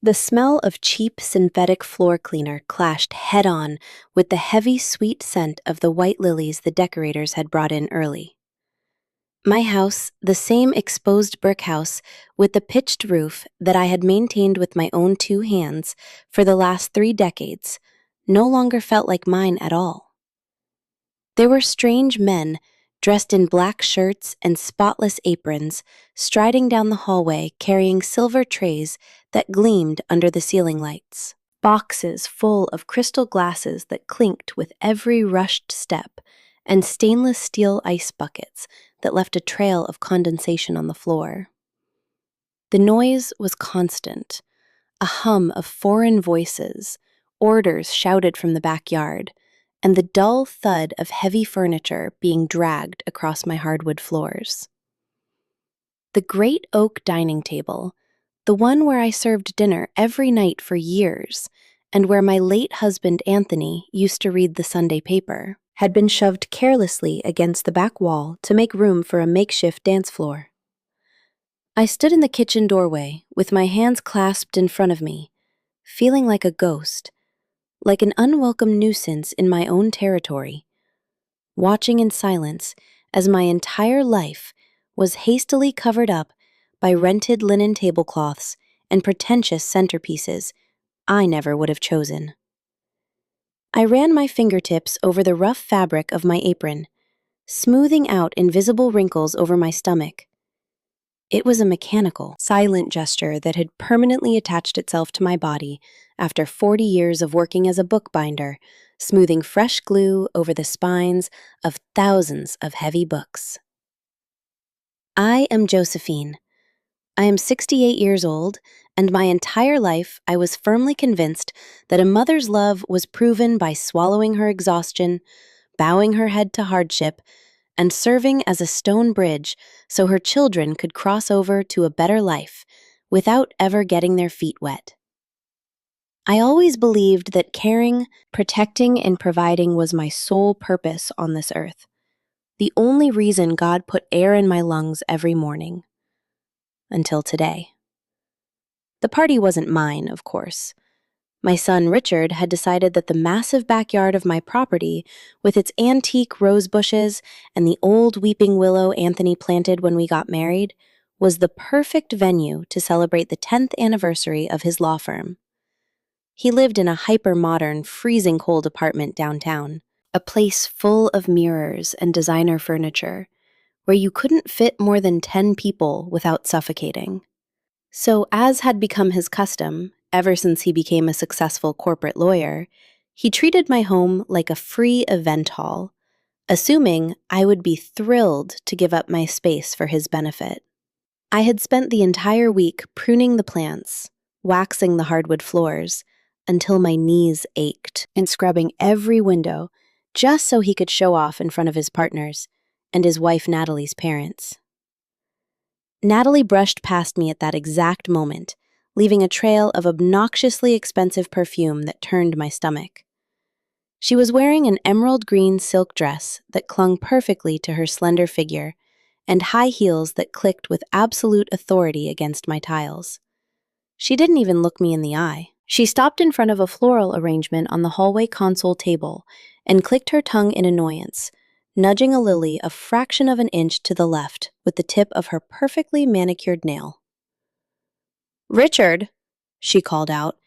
The smell of cheap synthetic floor cleaner clashed head-on with the heavy, sweet scent of the white lilies the decorators had brought in early. My house, the same exposed brick house with the pitched roof that I had maintained with my own two hands for the last 3 decades, no longer felt like mine at all. There were strange men, dressed in black shirts and spotless aprons, striding down the hallway carrying silver trays that gleamed under the ceiling lights. Boxes full of crystal glasses that clinked with every rushed step, and stainless steel ice buckets that left a trail of condensation on the floor. The noise was constant, a hum of foreign voices, orders shouted from the backyard, and the dull thud of heavy furniture being dragged across my hardwood floors. The great oak dining table, the one where I served dinner every night for years, and where my late husband Anthony used to read the Sunday paper, had been shoved carelessly against the back wall to make room for a makeshift dance floor. I stood in the kitchen doorway with my hands clasped in front of me, feeling like a ghost, like an unwelcome nuisance in my own territory, watching in silence as my entire life was hastily covered up by rented linen tablecloths and pretentious centerpieces I never would have chosen. I ran my fingertips over the rough fabric of my apron, smoothing out invisible wrinkles over my stomach. It was a mechanical, silent gesture that had permanently attached itself to my body after 40 years of working as a bookbinder, smoothing fresh glue over the spines of thousands of heavy books. I am Josephine. I am 68 years old, and my entire life I was firmly convinced that a mother's love was proven by swallowing her exhaustion, bowing her head to hardship, and serving as a stone bridge so her children could cross over to a better life without ever getting their feet wet. I always believed that caring, protecting, and providing was my sole purpose on this earth, the only reason God put air in my lungs every morning. Until today. The party wasn't mine, of course. My son Richard had decided that the massive backyard of my property, with its antique rose bushes and the old weeping willow Anthony planted when we got married, was the perfect venue to celebrate the 10th anniversary of his law firm. He lived in a hyper-modern, freezing cold apartment downtown, a place full of mirrors and designer furniture, where you couldn't fit more than 10 people without suffocating. So, as had become his custom, ever since he became a successful corporate lawyer, he treated my home like a free event hall, assuming I would be thrilled to give up my space for his benefit. I had spent the entire week pruning the plants, waxing the hardwood floors, until my knees ached, and scrubbing every window, just so he could show off in front of his partners and his wife Natalie's parents. Natalie brushed past me at that exact moment, leaving a trail of obnoxiously expensive perfume that turned my stomach. She was wearing an emerald green silk dress that clung perfectly to her slender figure, and high heels that clicked with absolute authority against my tiles. She didn't even look me in the eye. She stopped in front of a floral arrangement on the hallway console table and clicked her tongue in annoyance, nudging a lily a fraction of an inch to the left with the tip of her perfectly manicured nail. "Richard," she called out,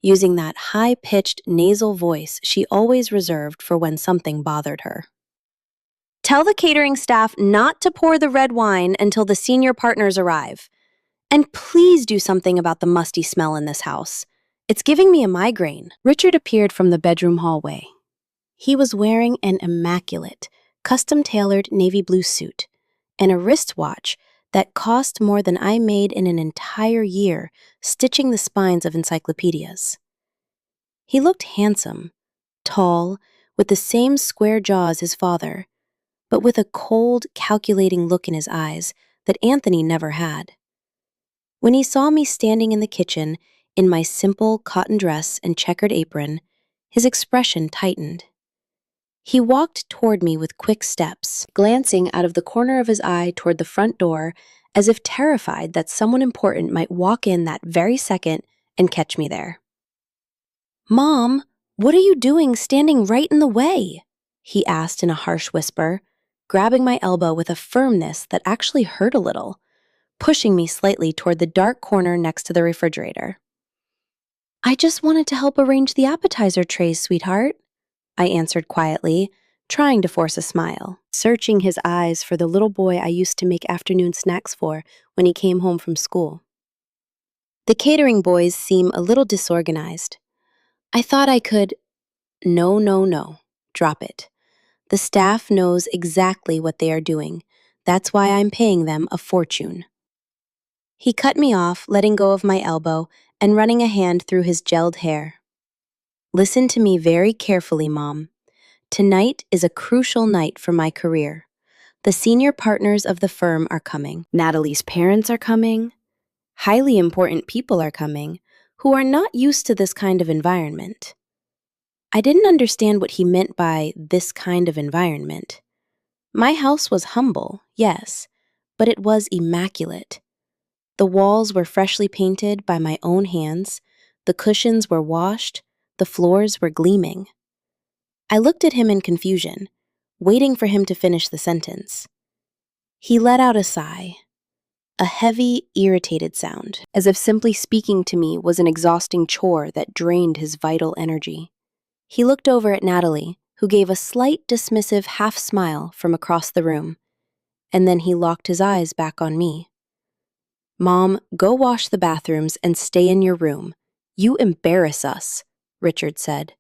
using that high-pitched nasal voice she always reserved for when something bothered her. "Tell the catering staff not to pour the red wine until the senior partners arrive. And please do something about the musty smell in this house. It's giving me a migraine." Richard appeared from the bedroom hallway. He was wearing an immaculate, custom-tailored navy blue suit and a wristwatch that cost more than I made in an entire year stitching the spines of encyclopedias. He looked handsome, tall, with the same square jaw as his father, but with a cold, calculating look in his eyes that Anthony never had. When he saw me standing in the kitchen in my simple cotton dress and checkered apron, his expression tightened. He walked toward me with quick steps, glancing out of the corner of his eye toward the front door as if terrified that someone important might walk in that very second and catch me there. "Mom, what are you doing standing right in the way?" he asked in a harsh whisper, grabbing my elbow with a firmness that actually hurt a little, pushing me slightly toward the dark corner next to the refrigerator. "I just wanted to help arrange the appetizer trays, sweetheart," I answered quietly, trying to force a smile, searching his eyes for the little boy I used to make afternoon snacks for when he came home from school. The catering boys seem a little disorganized. I thought I could— No, no, no. Drop it. The staff knows exactly what they are doing. That's why I'm paying them a fortune. He cut me off, letting go of my elbow and running a hand through his gelled hair. "Listen to me very carefully, Mom. Tonight is a crucial night for my career. The senior partners of the firm are coming. Natalie's parents are coming. Highly important people are coming who are not used to this kind of environment." I didn't understand what he meant by this kind of environment. My house was humble, yes, but it was immaculate. The walls were freshly painted by my own hands, the cushions were washed, the floors were gleaming. I looked at him in confusion, waiting for him to finish the sentence. He let out a sigh, a heavy, irritated sound, as if simply speaking to me was an exhausting chore that drained his vital energy. He looked over at Natalie, who gave a slight dismissive half-smile from across the room, and then he locked his eyes back on me. "Mom, go wash the bathrooms and stay in your room. You embarrass us," Richard said.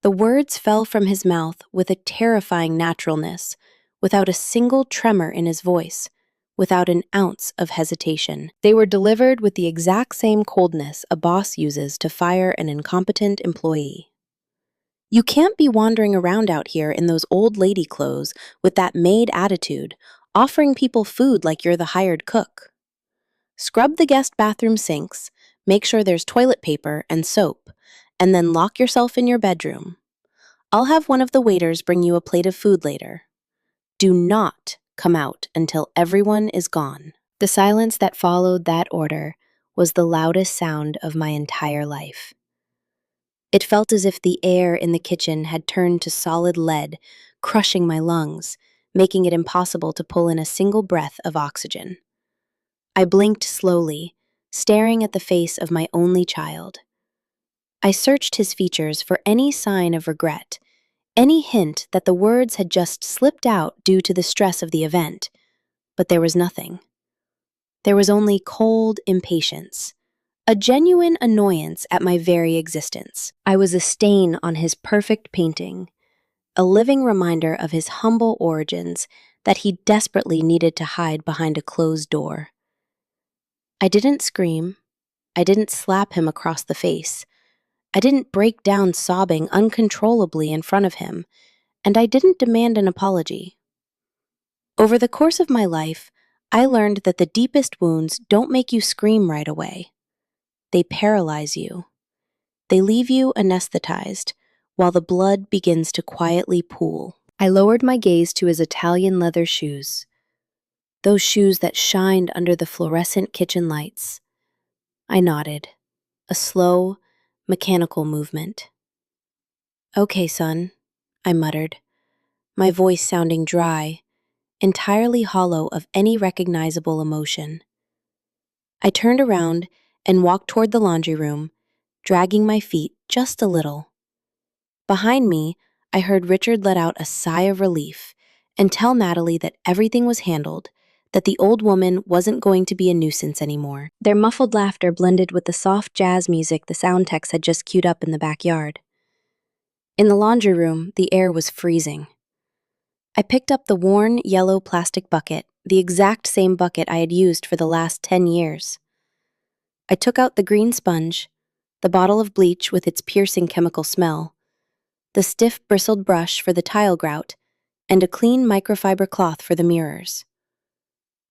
The words fell from his mouth with a terrifying naturalness, without a single tremor in his voice, without an ounce of hesitation. They were delivered with the exact same coldness a boss uses to fire an incompetent employee. "You can't be wandering around out here in those old lady clothes with that maid attitude, offering people food like you're the hired cook. Scrub the guest bathroom sinks, make sure there's toilet paper and soap, and then lock yourself in your bedroom. I'll have one of the waiters bring you a plate of food later. Do not come out until everyone is gone." The silence that followed that order was the loudest sound of my entire life. It felt as if the air in the kitchen had turned to solid lead, crushing my lungs, making it impossible to pull in a single breath of oxygen. I blinked slowly, staring at the face of my only child. I searched his features for any sign of regret, any hint that the words had just slipped out due to the stress of the event, but there was nothing. There was only cold impatience, a genuine annoyance at my very existence. I was a stain on his perfect painting, a living reminder of his humble origins that he desperately needed to hide behind a closed door. I didn't scream. I didn't slap him across the face. I didn't break down sobbing uncontrollably in front of him, and I didn't demand an apology. Over the course of my life, I learned that the deepest wounds don't make you scream right away. They paralyze you. They leave you anesthetized, while the blood begins to quietly pool. I lowered my gaze to his Italian leather shoes, those shoes that shined under the fluorescent kitchen lights. I nodded, a slow, mechanical movement. "Okay, son," I muttered, my voice sounding dry, entirely hollow of any recognizable emotion. I turned around and walked toward the laundry room, dragging my feet just a little. Behind me, I heard Richard let out a sigh of relief and tell Natalie that everything was handled, that the old woman wasn't going to be a nuisance anymore. Their muffled laughter blended with the soft jazz music the sound techs had just queued up in the backyard. In the laundry room, the air was freezing. I picked up the worn, yellow plastic bucket, the exact same bucket I had used for the last 10 years. I took out the green sponge, the bottle of bleach with its piercing chemical smell, the stiff bristled brush for the tile grout, and a clean microfiber cloth for the mirrors.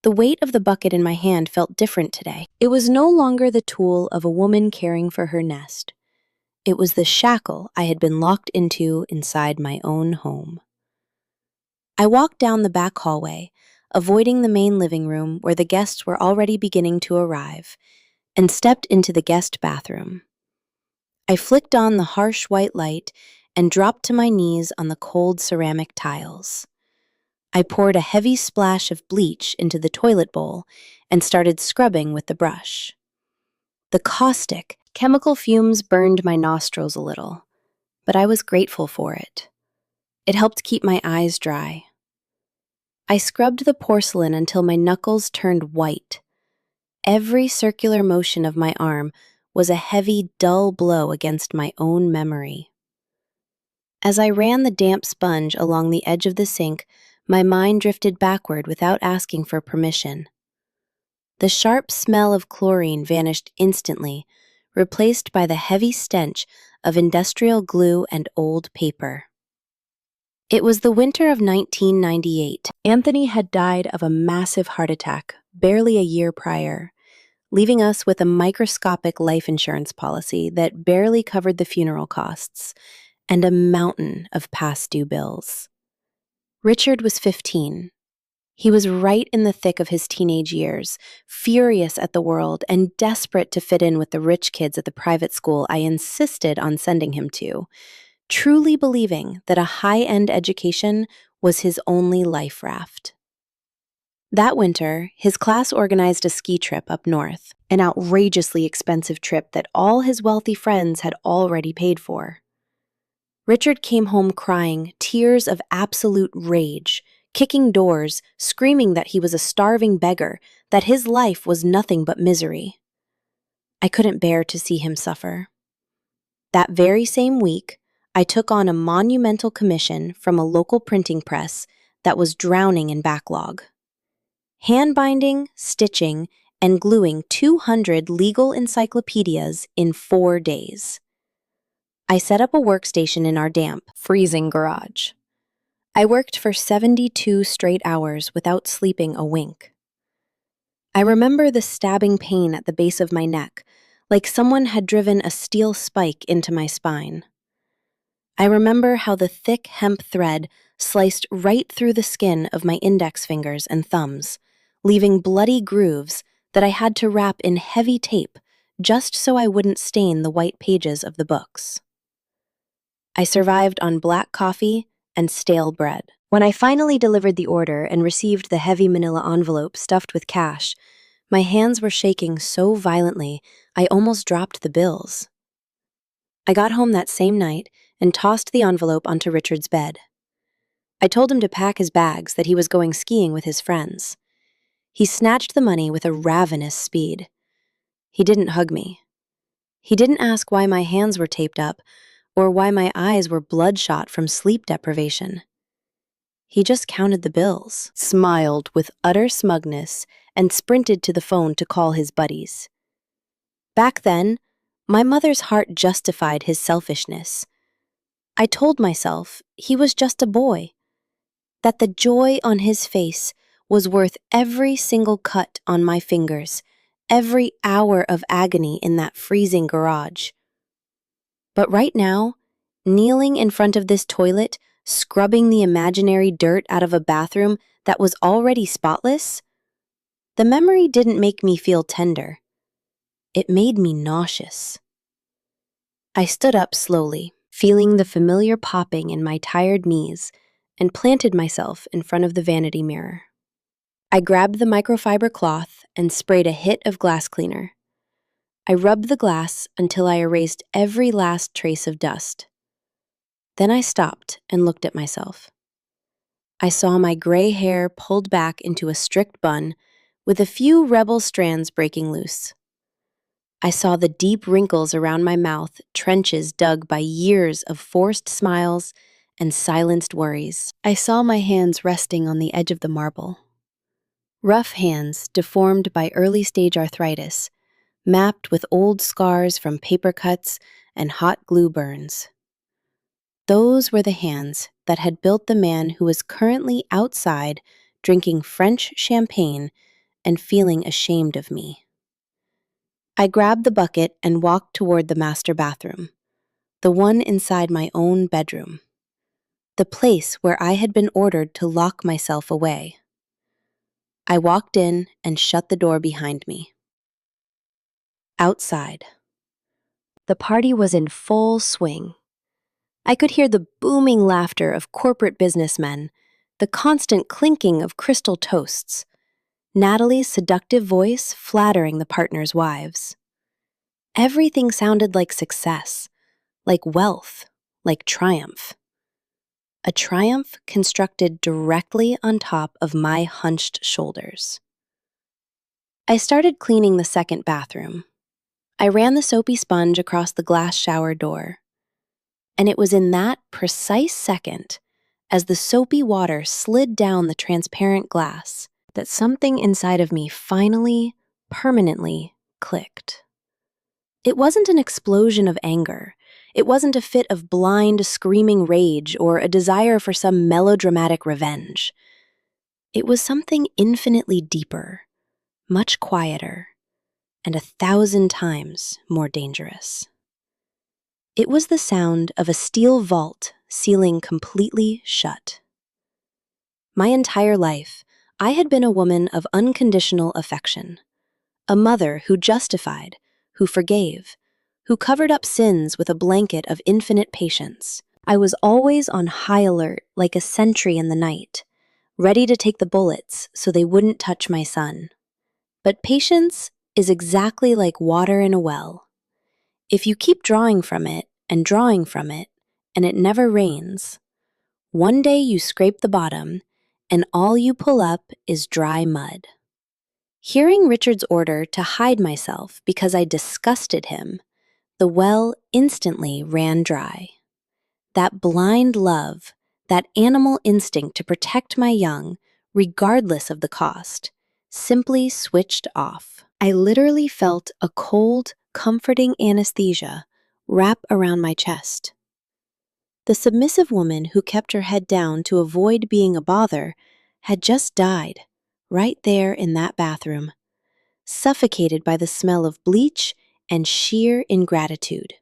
The weight of the bucket in my hand felt different today. It was no longer the tool of a woman caring for her nest. It was the shackle I had been locked into inside my own home. I walked down the back hallway, avoiding the main living room where the guests were already beginning to arrive, and stepped into the guest bathroom. I flicked on the harsh white light and dropped to my knees on the cold ceramic tiles. I poured a heavy splash of bleach into the toilet bowl and started scrubbing with the brush. The caustic, chemical fumes burned my nostrils a little, but I was grateful for it. It helped keep my eyes dry. I scrubbed the porcelain until my knuckles turned white. Every circular motion of my arm was a heavy, dull blow against my own memory. As I ran the damp sponge along the edge of the sink, my mind drifted backward without asking for permission. The sharp smell of chlorine vanished instantly, replaced by the heavy stench of industrial glue and old paper. It was the winter of 1998. Anthony had died of a massive heart attack barely a year prior, leaving us with a microscopic life insurance policy that barely covered the funeral costs and a mountain of past due bills. Richard was 15. He was right in the thick of his teenage years, furious at the world and desperate to fit in with the rich kids at the private school I insisted on sending him to, truly believing that a high-end education was his only life raft. That winter, his class organized a ski trip up north, an outrageously expensive trip that all his wealthy friends had already paid for. Richard came home crying tears of absolute rage, kicking doors, screaming that he was a starving beggar, that his life was nothing but misery. I couldn't bear to see him suffer. That very same week, I took on a monumental commission from a local printing press that was drowning in backlog. Hand-binding, stitching, and gluing 200 legal encyclopedias in 4 days. I set up a workstation in our damp, freezing garage. I worked for 72 straight hours without sleeping a wink. I remember the stabbing pain at the base of my neck, like someone had driven a steel spike into my spine. I remember how the thick hemp thread sliced right through the skin of my index fingers and thumbs, leaving bloody grooves that I had to wrap in heavy tape just so I wouldn't stain the white pages of the books. I survived on black coffee and stale bread. When I finally delivered the order and received the heavy manila envelope stuffed with cash, my hands were shaking so violently I almost dropped the bills. I got home that same night and tossed the envelope onto Richard's bed. I told him to pack his bags, that he was going skiing with his friends. He snatched the money with a ravenous speed. He didn't hug me. He didn't ask why my hands were taped up or why my eyes were bloodshot from sleep deprivation. He just counted the bills, smiled with utter smugness, and sprinted to the phone to call his buddies. Back then, my mother's heart justified his selfishness. I told myself he was just a boy, that the joy on his face was worth every single cut on my fingers, every hour of agony in that freezing garage. But right now, kneeling in front of this toilet, scrubbing the imaginary dirt out of a bathroom that was already spotless, the memory didn't make me feel tender. It made me nauseous. I stood up slowly, feeling the familiar popping in my tired knees, and planted myself in front of the vanity mirror. I grabbed the microfiber cloth and sprayed a hit of glass cleaner. I rubbed the glass until I erased every last trace of dust. Then I stopped and looked at myself. I saw my gray hair pulled back into a strict bun, with a few rebel strands breaking loose. I saw the deep wrinkles around my mouth, trenches dug by years of forced smiles and silenced worries. I saw my hands resting on the edge of the marble. Rough hands deformed by early-stage arthritis, mapped with old scars from paper cuts and hot glue burns. Those were the hands that had built the man who was currently outside drinking French champagne and feeling ashamed of me. I grabbed the bucket and walked toward the master bathroom, the one inside my own bedroom, the place where I had been ordered to lock myself away. I walked in and shut the door behind me. Outside, the party was in full swing. I could hear the booming laughter of corporate businessmen, the constant clinking of crystal toasts, Natalie's seductive voice flattering the partners' wives. Everything sounded like success, like wealth, like triumph. A triumph constructed directly on top of my hunched shoulders. I started cleaning the second bathroom. I ran the soapy sponge across the glass shower door. And it was in that precise second, as the soapy water slid down the transparent glass, that something inside of me finally, permanently clicked. It wasn't an explosion of anger. It wasn't a fit of blind, screaming rage or a desire for some melodramatic revenge. It was something infinitely deeper, much quieter, and 1,000 times more dangerous. It was the sound of a steel vault sealing completely shut. My entire life, I had been a woman of unconditional affection, a mother who justified, who forgave, who covered up sins with a blanket of infinite patience. I was always on high alert like a sentry in the night, ready to take the bullets so they wouldn't touch my son. But patience is exactly like water in a well. If you keep drawing from it, and it never rains, one day you scrape the bottom, and all you pull up is dry mud. Hearing Richard's order to hide myself because I disgusted him, the well instantly ran dry. That blind love, that animal instinct to protect my young, regardless of the cost, simply switched off. I literally felt a cold, comforting anesthesia wrap around my chest. The submissive woman who kept her head down to avoid being a bother had just died, right there in that bathroom, suffocated by the smell of bleach and sheer ingratitude.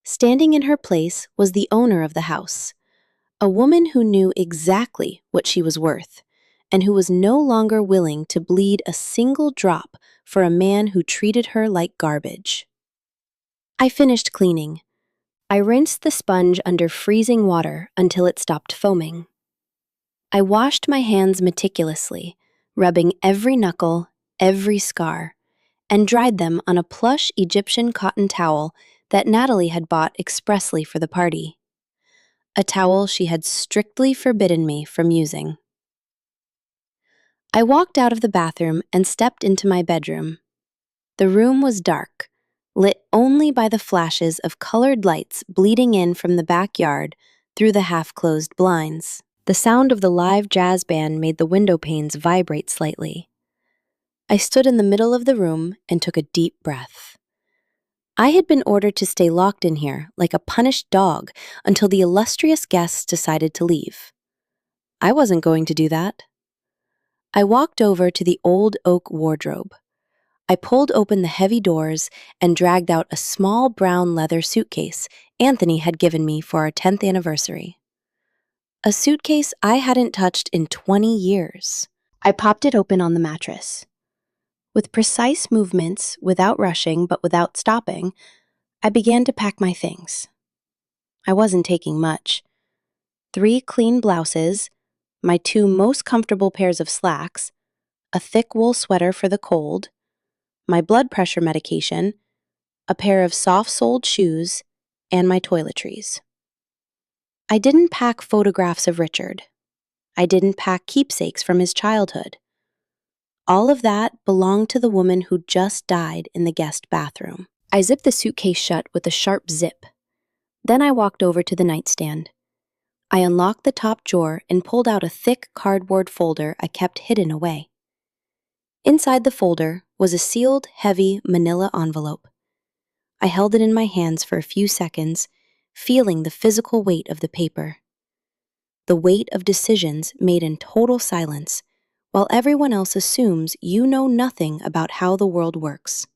Standing in her place was the owner of the house, a woman who knew exactly what she was worth, and who was no longer willing to bleed a single drop for a man who treated her like garbage. I finished cleaning. I rinsed the sponge under freezing water until it stopped foaming. I washed my hands meticulously, rubbing every knuckle, every scar, and dried them on a plush Egyptian cotton towel that Natalie had bought expressly for the party. A towel she had strictly forbidden me from using. I walked out of the bathroom and stepped into my bedroom. The room was dark, lit only by the flashes of colored lights bleeding in from the backyard through the half-closed blinds. The sound of the live jazz band made the window panes vibrate slightly. I stood in the middle of the room and took a deep breath. I had been ordered to stay locked in here like a punished dog until the illustrious guests decided to leave. I wasn't going to do that. I walked over to the old oak wardrobe. I pulled open the heavy doors and dragged out a small brown leather suitcase Anthony had given me for our 10th anniversary. A suitcase I hadn't touched in 20 years. I popped it open on the mattress. With precise movements, without rushing but without stopping, I began to pack my things. I wasn't taking much. 3 clean blouses, my 2 most comfortable pairs of slacks, a thick wool sweater for the cold, my blood pressure medication, a pair of soft-soled shoes, and my toiletries. I didn't pack photographs of Richard. I didn't pack keepsakes from his childhood. All of that belonged to the woman who just died in the guest bathroom. I zipped the suitcase shut with a sharp zip. Then I walked over to the nightstand. I unlocked the top drawer and pulled out a thick cardboard folder I kept hidden away. Inside the folder was a sealed, heavy manila envelope. I held it in my hands for a few seconds, feeling the physical weight of the paper. The weight of decisions made in total silence, while everyone else assumes you know nothing about how the world works.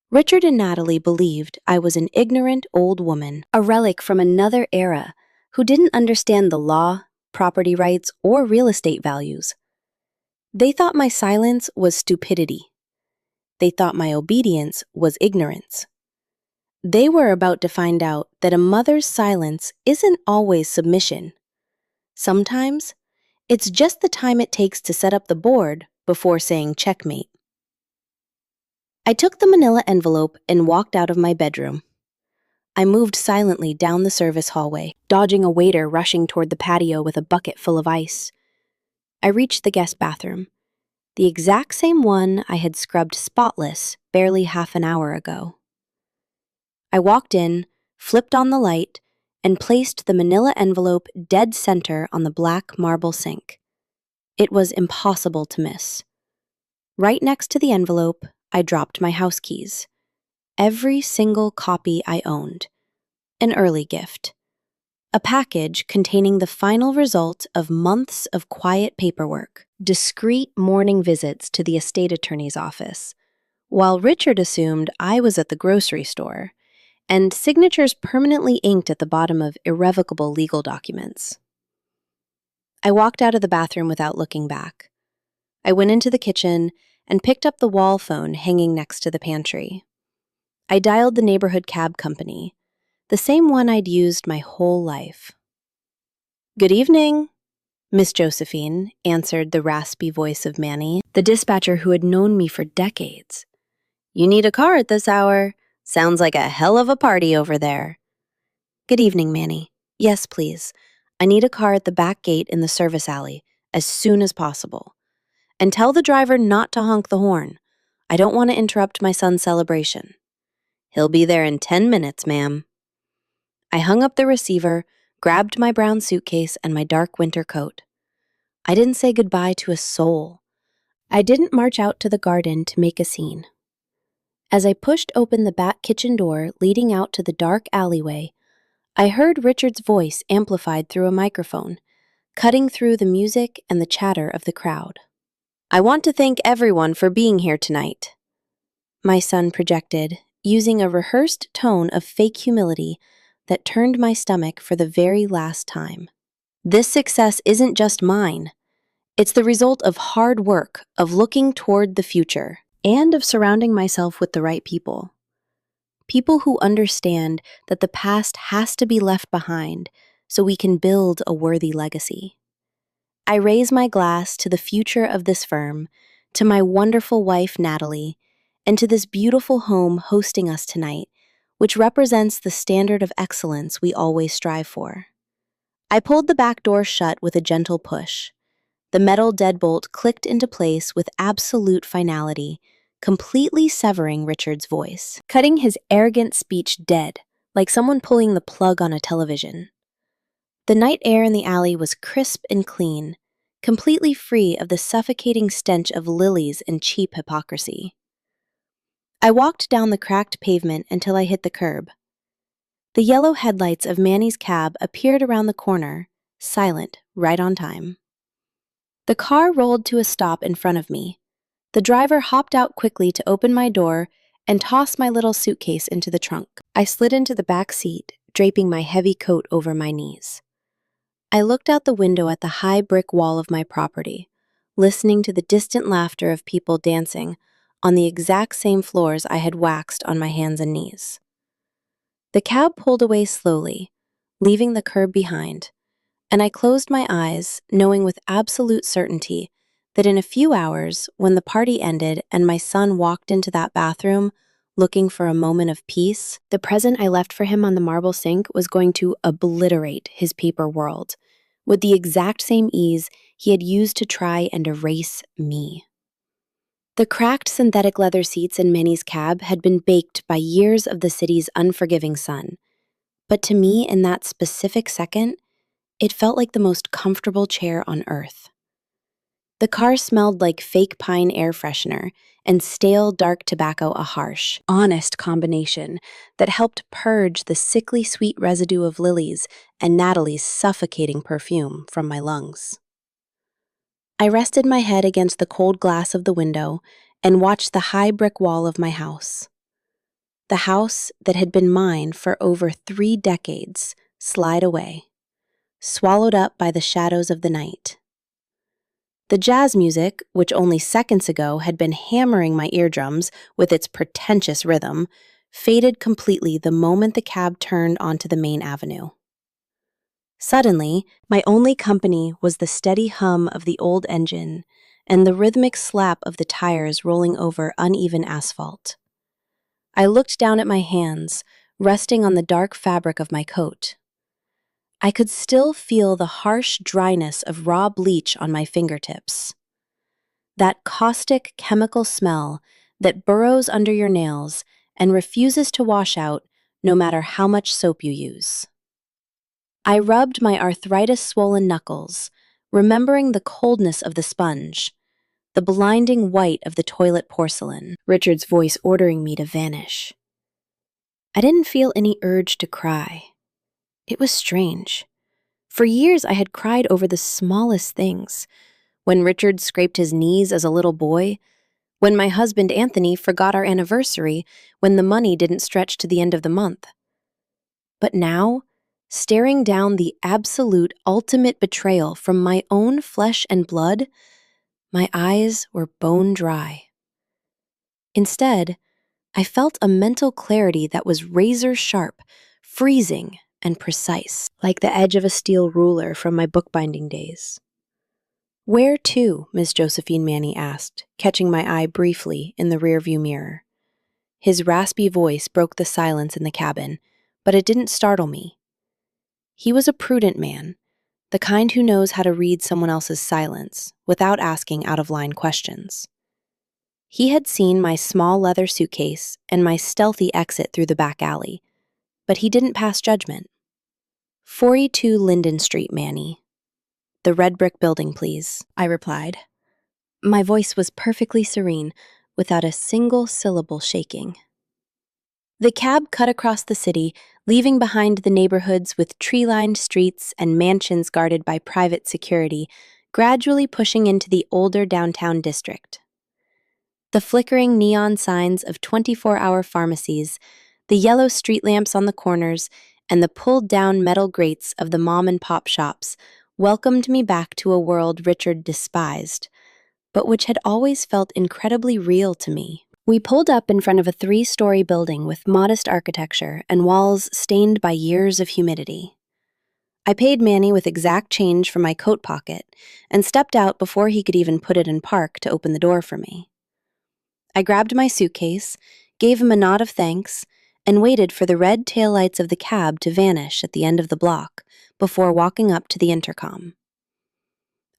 Richard and Natalie believed I was an ignorant old woman, a relic from another era, who didn't understand the law, property rights, or real estate values. They thought my silence was stupidity. they thought my obedience was ignorance. They were about to find out that a mother's silence isn't always submission. Sometimes, it's just the time it takes to set up the board before saying checkmate. I took the manila envelope and walked out of my bedroom. I moved silently down the service hallway, dodging a waiter rushing toward the patio with a bucket full of ice. I reached the guest bathroom, the exact same one I had scrubbed spotless barely half an hour ago. I walked in, flipped on the light, and placed the manila envelope dead center on the black marble sink. It was impossible to miss. Right next to the envelope, I dropped my house keys. Every single copy I owned. An early gift. A package containing the final result of months of quiet paperwork, discreet morning visits to the estate attorney's office, while Richard assumed I was at the grocery store, and signatures permanently inked at the bottom of irrevocable legal documents. I walked out of the bathroom without looking back. I went into the kitchen and picked up the wall phone hanging next to the pantry. I dialed the neighborhood cab company, the same one I'd used my whole life. "Good evening," Miss Josephine answered the raspy voice of Manny, the dispatcher who had known me for decades. "You need a car at this hour. Sounds like a hell of a party over there." "Good evening, Manny. Yes, please. I need a car at the back gate in the service alley, as soon as possible. And tell the driver not to honk the horn. I don't want to interrupt my son's celebration." "He'll be there in 10 minutes, ma'am." I hung up the receiver, grabbed my brown suitcase and my dark winter coat. I didn't say goodbye to a soul. I didn't march out to the garden to make a scene. As I pushed open the back kitchen door leading out to the dark alleyway, I heard Richard's voice amplified through a microphone, cutting through the music and the chatter of the crowd. "I want to thank everyone for being here tonight," my son projected, using a rehearsed tone of fake humility that turned my stomach for the very last time. "This success isn't just mine. It's the result of hard work, of looking toward the future, and of surrounding myself with the right people. People who understand that the past has to be left behind so we can build a worthy legacy. I raise my glass to the future of this firm, to my wonderful wife, Natalie, and to this beautiful home hosting us tonight, which represents the standard of excellence we always strive for." I pulled the back door shut with a gentle push. The metal deadbolt clicked into place with absolute finality, completely severing Richard's voice, cutting his arrogant speech dead, like someone pulling the plug on a television. The night air in the alley was crisp and clean, completely free of the suffocating stench of lilies and cheap hypocrisy. I walked down the cracked pavement until I hit the curb. The yellow headlights of Manny's cab appeared around the corner, silent, right on time. The car rolled to a stop in front of me. The driver hopped out quickly to open my door and toss my little suitcase into the trunk. I slid into the back seat, draping my heavy coat over my knees. I looked out the window at the high brick wall of my property, listening to the distant laughter of people dancing on the exact same floors I had waxed on my hands and knees. The cab pulled away slowly, leaving the curb behind, and I closed my eyes, knowing with absolute certainty that in a few hours, when the party ended and my son walked into that bathroom looking for a moment of peace, the present I left for him on the marble sink was going to obliterate his paper world with the exact same ease he had used to try and erase me. The cracked synthetic leather seats in Manny's cab had been baked by years of the city's unforgiving sun, but to me in that specific second, it felt like the most comfortable chair on earth. The car smelled like fake pine air freshener and stale dark tobacco, a harsh, honest combination that helped purge the sickly sweet residue of lilies and Natalie's suffocating perfume from my lungs. I rested my head against the cold glass of the window and watched the high brick wall of my house. The house that had been mine for over 3 decades slide away, swallowed up by the shadows of the night. The jazz music, which only seconds ago had been hammering my eardrums with its pretentious rhythm, faded completely the moment the cab turned onto the main avenue. Suddenly, my only company was the steady hum of the old engine and the rhythmic slap of the tires rolling over uneven asphalt. I looked down at my hands, resting on the dark fabric of my coat. I could still feel the harsh dryness of raw bleach on my fingertips. That caustic chemical smell that burrows under your nails and refuses to wash out no matter how much soap you use. I rubbed my arthritis-swollen knuckles, remembering the coldness of the sponge, the blinding white of the toilet porcelain, Richard's voice ordering me to vanish. I didn't feel any urge to cry. It was strange. For years I had cried over the smallest things. When Richard scraped his knees as a little boy, when my husband Anthony forgot our anniversary, when the money didn't stretch to the end of the month. But now, staring down the absolute ultimate betrayal from my own flesh and blood, my eyes were bone dry. Instead, I felt a mental clarity that was razor sharp, freezing, and precise, like the edge of a steel ruler from my bookbinding days. "Where to?" Miss Josephine Manny asked, catching my eye briefly in the rearview mirror. His raspy voice broke the silence in the cabin, but it didn't startle me. He was a prudent man, the kind who knows how to read someone else's silence without asking out-of-line questions. He had seen my small leather suitcase and my stealthy exit through the back alley, but he didn't pass judgment. 42 Linden Street, Manny. The red brick building, please, I replied. My voice was perfectly serene, without a single syllable shaking. The cab cut across the city, leaving behind the neighborhoods with tree-lined streets and mansions guarded by private security, gradually pushing into the older downtown district. The flickering neon signs of 24-hour pharmacies, the yellow street lamps on the corners, and the pulled-down metal grates of the mom-and-pop shops welcomed me back to a world Richard despised, but which had always felt incredibly real to me. We pulled up in front of a 3-story building with modest architecture and walls stained by years of humidity. I paid Manny with exact change from my coat pocket and stepped out before he could even put it in park to open the door for me. I grabbed my suitcase, gave him a nod of thanks, and waited for the red taillights of the cab to vanish at the end of the block before walking up to the intercom.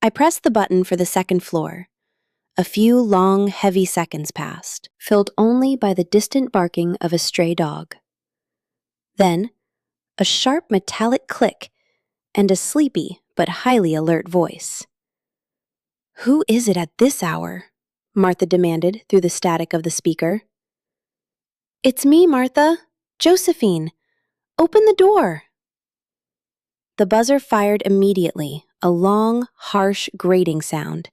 I pressed the button for the second floor. A few long, heavy seconds passed, filled only by the distant barking of a stray dog. Then, a sharp metallic click and a sleepy but highly alert voice. "Who is it at this hour?" Martha demanded through the static of the speaker. "It's me, Martha. Josephine. Open the door." The buzzer fired immediately, a long, harsh, grating sound.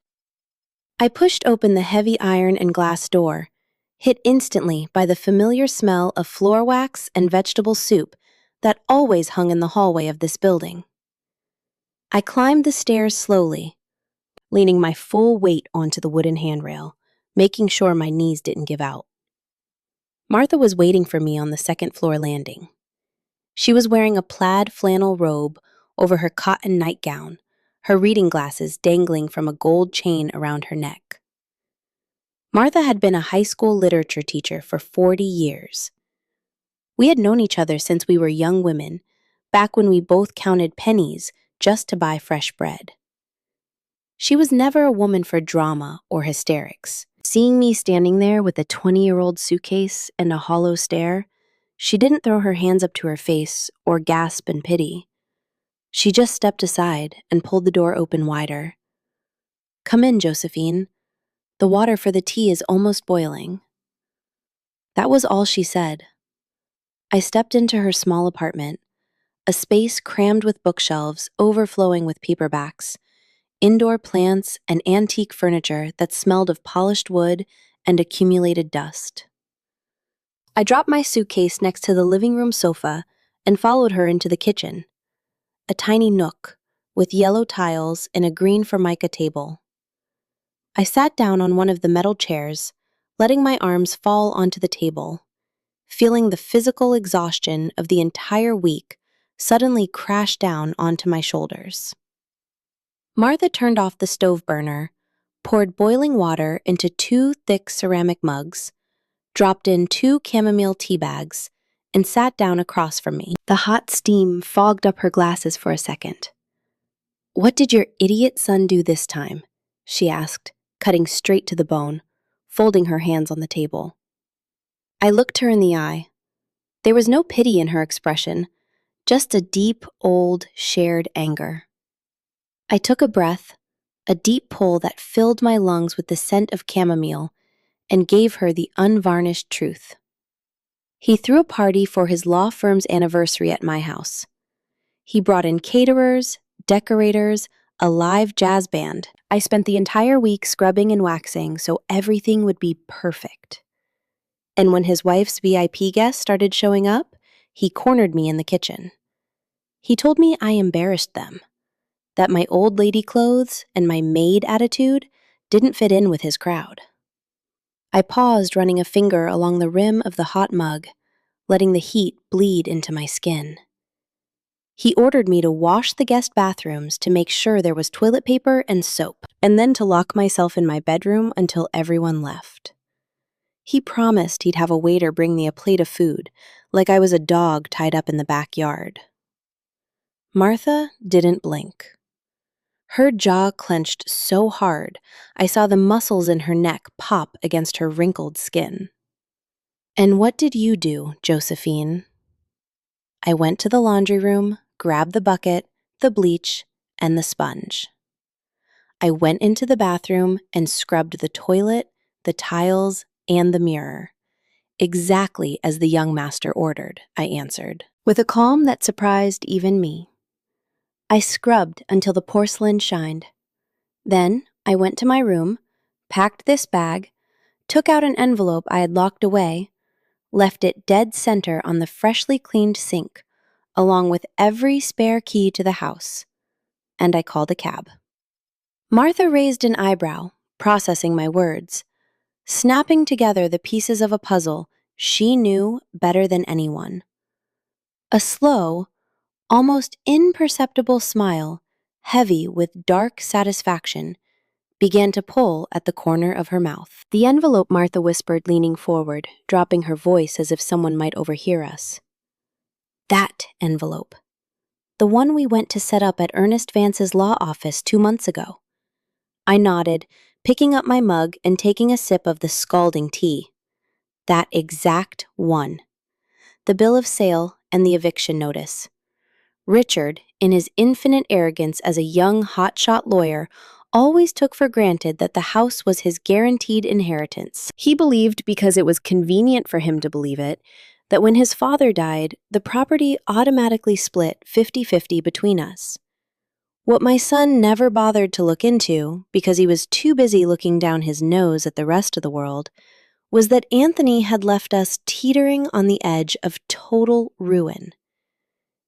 I pushed open the heavy iron and glass door, hit instantly by the familiar smell of floor wax and vegetable soup that always hung in the hallway of this building. I climbed the stairs slowly, leaning my full weight onto the wooden handrail, making sure my knees didn't give out. Martha was waiting for me on the second-floor landing. She was wearing a plaid flannel robe over her cotton nightgown, her reading glasses dangling from a gold chain around her neck. Martha had been a high school literature teacher for 40 years. We had known each other since we were young women, back when we both counted pennies just to buy fresh bread. She was never a woman for drama or hysterics. Seeing me standing there with a 20-year-old suitcase and a hollow stare, she didn't throw her hands up to her face or gasp in pity. She just stepped aside and pulled the door open wider. "Come in, Josephine. The water for the tea is almost boiling." That was all she said. I stepped into her small apartment, a space crammed with bookshelves overflowing with paperbacks, indoor plants, and antique furniture that smelled of polished wood and accumulated dust. I dropped my suitcase next to the living room sofa and followed her into the kitchen, a tiny nook with yellow tiles and a green formica table. I sat down on one of the metal chairs, letting my arms fall onto the table, feeling the physical exhaustion of the entire week suddenly crash down onto my shoulders. Martha turned off the stove burner, poured boiling water into 2 thick ceramic mugs, dropped in 2 chamomile tea bags, and sat down across from me. The hot steam fogged up her glasses for a second. "What did your idiot son do this time?" she asked, cutting straight to the bone, folding her hands on the table. I looked her in the eye. There was no pity in her expression, just a deep, old, shared anger. I took a breath, a deep pull that filled my lungs with the scent of chamomile, and gave her the unvarnished truth. He threw a party for his law firm's anniversary at my house. He brought in caterers, decorators, a live jazz band. I spent the entire week scrubbing and waxing so everything would be perfect. And when his wife's VIP guests started showing up, he cornered me in the kitchen. He told me I embarrassed them, that my old lady clothes and my maid attitude didn't fit in with his crowd. I paused, running a finger along the rim of the hot mug, letting the heat bleed into my skin. He ordered me to wash the guest bathrooms to make sure there was toilet paper and soap, and then to lock myself in my bedroom until everyone left. He promised he'd have a waiter bring me a plate of food, like I was a dog tied up in the backyard. Martha didn't blink. Her jaw clenched so hard, I saw the muscles in her neck pop against her wrinkled skin. "And what did you do, Josephine?" I went to the laundry room, grabbed the bucket, the bleach, and the sponge. I went into the bathroom and scrubbed the toilet, the tiles, and the mirror. "Exactly as the young master ordered," I answered, with a calm that surprised even me. I scrubbed until the porcelain shined. Then I went to my room, packed this bag, took out an envelope I had locked away, left it dead center on the freshly cleaned sink, along with every spare key to the house, and I called a cab. Martha raised an eyebrow, processing my words, snapping together the pieces of a puzzle she knew better than anyone. A slow, almost imperceptible smile, heavy with dark satisfaction, began to pull at the corner of her mouth. "The envelope," Martha whispered, leaning forward, dropping her voice as if someone might overhear us. "That envelope. The one we went to set up at Ernest Vance's law office 2 months ago." I nodded, picking up my mug and taking a sip of the scalding tea. That exact one. The bill of sale and the eviction notice. Richard, in his infinite arrogance as a young hotshot lawyer, always took for granted that the house was his guaranteed inheritance. He believed, because it was convenient for him to believe it, that when his father died, the property automatically split 50-50 between us. What my son never bothered to look into, because he was too busy looking down his nose at the rest of the world, was that Anthony had left us teetering on the edge of total ruin.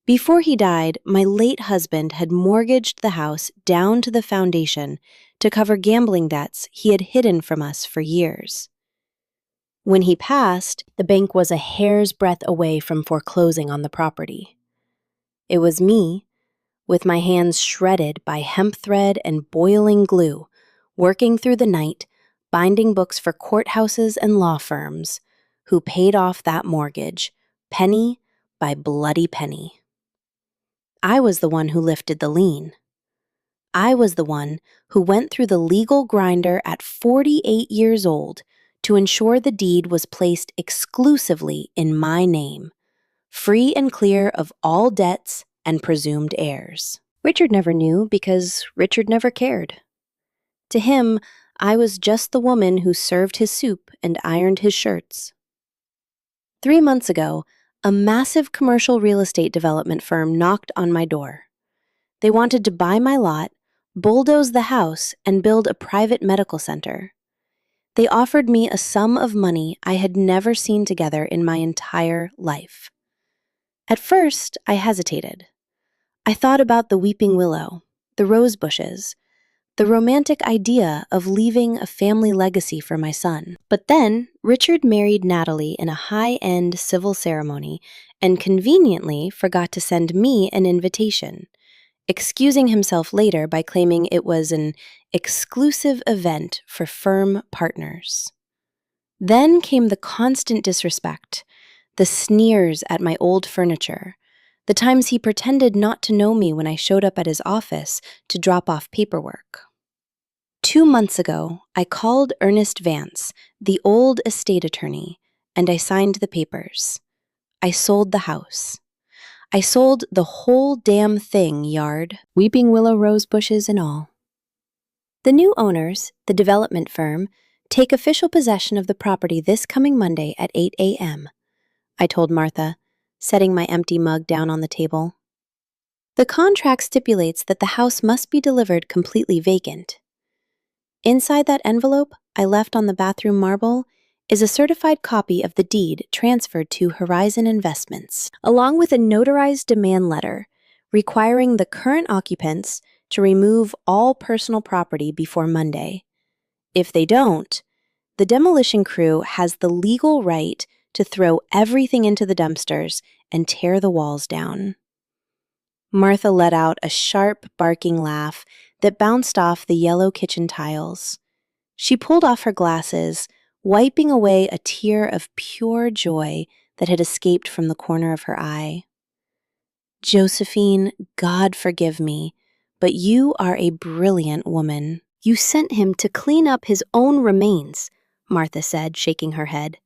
Before he died, my late husband had mortgaged the house down to the foundation to cover gambling debts he had hidden from us for years. When he passed, the bank was a hair's breadth away from foreclosing on the property. It was me, with my hands shredded by hemp thread and boiling glue, working through the night, binding books for courthouses and law firms, who paid off that mortgage, penny by bloody penny. I was the one who lifted the lien. I was the one who went through the legal grinder at 48 years old to ensure the deed was placed exclusively in my name, free and clear of all debts and presumed heirs. Richard never knew because Richard never cared. To him, I was just the woman who served his soup and ironed his shirts. 3 months ago, a massive commercial real estate development firm knocked on my door. They wanted to buy my lot, bulldoze the house, and build a private medical center. They offered me a sum of money I had never seen together in my entire life. At first, I hesitated. I thought about the weeping willow, the rose bushes, the romantic idea of leaving a family legacy for my son. But then, Richard married Natalie in a high-end civil ceremony and conveniently forgot to send me an invitation, excusing himself later by claiming it was an exclusive event for firm partners. Then came the constant disrespect, the sneers at my old furniture, the times he pretended not to know me when I showed up at his office to drop off paperwork. 2 months ago, I called Ernest Vance, the old estate attorney, and I signed the papers. I sold the house. I sold the whole damn thing, yard, weeping willow rose bushes and all. The new owners, the development firm, take official possession of the property this coming Monday at 8 a.m., I told Martha, setting my empty mug down on the table. The contract stipulates that the house must be delivered completely vacant. Inside that envelope I left on the bathroom marble is a certified copy of the deed transferred to Horizon Investments, along with a notarized demand letter requiring the current occupants to remove all personal property before Monday. If they don't, the demolition crew has the legal right to throw everything into the dumpsters and tear the walls down. Martha let out a sharp, barking laugh that bounced off the yellow kitchen tiles. She pulled off her glasses, wiping away a tear of pure joy that had escaped from the corner of her eye. Josephine, God forgive me, but you are a brilliant woman. You sent him to clean up his own remains, Martha said, shaking her head.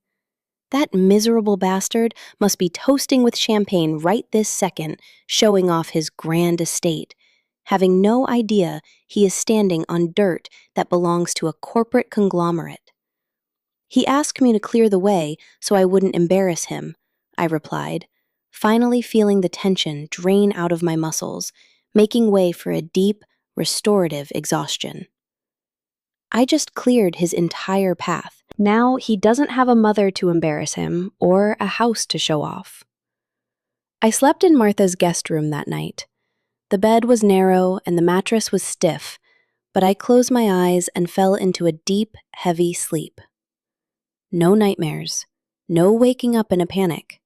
That miserable bastard must be toasting with champagne right this second, showing off his grand estate, having no idea he is standing on dirt that belongs to a corporate conglomerate. He asked me to clear the way so I wouldn't embarrass him, I replied, finally feeling the tension drain out of my muscles, making way for a deep, restorative exhaustion. I just cleared his entire path. Now he doesn't have a mother to embarrass him or a house to show off. I slept in Martha's guest room that night. The bed was narrow and the mattress was stiff, but I closed my eyes and fell into a deep, heavy sleep. No nightmares, no waking up in a panic.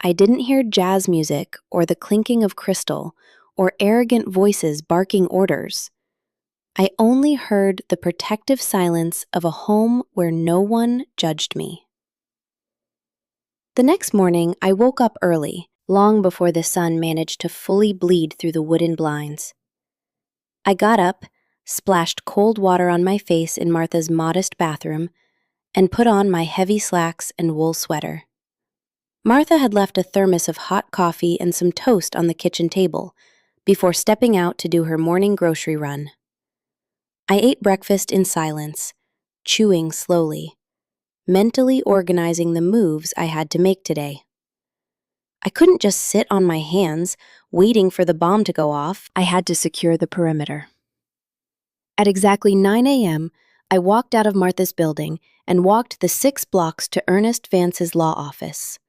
I didn't hear jazz music or the clinking of crystal or arrogant voices barking orders. I only heard the protective silence of a home where no one judged me. The next morning, I woke up early, long before the sun managed to fully bleed through the wooden blinds. I got up, splashed cold water on my face in Martha's modest bathroom, and put on my heavy slacks and wool sweater. Martha had left a thermos of hot coffee and some toast on the kitchen table before stepping out to do her morning grocery run. I ate breakfast in silence, chewing slowly, mentally organizing the moves I had to make today. I couldn't just sit on my hands, waiting for the bomb to go off. I had to secure the perimeter. At exactly 9 a.m., I walked out of Martha's building and walked the 6 blocks to Ernest Vance's law office.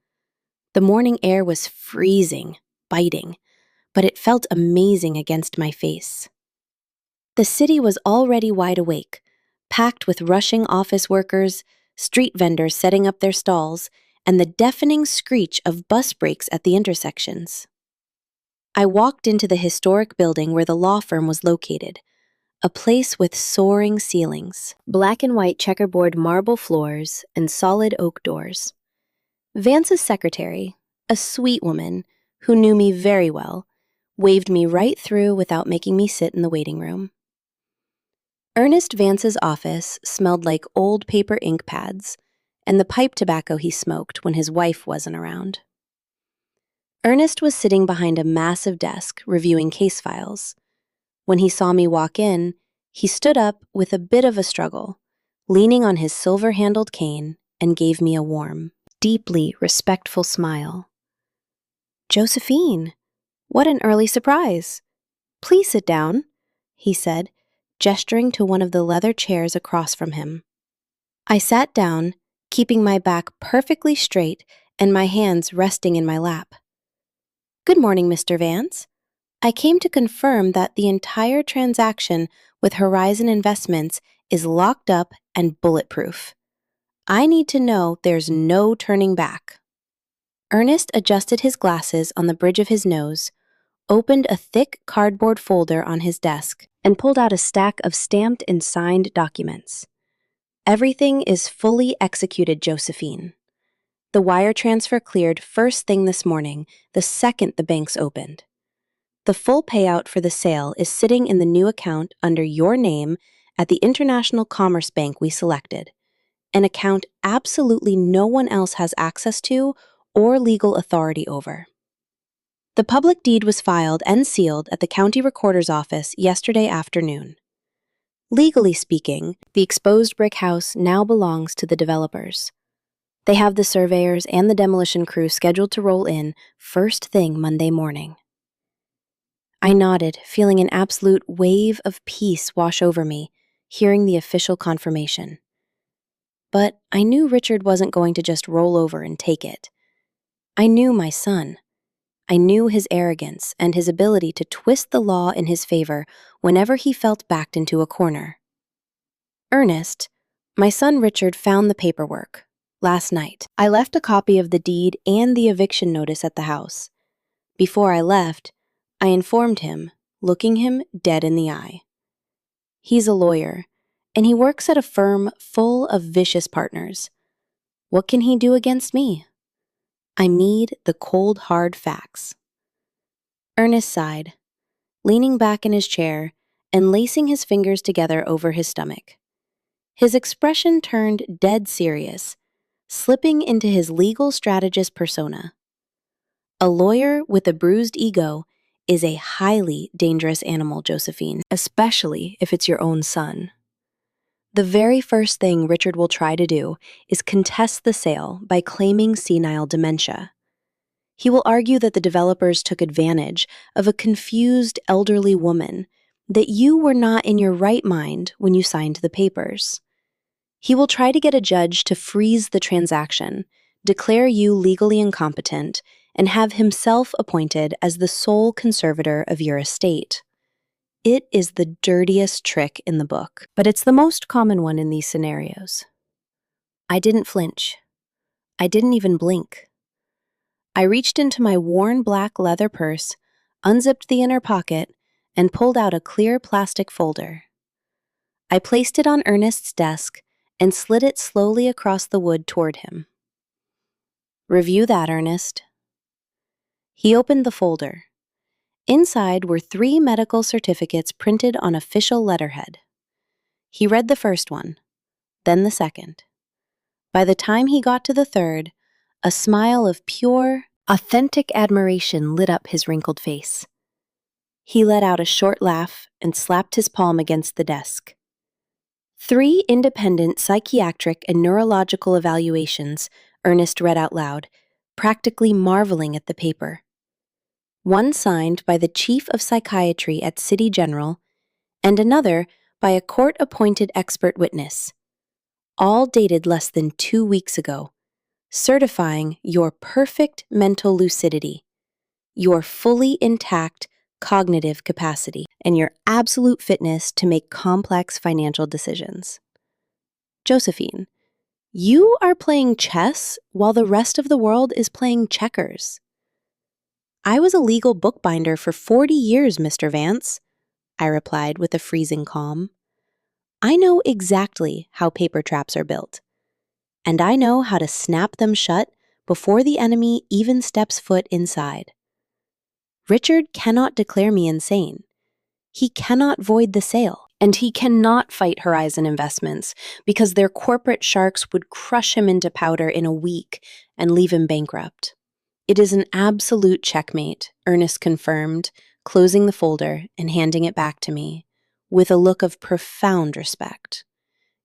The morning air was freezing, biting, but it felt amazing against my face. The city was already wide awake, packed with rushing office workers, street vendors setting up their stalls, and the deafening screech of bus brakes at the intersections. I walked into the historic building where the law firm was located, a place with soaring ceilings, black and white checkerboard marble floors, and solid oak doors. Vance's secretary, a sweet woman who knew me very well, waved me right through without making me sit in the waiting room. Ernest Vance's office smelled like old paper ink pads and the pipe tobacco he smoked when his wife wasn't around. Ernest was sitting behind a massive desk reviewing case files. When he saw me walk in, he stood up with a bit of a struggle, leaning on his silver-handled cane, and gave me a warm, deeply respectful smile. "Josephine, what an early surprise. Please sit down," he said, gesturing to one of the leather chairs across from him. I sat down, keeping my back perfectly straight and my hands resting in my lap. "Good morning, Mr. Vance. I came to confirm that the entire transaction with Horizon Investments is locked up and bulletproof. I need to know there's no turning back. Ernest adjusted his glasses on the bridge of his nose, opened a thick cardboard folder on his desk, and pulled out a stack of stamped and signed documents. Everything is fully executed, Josephine. The wire transfer cleared first thing this morning, the second the banks opened. The full payout for the sale is sitting in the new account under your name at the International Commerce Bank we selected, an account absolutely no one else has access to or legal authority over. The public deed was filed and sealed at the county recorder's office yesterday afternoon. Legally speaking, the exposed brick house now belongs to the developers. They have the surveyors and the demolition crew scheduled to roll in first thing Monday morning. I nodded, feeling an absolute wave of peace wash over me, hearing the official confirmation. But I knew Richard wasn't going to just roll over and take it. I knew my son. I knew his arrogance and his ability to twist the law in his favor whenever he felt backed into a corner. Ernest, my son Richard, found the paperwork last night. I left a copy of the deed and the eviction notice at the house. Before I left, I informed him, looking him dead in the eye. He's a lawyer, and he works at a firm full of vicious partners. What can he do against me? I need the cold, hard facts. Ernest sighed, leaning back in his chair and lacing his fingers together over his stomach. His expression turned dead serious, slipping into his legal strategist persona. A lawyer with a bruised ego is a highly dangerous animal, Josephine, especially if it's your own son. The very first thing Richard will try to do is contest the sale by claiming senile dementia. He will argue that the developers took advantage of a confused elderly woman, that you were not in your right mind when you signed the papers. He will try to get a judge to freeze the transaction, declare you legally incompetent, and have himself appointed as the sole conservator of your estate. It is the dirtiest trick in the book, but it's the most common one in these scenarios. I didn't flinch. I didn't even blink. I reached into my worn black leather purse, unzipped the inner pocket, and pulled out a clear plastic folder. I placed it on Ernest's desk and slid it slowly across the wood toward him. Review that, Ernest. He opened the folder. Inside were 3 medical certificates printed on official letterhead. He read the first one, then the second. By the time he got to the third, a smile of pure, authentic admiration lit up his wrinkled face. He let out a short laugh and slapped his palm against the desk. 3 independent psychiatric and neurological evaluations, Ernest read out loud, practically marveling at the paper. One signed by the chief of psychiatry at City General, and another by a court-appointed expert witness, all dated less than 2 weeks ago, certifying your perfect mental lucidity, your fully intact cognitive capacity, and your absolute fitness to make complex financial decisions. Josephine, you are playing chess while the rest of the world is playing checkers. I was a legal bookbinder for 40 years, Mr. Vance, I replied with a freezing calm. I know exactly how paper traps are built, and I know how to snap them shut before the enemy even steps foot inside. Richard cannot declare me insane. He cannot void the sale, and he cannot fight Horizon Investments because their corporate sharks would crush him into powder in a week and leave him bankrupt. It is an absolute checkmate, Ernest confirmed, closing the folder and handing it back to me, with a look of profound respect.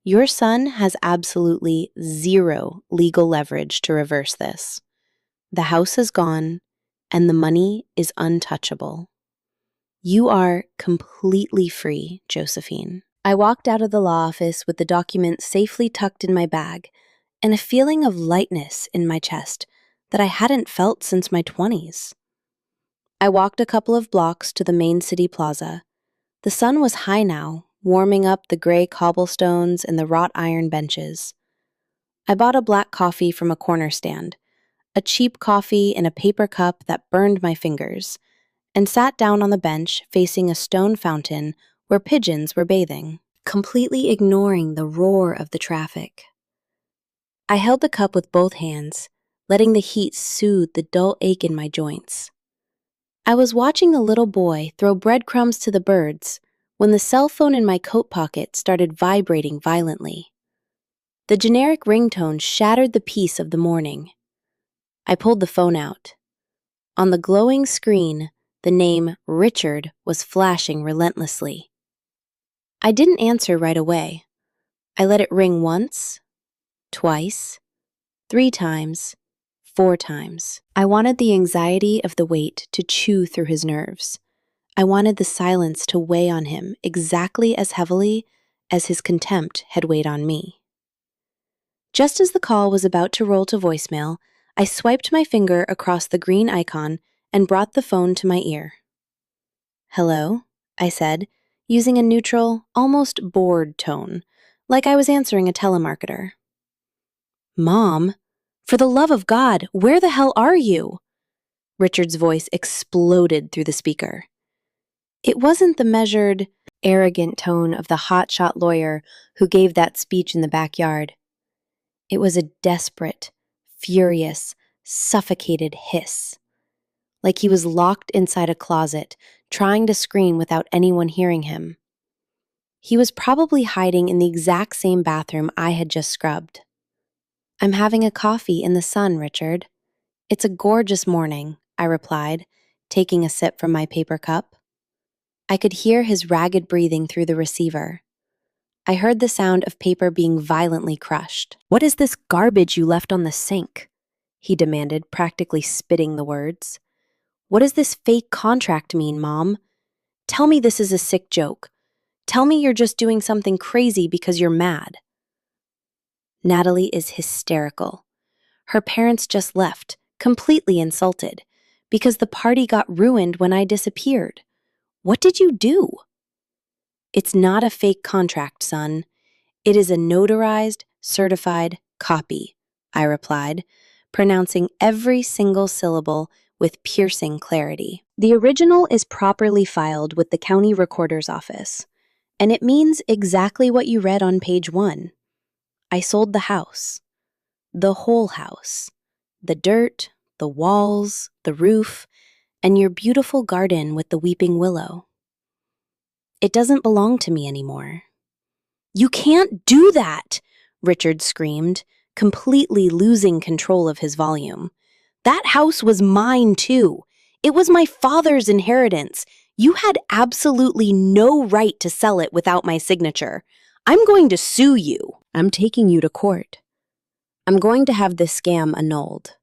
Your son has absolutely 0 legal leverage to reverse this. The house is gone, and the money is untouchable. You are completely free, Josephine. I walked out of the law office with the document safely tucked in my bag and a feeling of lightness in my chest that I hadn't felt since my 20s. I walked a couple of blocks to the main city plaza. The sun was high now, warming up the gray cobblestones and the wrought iron benches. I bought a black coffee from a corner stand, a cheap coffee in a paper cup that burned my fingers, and sat down on the bench facing a stone fountain where pigeons were bathing, completely ignoring the roar of the traffic. I held the cup with both hands, letting the heat soothe the dull ache in my joints. I was watching a little boy throw breadcrumbs to the birds when the cell phone in my coat pocket started vibrating violently. The generic ringtone shattered the peace of the morning. I pulled the phone out. On the glowing screen, the name Richard was flashing relentlessly. I didn't answer right away. I let it ring once, twice, 3 times, 4 times. I wanted the anxiety of the wait to chew through his nerves. I wanted the silence to weigh on him exactly as heavily as his contempt had weighed on me. Just as the call was about to roll to voicemail, I swiped my finger across the green icon and brought the phone to my ear. "Hello," I said, using a neutral, almost bored tone, like I was answering a telemarketer. "Mom, for the love of God, where the hell are you?" Richard's voice exploded through the speaker. It wasn't the measured, arrogant tone of the hotshot lawyer who gave that speech in the backyard. It was a desperate, furious, suffocated hiss, like he was locked inside a closet, trying to scream without anyone hearing him. He was probably hiding in the exact same bathroom I had just scrubbed. "I'm having a coffee in the sun, Richard. It's a gorgeous morning," I replied, taking a sip from my paper cup. I could hear his ragged breathing through the receiver. I heard the sound of paper being violently crushed. "What is this garbage you left on the sink?" he demanded, practically spitting the words. "What does this fake contract mean, Mom? Tell me this is a sick joke. Tell me you're just doing something crazy because you're mad." Natalie is hysterical. Her parents just left, completely insulted, because the party got ruined when I disappeared. What did you do? "It's not a fake contract, son. It is a notarized, certified copy," I replied, pronouncing every single syllable with piercing clarity. "The original is properly filed with the county recorder's office, and it means exactly what you read on page 1. I sold the house. The whole house. The dirt, the walls, the roof, and your beautiful garden with the weeping willow. It doesn't belong to me anymore." "You can't do that!" Richard screamed, completely losing control of his volume. "That house was mine too. It was my father's inheritance. You had absolutely no right to sell it without my signature. I'm going to sue you. I'm taking you to court. I'm going to have this scam annulled."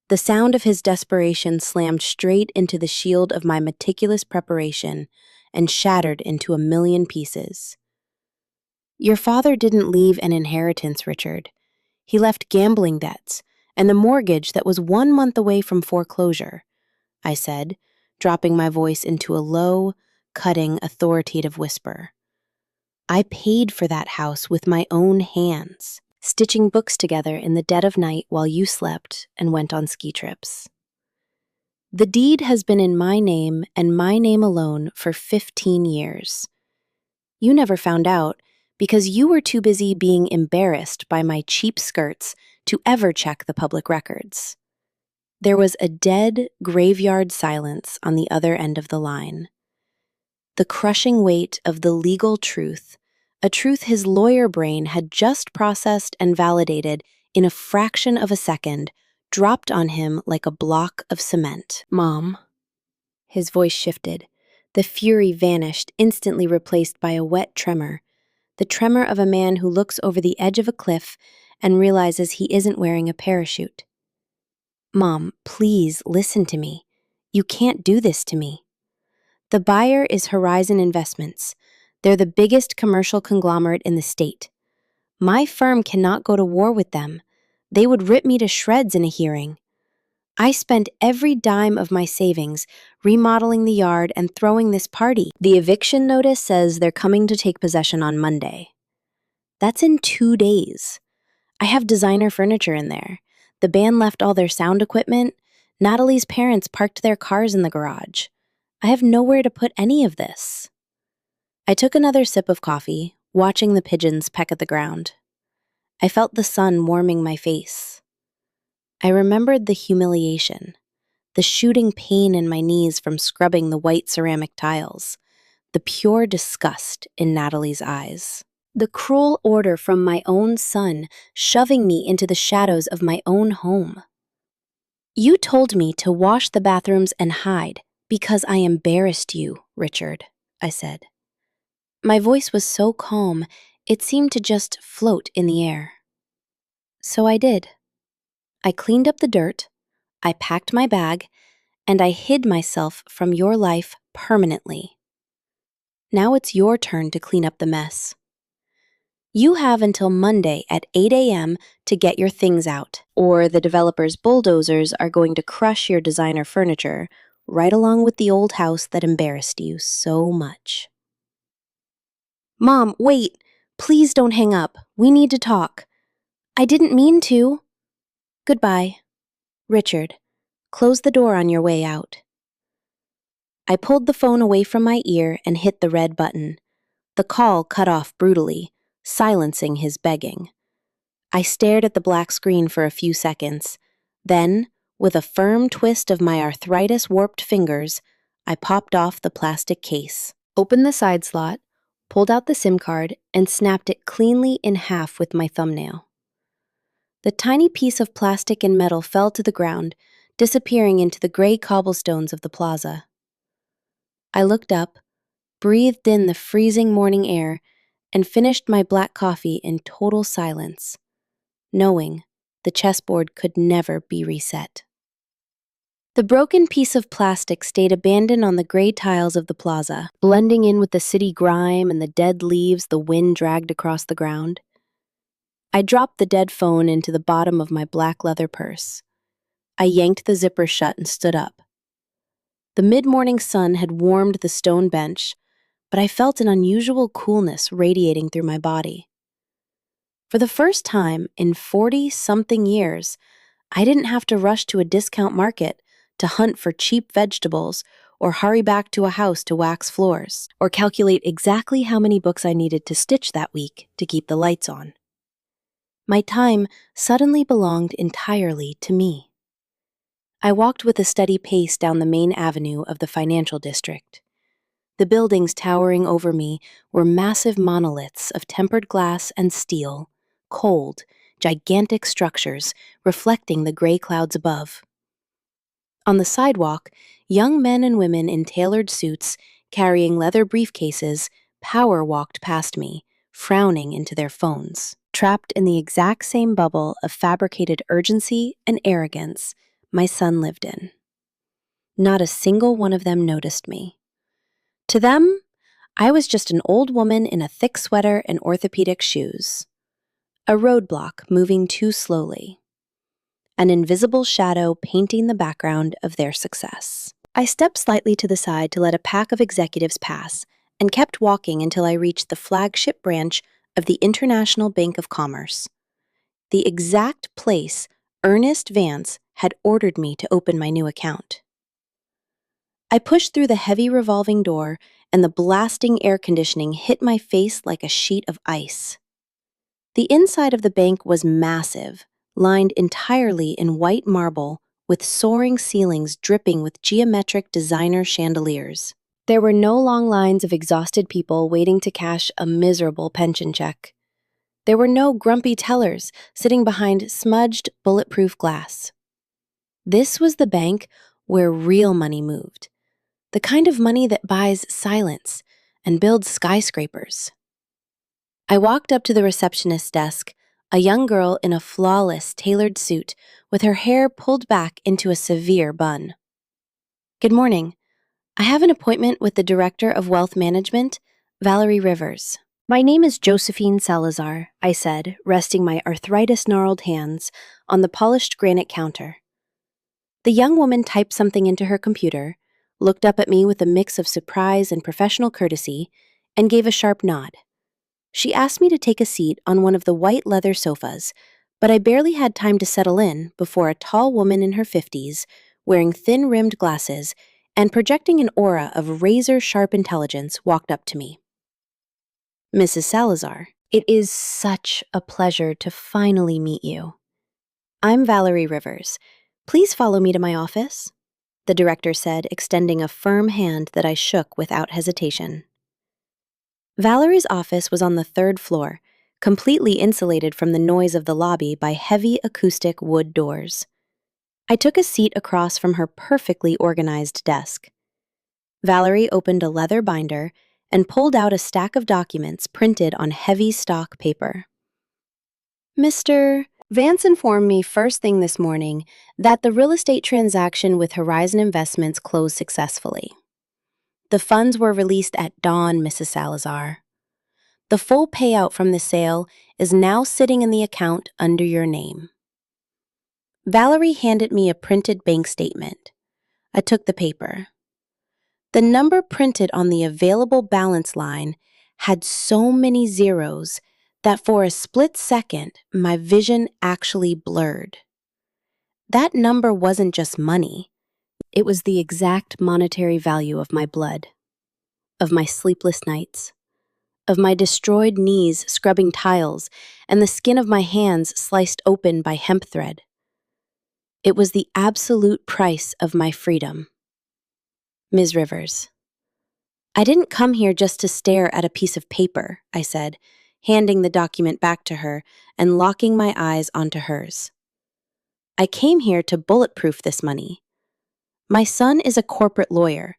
The sound of his desperation slammed straight into the shield of my meticulous preparation and shattered into a million pieces. "Your father didn't leave an inheritance, Richard. He left gambling debts and the mortgage that was 1 month away from foreclosure," I said, dropping my voice into a low, cutting, authoritative whisper. "I paid for that house with my own hands, stitching books together in the dead of night while you slept and went on ski trips. The deed has been in my name and my name alone for 15 years. You never found out because you were too busy being embarrassed by my cheap skirts to ever check the public records." There was a dead, graveyard silence on the other end of the line. The crushing weight of the legal truth, a truth his lawyer brain had just processed and validated in a fraction of a second, dropped on him like a block of cement. "Mom." His voice shifted. The fury vanished, instantly replaced by a wet tremor. The tremor of a man who looks over the edge of a cliff and realizes he isn't wearing a parachute. "Mom, please listen to me. You can't do this to me. The buyer is Horizon Investments. They're the biggest commercial conglomerate in the state. My firm cannot go to war with them. They would rip me to shreds in a hearing. I spent every dime of my savings remodeling the yard and throwing this party. The eviction notice says they're coming to take possession on Monday. That's in 2 days. I have designer furniture in there. The band left all their sound equipment. Natalie's parents parked their cars in the garage. I have nowhere to put any of this. I took another sip of coffee, watching the pigeons peck at the ground. I felt the sun warming my face. I remembered the humiliation, the shooting pain in my knees from scrubbing the white ceramic tiles, the pure disgust in Natalie's eyes. The cruel order from my own son, shoving me into the shadows of my own home. You told me to wash the bathrooms and hide because I embarrassed you, Richard, I said. My voice was so calm, it seemed to just float in the air. So I did. I cleaned up the dirt, I packed my bag, and I hid myself from your life permanently. Now it's your turn to clean up the mess. You have until Monday at 8 a.m. to get your things out, or the developer's bulldozers are going to crush your designer furniture right along with the old house that embarrassed you so much. Mom, wait! Please don't hang up. We need to talk. I didn't mean to. Goodbye. Richard, close the door on your way out. I pulled the phone away from my ear and hit the red button. The call cut off brutally, silencing his begging. I stared at the black screen for a few seconds. Then, with a firm twist of my arthritis-warped fingers, I popped off the plastic case, opened the side slot, pulled out the SIM card, and snapped it cleanly in half with my thumbnail. The tiny piece of plastic and metal fell to the ground, disappearing into the gray cobblestones of the plaza. I looked up, breathed in the freezing morning air, and finished my black coffee in total silence, knowing the chessboard could never be reset. The broken piece of plastic stayed abandoned on the gray tiles of the plaza, blending in with the city grime and the dead leaves the wind dragged across the ground. I dropped the dead phone into the bottom of my black leather purse. I yanked the zipper shut and stood up. The mid-morning sun had warmed the stone bench, but I felt an unusual coolness radiating through my body. For the first time in 40-something years, I didn't have to rush to a discount market to hunt for cheap vegetables or hurry back to a house to wax floors or calculate exactly how many books I needed to stitch that week to keep the lights on. My time suddenly belonged entirely to me. I walked with a steady pace down the main avenue of the financial district. The buildings towering over me were massive monoliths of tempered glass and steel, cold, gigantic structures reflecting the gray clouds above. On the sidewalk, young men and women in tailored suits, carrying leather briefcases, power walked past me, frowning into their phones, trapped in the exact same bubble of fabricated urgency and arrogance my son lived in. Not a single one of them noticed me. To them, I was just an old woman in a thick sweater and orthopedic shoes. A roadblock moving too slowly. An invisible shadow painting the background of their success. I stepped slightly to the side to let a pack of executives pass and kept walking until I reached the flagship branch of the International Bank of Commerce. The exact place Ernest Vance had ordered me to open my new account. I pushed through the heavy revolving door, and the blasting air conditioning hit my face like a sheet of ice. The inside of the bank was massive, lined entirely in white marble, with soaring ceilings dripping with geometric designer chandeliers. There were no long lines of exhausted people waiting to cash a miserable pension check. There were no grumpy tellers sitting behind smudged, bulletproof glass. This was the bank where real money moved, the kind of money that buys silence and builds skyscrapers. I walked up to the receptionist's desk, a young girl in a flawless, tailored suit with her hair pulled back into a severe bun. Good morning. I have an appointment with the Director of Wealth Management, Valerie Rivers. My name is Josephine Salazar, I said, resting my arthritis-gnarled hands on the polished granite counter. The young woman typed something into her computer, looked up at me with a mix of surprise and professional courtesy, and gave a sharp nod. She asked me to take a seat on one of the white leather sofas, but I barely had time to settle in before a tall woman in her 50s, wearing thin-rimmed glasses and projecting an aura of razor-sharp intelligence, walked up to me. "Mrs. Salazar, it is such a pleasure to finally meet you. I'm Valerie Rivers. Please follow me to my office," the director said, extending a firm hand that I shook without hesitation. Valerie's office was on the third floor, completely insulated from the noise of the lobby by heavy acoustic wood doors. I took a seat across from her perfectly organized desk. Valerie opened a leather binder and pulled out a stack of documents printed on heavy stock paper. "Mr. Vance informed me first thing this morning that the real estate transaction with Horizon Investments closed successfully. The funds were released at dawn, Mrs. Salazar. The full payout from the sale is now sitting in the account under your name." Valerie handed me a printed bank statement. I took the paper. The number printed on the available balance line had so many zeros that for a split second, my vision actually blurred. That number wasn't just money. It was the exact monetary value of my blood, of my sleepless nights, of my destroyed knees scrubbing tiles, and the skin of my hands sliced open by hemp thread. It was the absolute price of my freedom. "Ms. Rivers, I didn't come here just to stare at a piece of paper," I said, handing the document back to her and locking my eyes onto hers. "I came here to bulletproof this money. My son is a corporate lawyer.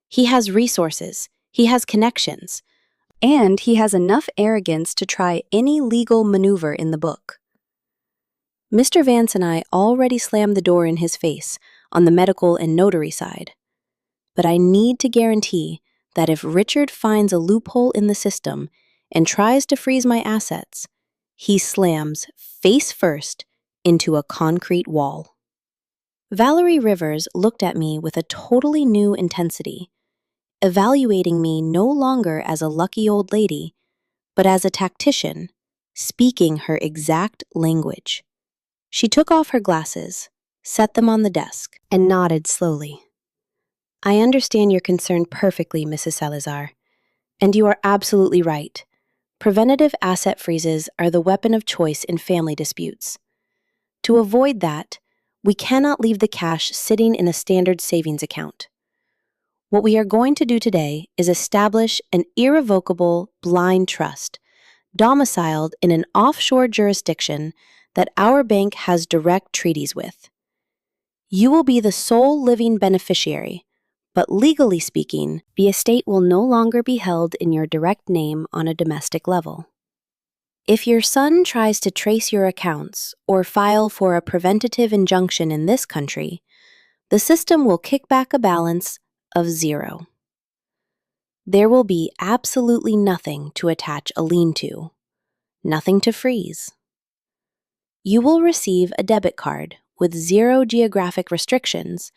He has resources, he has connections, and he has enough arrogance to try any legal maneuver in the book. Mr. Vance and I already slammed the door in his face on the medical and notary side. But I need to guarantee that if Richard finds a loophole in the system and tries to freeze my assets, he slams face first into a concrete wall." Valerie Rivers looked at me with a totally new intensity, evaluating me no longer as a lucky old lady, but as a tactician, speaking her exact language. She took off her glasses, set them on the desk, and nodded slowly. "I understand your concern perfectly, Mrs. Salazar, and you are absolutely right. Preventative asset freezes are the weapon of choice in family disputes. To avoid that, we cannot leave the cash sitting in a standard savings account. What we are going to do today is establish an irrevocable blind trust, domiciled in an offshore jurisdiction that our bank has direct treaties with. You will be the sole living beneficiary, but legally speaking, the estate will no longer be held in your direct name on a domestic level. If your son tries to trace your accounts or file for a preventative injunction in this country, the system will kick back a balance of 0. There will be absolutely nothing to attach a lien to, nothing to freeze. You will receive a debit card with 0 geographic restrictions,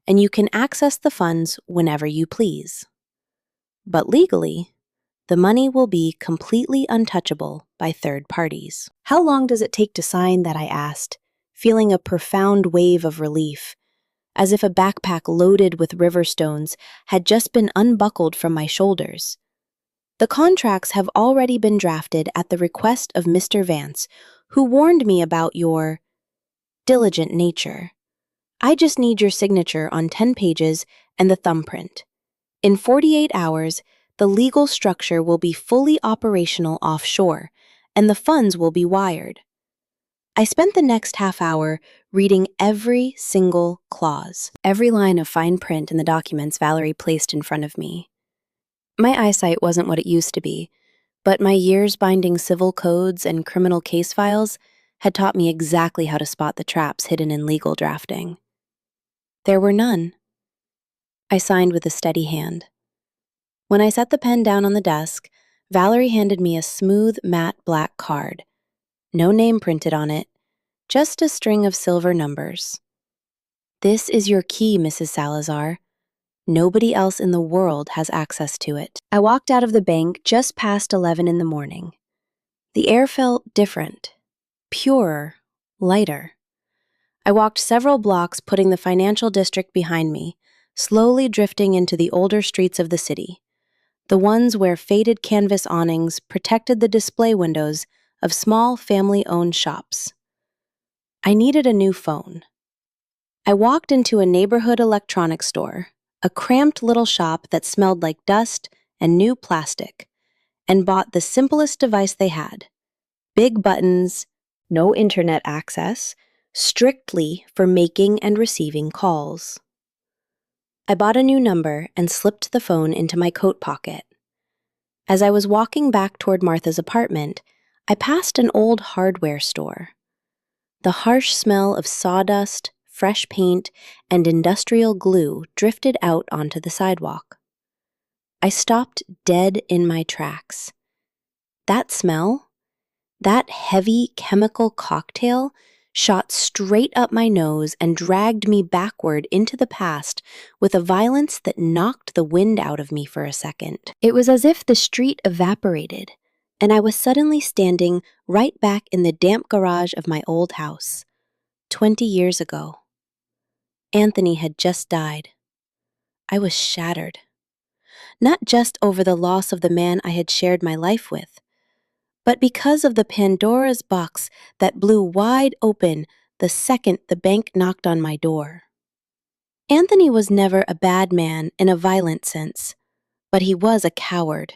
and you can access the funds whenever you please. But legally, the money will be completely untouchable by third parties." "How long does it take to sign that?" I asked, feeling a profound wave of relief, as if a backpack loaded with river stones had just been unbuckled from my shoulders. "The contracts have already been drafted at the request of Mr. Vance, who warned me about your diligent nature. I just need your signature on 10 pages and the thumbprint. In 48 hours, the legal structure will be fully operational offshore, and the funds will be wired." I spent the next half hour reading every single clause, every line of fine print in the documents Valerie placed in front of me. My eyesight wasn't what it used to be, but my years binding civil codes and criminal case files had taught me exactly how to spot the traps hidden in legal drafting. There were none. I signed with a steady hand. When I set the pen down on the desk, Valerie handed me a smooth, matte black card. No name printed on it, just a string of silver numbers. This is your key, Mrs. Salazar. Nobody else in the world has access to it. I walked out of the bank just past 11 in the morning. The air felt different, purer, lighter. I walked several blocks, putting the financial district behind me, slowly drifting into the older streets of the city, the ones where faded canvas awnings protected the display windows of small family-owned shops. I needed a new phone. I walked into a neighborhood electronics store, a cramped little shop that smelled like dust and new plastic, and bought the simplest device they had. Big buttons, no internet access, strictly for making and receiving calls. I bought a new number and slipped the phone into my coat pocket. As I was walking back toward Martha's apartment, I passed an old hardware store. The harsh smell of sawdust, fresh paint, and industrial glue drifted out onto the sidewalk. I stopped dead in my tracks. That smell, that heavy chemical cocktail, shot straight up my nose and dragged me backward into the past with a violence that knocked the wind out of me for a second. It was as if the street evaporated, and I was suddenly standing right back in the damp garage of my old house, 20 years ago. Anthony had just died. I was shattered. Not just over the loss of the man I had shared my life with, but because of the Pandora's box that blew wide open the second the bank knocked on my door. Anthony was never a bad man in a violent sense, but he was a coward,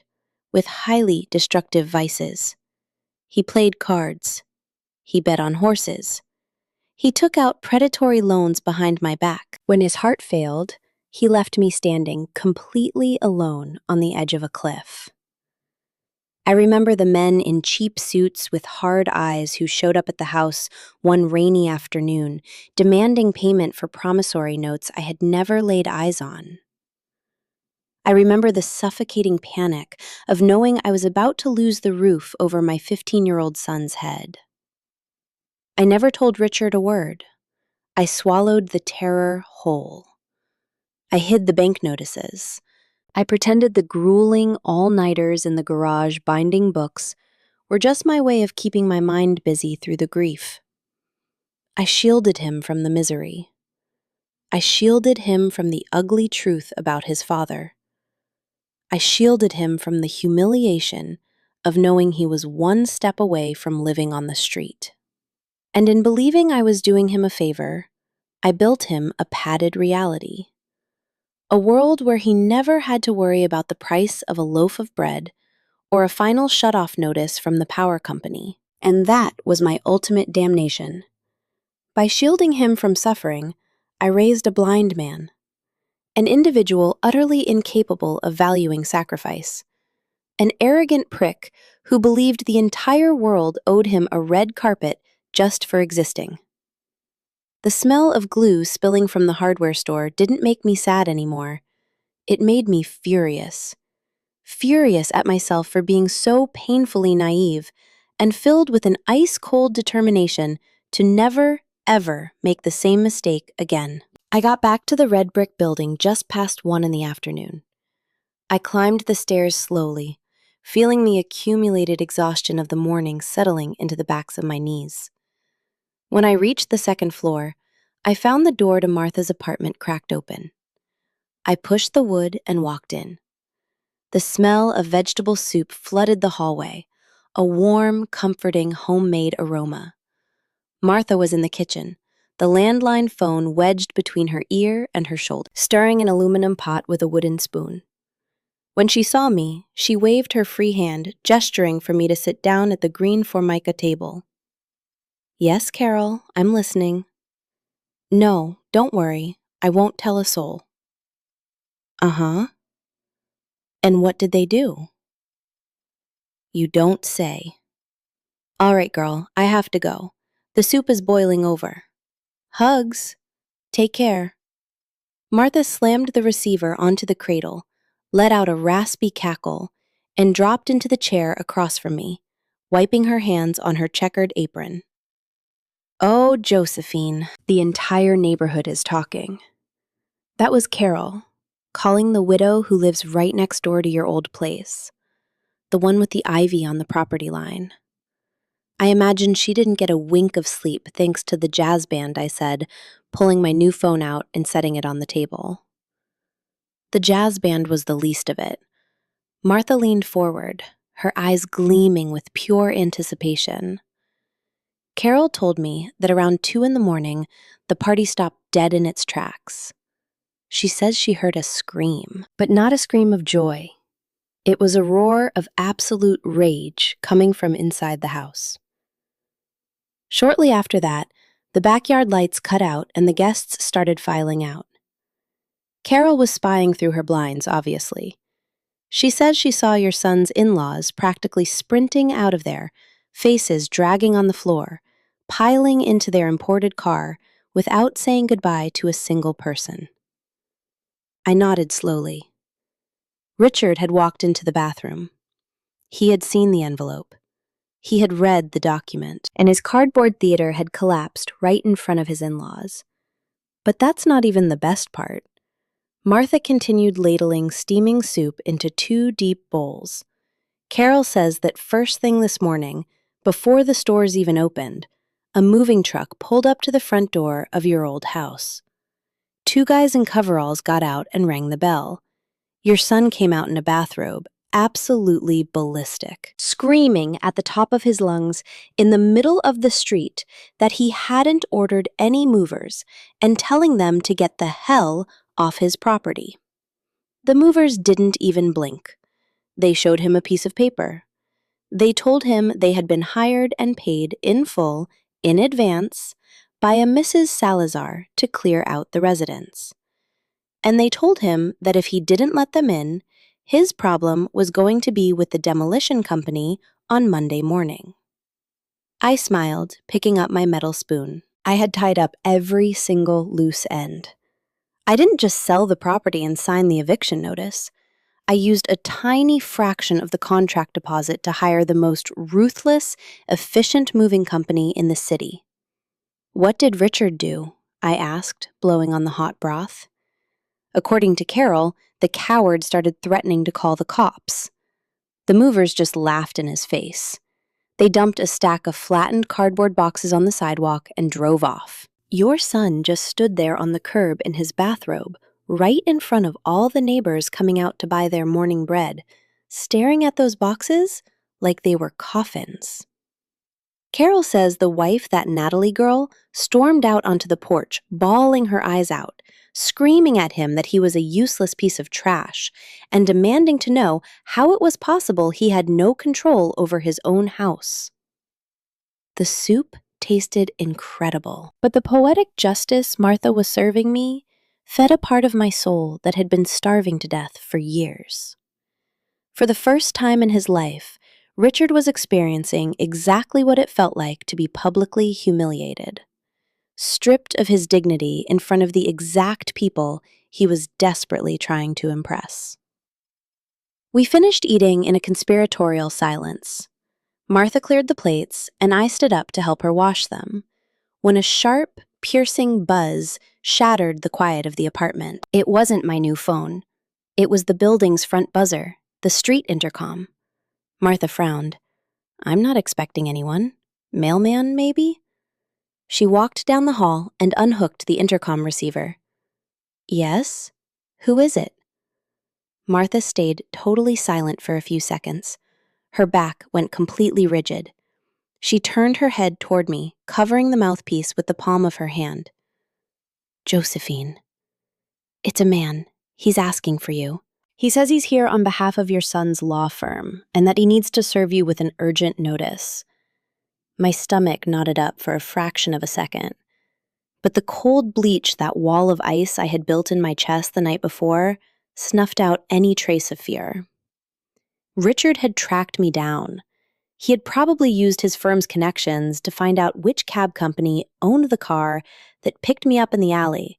with highly destructive vices. He played cards. He bet on horses. He took out predatory loans behind my back. When his heart failed, he left me standing completely alone on the edge of a cliff. I remember the men in cheap suits with hard eyes who showed up at the house one rainy afternoon, demanding payment for promissory notes I had never laid eyes on. I remember the suffocating panic of knowing I was about to lose the roof over my 15-year-old son's head. I never told Richard a word. I swallowed the terror whole. I hid the bank notices. I pretended the grueling all-nighters in the garage binding books were just my way of keeping my mind busy through the grief. I shielded him from the misery. I shielded him from the ugly truth about his father. I shielded him from the humiliation of knowing he was one step away from living on the street. And in believing I was doing him a favor, I built him a padded reality. A world where he never had to worry about the price of a loaf of bread or a final shut-off notice from the power company. And that was my ultimate damnation. By shielding him from suffering, I raised a blind man, an individual utterly incapable of valuing sacrifice, an arrogant prick who believed the entire world owed him a red carpet just for existing. The smell of glue spilling from the hardware store didn't make me sad anymore. It made me furious. Furious at myself for being so painfully naive and filled with an ice-cold determination to never, ever make the same mistake again. I got back to the red brick building just past 1 in the afternoon. I climbed the stairs slowly, feeling the accumulated exhaustion of the morning settling into the backs of my knees. When I reached the second floor, I found the door to Martha's apartment cracked open. I pushed the wood and walked in. The smell of vegetable soup flooded the hallway, a warm, comforting, homemade aroma. Martha was in the kitchen, the landline phone wedged between her ear and her shoulder, stirring an aluminum pot with a wooden spoon. When she saw me, she waved her free hand, gesturing for me to sit down at the green formica table. "Yes, Carol, I'm listening." "No, don't worry. I won't tell a soul." "Uh-huh. And what did they do?" "You don't say." "All right, girl, I have to go. The soup is boiling over." "Hugs. Take care." Martha slammed the receiver onto the cradle, let out a raspy cackle, and dropped into the chair across from me, wiping her hands on her checkered apron. Oh, Josephine, the entire neighborhood is talking. That was Carol, calling the widow who lives right next door to your old place, the one with the ivy on the property line. I imagine she didn't get a wink of sleep thanks to the jazz band, I said, pulling my new phone out and setting it on the table. The jazz band was the least of it. Martha leaned forward, her eyes gleaming with pure anticipation. Carol told me that around 2 in the morning, the party stopped dead in its tracks. She says she heard a scream, but not a scream of joy. It was a roar of absolute rage coming from inside the house. Shortly after that, the backyard lights cut out and the guests started filing out. Carol was spying through her blinds, obviously. She says she saw your son's in-laws practically sprinting out of there, faces dragging on the floor, piling into their imported car without saying goodbye to a single person. I nodded slowly. Richard had walked into the bathroom. He had seen the envelope. He had read the document, and his cardboard theater had collapsed right in front of his in-laws. But that's not even the best part. Martha continued ladling steaming soup into 2 deep bowls. Carol says that first thing this morning, before the stores even opened, a moving truck pulled up to the front door of your old house. 2 guys in coveralls got out and rang the bell. Your son came out in a bathrobe, absolutely ballistic, screaming at the top of his lungs in the middle of the street that he hadn't ordered any movers and telling them to get the hell off his property. The movers didn't even blink. They showed him a piece of paper. They told him they had been hired and paid in full, in advance, by a Mrs. Salazar to clear out the residence. And they told him that if he didn't let them in, his problem was going to be with the demolition company on Monday morning. I smiled, picking up my metal spoon. I had tied up every single loose end. I didn't just sell the property and sign the eviction notice. I used a tiny fraction of the contract deposit to hire the most ruthless, efficient moving company in the city. What did Richard do? I asked, blowing on the hot broth. According to Carol, the coward started threatening to call the cops. The movers just laughed in his face. They dumped a stack of flattened cardboard boxes on the sidewalk and drove off. Your son just stood there on the curb in his bathrobe, right in front of all the neighbors coming out to buy their morning bread, staring at those boxes like they were coffins. Carol says the wife, that Natalie girl, stormed out onto the porch, bawling her eyes out, screaming at him that he was a useless piece of trash, and demanding to know how it was possible he had no control over his own house. The soup tasted incredible, but the poetic justice Martha was serving me fed a part of my soul that had been starving to death for years. For the first time in his life, Richard was experiencing exactly what it felt like to be publicly humiliated, stripped of his dignity in front of the exact people he was desperately trying to impress. We finished eating in a conspiratorial silence. Martha cleared the plates, and I stood up to help her wash them, when a sharp, piercing buzz shattered the quiet of the apartment. It wasn't my new phone. It was the building's front buzzer, the street intercom. Martha frowned. I'm not expecting anyone. Mailman, maybe? She walked down the hall and unhooked the intercom receiver. Yes? Who is it? Martha stayed totally silent for a few seconds. Her back went completely rigid. She turned her head toward me, covering the mouthpiece with the palm of her hand. Josephine. It's a man. He's asking for you. He says he's here on behalf of your son's law firm, and that he needs to serve you with an urgent notice. My stomach knotted up for a fraction of a second. But the cold bleach, that wall of ice I had built in my chest the night before, snuffed out any trace of fear. Richard had tracked me down. He had probably used his firm's connections to find out which cab company owned the car that picked me up in the alley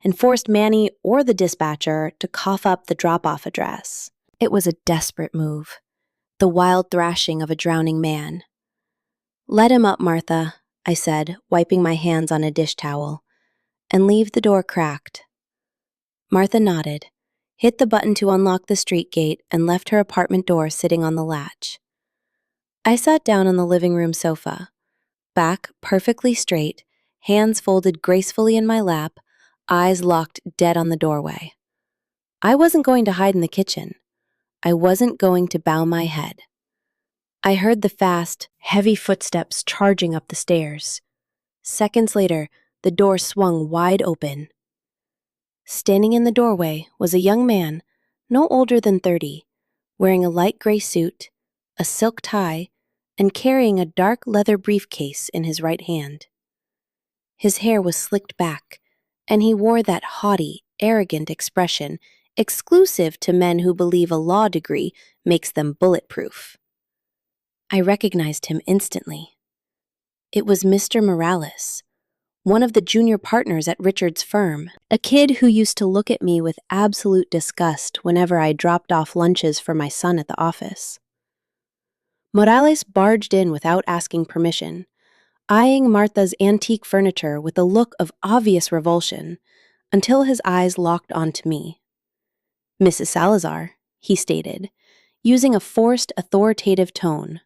and forced Manny or the dispatcher to cough up the drop-off address. It was a desperate move, the wild thrashing of a drowning man. Let him up, Martha. I said, wiping my hands on a dish towel, and leave the door cracked. Martha nodded, hit the button to unlock the street gate, and left her apartment door sitting on the latch. I sat down on the living room sofa, back perfectly straight, hands folded gracefully in my lap, eyes locked dead on the doorway. I wasn't going to hide in the kitchen. I wasn't going to bow my head. I heard the fast, heavy footsteps charging up the stairs. Seconds later, the door swung wide open. Standing in the doorway was a young man, no older than 30, wearing a light gray suit, a silk tie, and carrying a dark leather briefcase in his right hand. His hair was slicked back, and he wore that haughty, arrogant expression exclusive to men who believe a law degree makes them bulletproof. I recognized him instantly. It was Mr. Morales, one of the junior partners at Richard's firm, a kid who used to look at me with absolute disgust whenever I dropped off lunches for my son at the office. Morales barged in without asking permission, eyeing Martha's antique furniture with a look of obvious revulsion, until his eyes locked onto me. "Mrs. Salazar," he stated, using a forced, authoritative tone,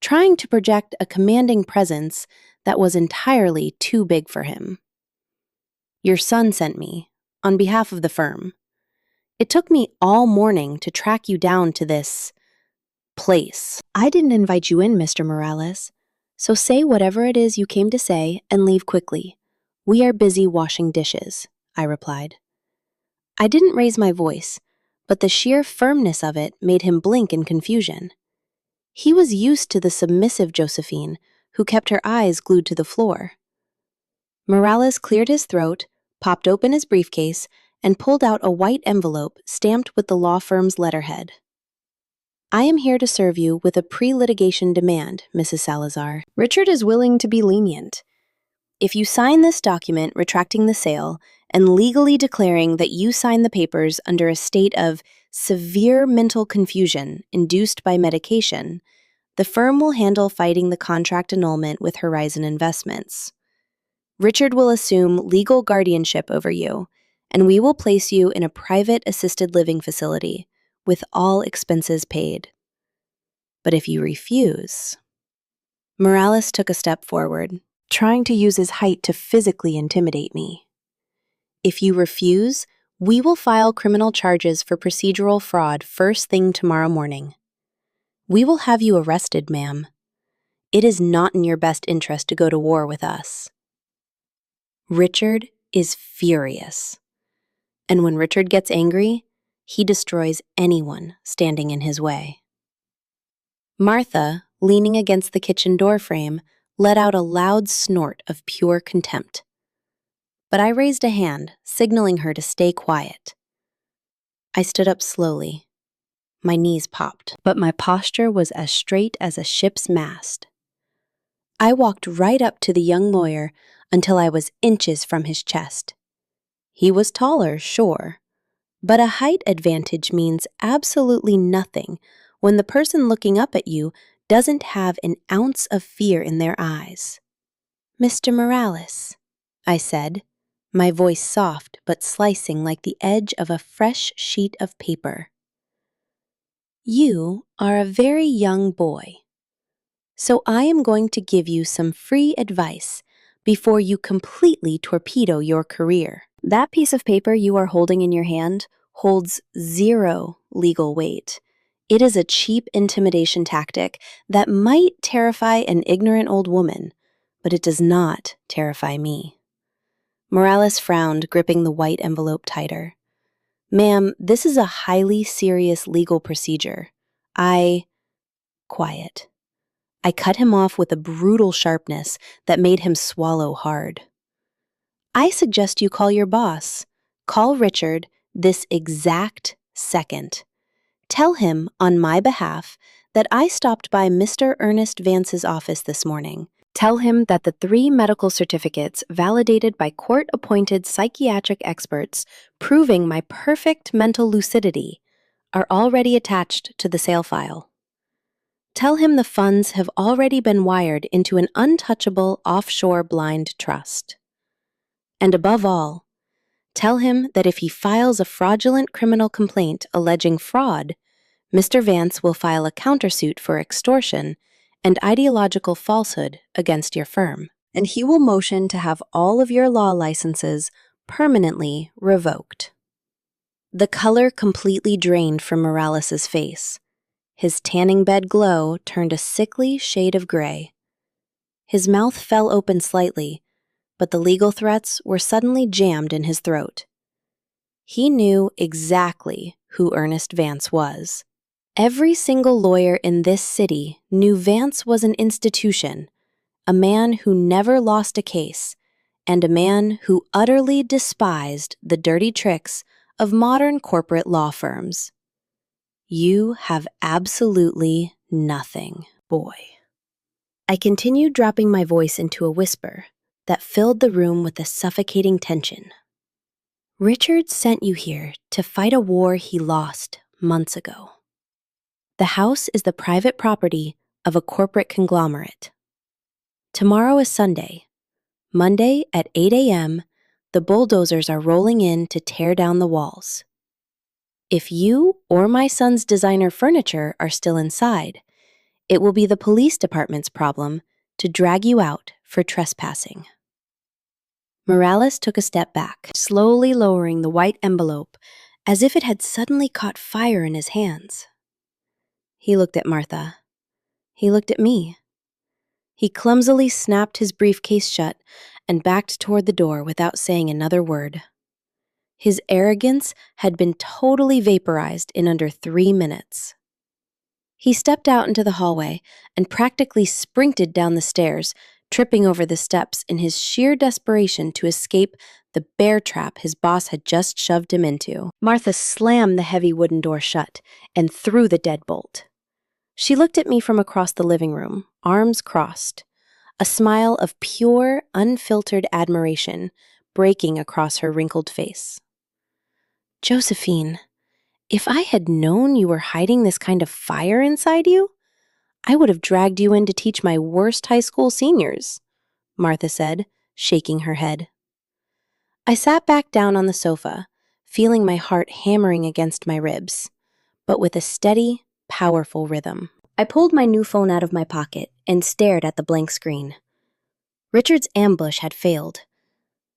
trying to project a commanding presence that was entirely too big for him. "Your son sent me, on behalf of the firm. It took me all morning to track you down to this place. I didn't invite you in, Mr. Morales, so say whatever it is you came to say and leave quickly. We are busy washing dishes," I replied. I didn't raise my voice, but the sheer firmness of it made him blink in confusion. He was used to the submissive Josephine, who kept her eyes glued to the floor. Morales cleared his throat, popped open his briefcase, and pulled out a white envelope stamped with the law firm's letterhead. "I am here to serve you with a pre-litigation demand, Mrs. Salazar. Richard is willing to be lenient. If you sign this document retracting the sale and legally declaring that you signed the papers under a state of severe mental confusion induced by medication, the firm will handle fighting the contract annulment with Horizon Investments. Richard will assume legal guardianship over you, and we will place you in a private assisted living facility, with all expenses paid. But if you refuse..." Morales took a step forward, trying to use his height to physically intimidate me. "If you refuse, we will file criminal charges for procedural fraud first thing tomorrow morning. We will have you arrested, ma'am. It is not in your best interest to go to war with us." Richard is furious. And when Richard gets angry, he destroys anyone standing in his way. Martha, leaning against the kitchen doorframe, let out a loud snort of pure contempt. But I raised a hand, signaling her to stay quiet. I stood up slowly. My knees popped, but my posture was as straight as a ship's mast. I walked right up to the young lawyer until I was inches from his chest. He was taller, sure, but a height advantage means absolutely nothing when the person looking up at you doesn't have an ounce of fear in their eyes. "Mr. Morales," I said, my voice soft but slicing like the edge of a fresh sheet of paper. "You are a very young boy, so I am going to give you some free advice before you completely torpedo your career. That piece of paper you are holding in your hand holds zero legal weight. It is a cheap intimidation tactic that might terrify an ignorant old woman, but it does not terrify me." Morales frowned, gripping the white envelope tighter. "Ma'am, this is a highly serious legal procedure. Quiet. I cut him off with a brutal sharpness that made him swallow hard. "I suggest you call your boss. Call Richard this exact second. Tell him, on my behalf, that I stopped by Mr. Ernest Vance's office this morning. Tell him that the 3 medical certificates validated by court-appointed psychiatric experts proving my perfect mental lucidity are already attached to the sale file. Tell him the funds have already been wired into an untouchable offshore blind trust. And above all, tell him that if he files a fraudulent criminal complaint alleging fraud, Mr. Vance will file a countersuit for extortion and ideological falsehood against your firm, and he will motion to have all of your law licenses permanently revoked. The color completely drained from Morales's face. His tanning bed glow turned a sickly shade of gray. His mouth fell open slightly, but the legal threats were suddenly jammed in his throat. He knew exactly who Ernest Vance was. Every single lawyer in this city knew Vance was an institution, a man who never lost a case, and a man who utterly despised the dirty tricks of modern corporate law firms. You have absolutely nothing, boy. I continued, dropping my voice into a whisper that filled the room with a suffocating tension. Richard sent you here to fight a war he lost months ago. The house is the private property of a corporate conglomerate. Tomorrow is Sunday. Monday at 8 a.m., the bulldozers are rolling in to tear down the walls. If you or my son's designer furniture are still inside, it will be the police department's problem to drag you out for trespassing. Morales took a step back, slowly lowering the white envelope as if it had suddenly caught fire in his hands. He looked at Martha. He looked at me. He clumsily snapped his briefcase shut and backed toward the door without saying another word. His arrogance had been totally vaporized in under 3 minutes. He stepped out into the hallway and practically sprinted down the stairs, tripping over the steps in his sheer desperation to escape the bear trap his boss had just shoved him into. Martha slammed the heavy wooden door shut and threw the deadbolt. She looked at me from across the living room, arms crossed, a smile of pure, unfiltered admiration breaking across her wrinkled face. Josephine, if I had known you were hiding this kind of fire inside you, I would have dragged you in to teach my worst high school seniors, Martha said, shaking her head. I sat back down on the sofa, feeling my heart hammering against my ribs, but with a steady, powerful rhythm. I pulled my new phone out of my pocket and stared at the blank screen. Richard's ambush had failed.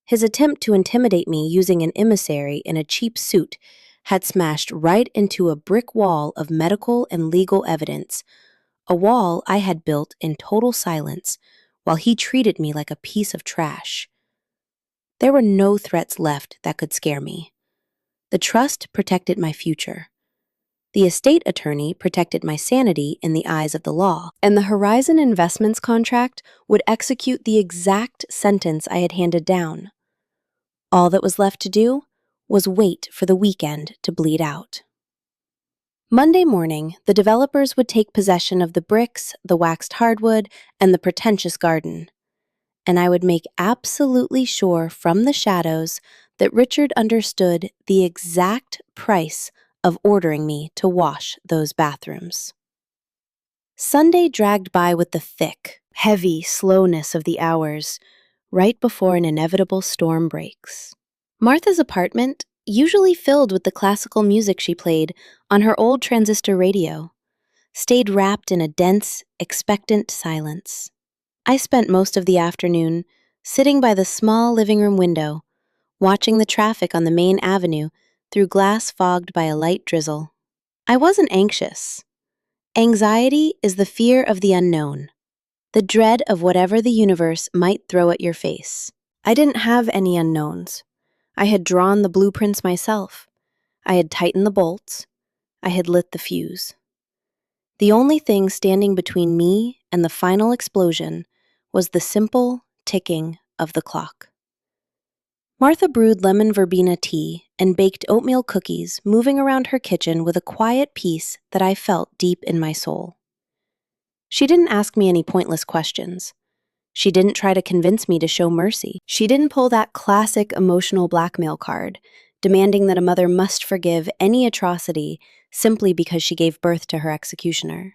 His attempt to intimidate me using an emissary in a cheap suit had smashed right into a brick wall of medical and legal evidence, a wall I had built in total silence while he treated me like a piece of trash. There were no threats left that could scare me. The trust protected my future. The estate attorney protected my sanity in the eyes of the law, and the Horizon Investments contract would execute the exact sentence I had handed down. All that was left to do was wait for the weekend to bleed out. Monday morning, the developers would take possession of the bricks, the waxed hardwood, and the pretentious garden. And I would make absolutely sure from the shadows that Richard understood the exact price of ordering me to wash those bathrooms. Sunday dragged by with the thick, heavy slowness of the hours, right before an inevitable storm breaks. Martha's apartment, usually filled with the classical music she played on her old transistor radio, stayed wrapped in a dense, expectant silence. I spent most of the afternoon sitting by the small living room window, watching the traffic on the main avenue through glass fogged by a light drizzle. I wasn't anxious. Anxiety is the fear of the unknown, the dread of whatever the universe might throw at your face. I didn't have any unknowns. I had drawn the blueprints myself. I had tightened the bolts. I had lit the fuse. The only thing standing between me and the final explosion was the simple ticking of the clock. Martha brewed lemon verbena tea and baked oatmeal cookies, moving around her kitchen with a quiet peace that I felt deep in my soul. She didn't ask me any pointless questions. She didn't try to convince me to show mercy. She didn't pull that classic emotional blackmail card, demanding that a mother must forgive any atrocity simply because she gave birth to her executioner.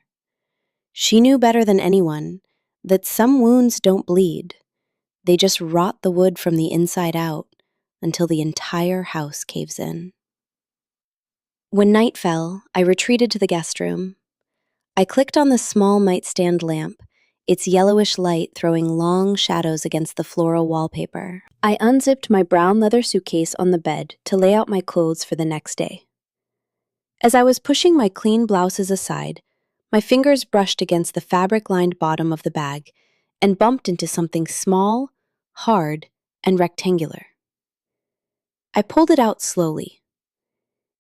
She knew better than anyone that some wounds don't bleed, they just rot the wood from the inside out until the entire house caves in. When night fell, I retreated to the guest room. I clicked on the small nightstand lamp, its yellowish light throwing long shadows against the floral wallpaper. I unzipped my brown leather suitcase on the bed to lay out my clothes for the next day. As I was pushing my clean blouses aside, my fingers brushed against the fabric-lined bottom of the bag and bumped into something small, hard, and rectangular. I pulled it out slowly.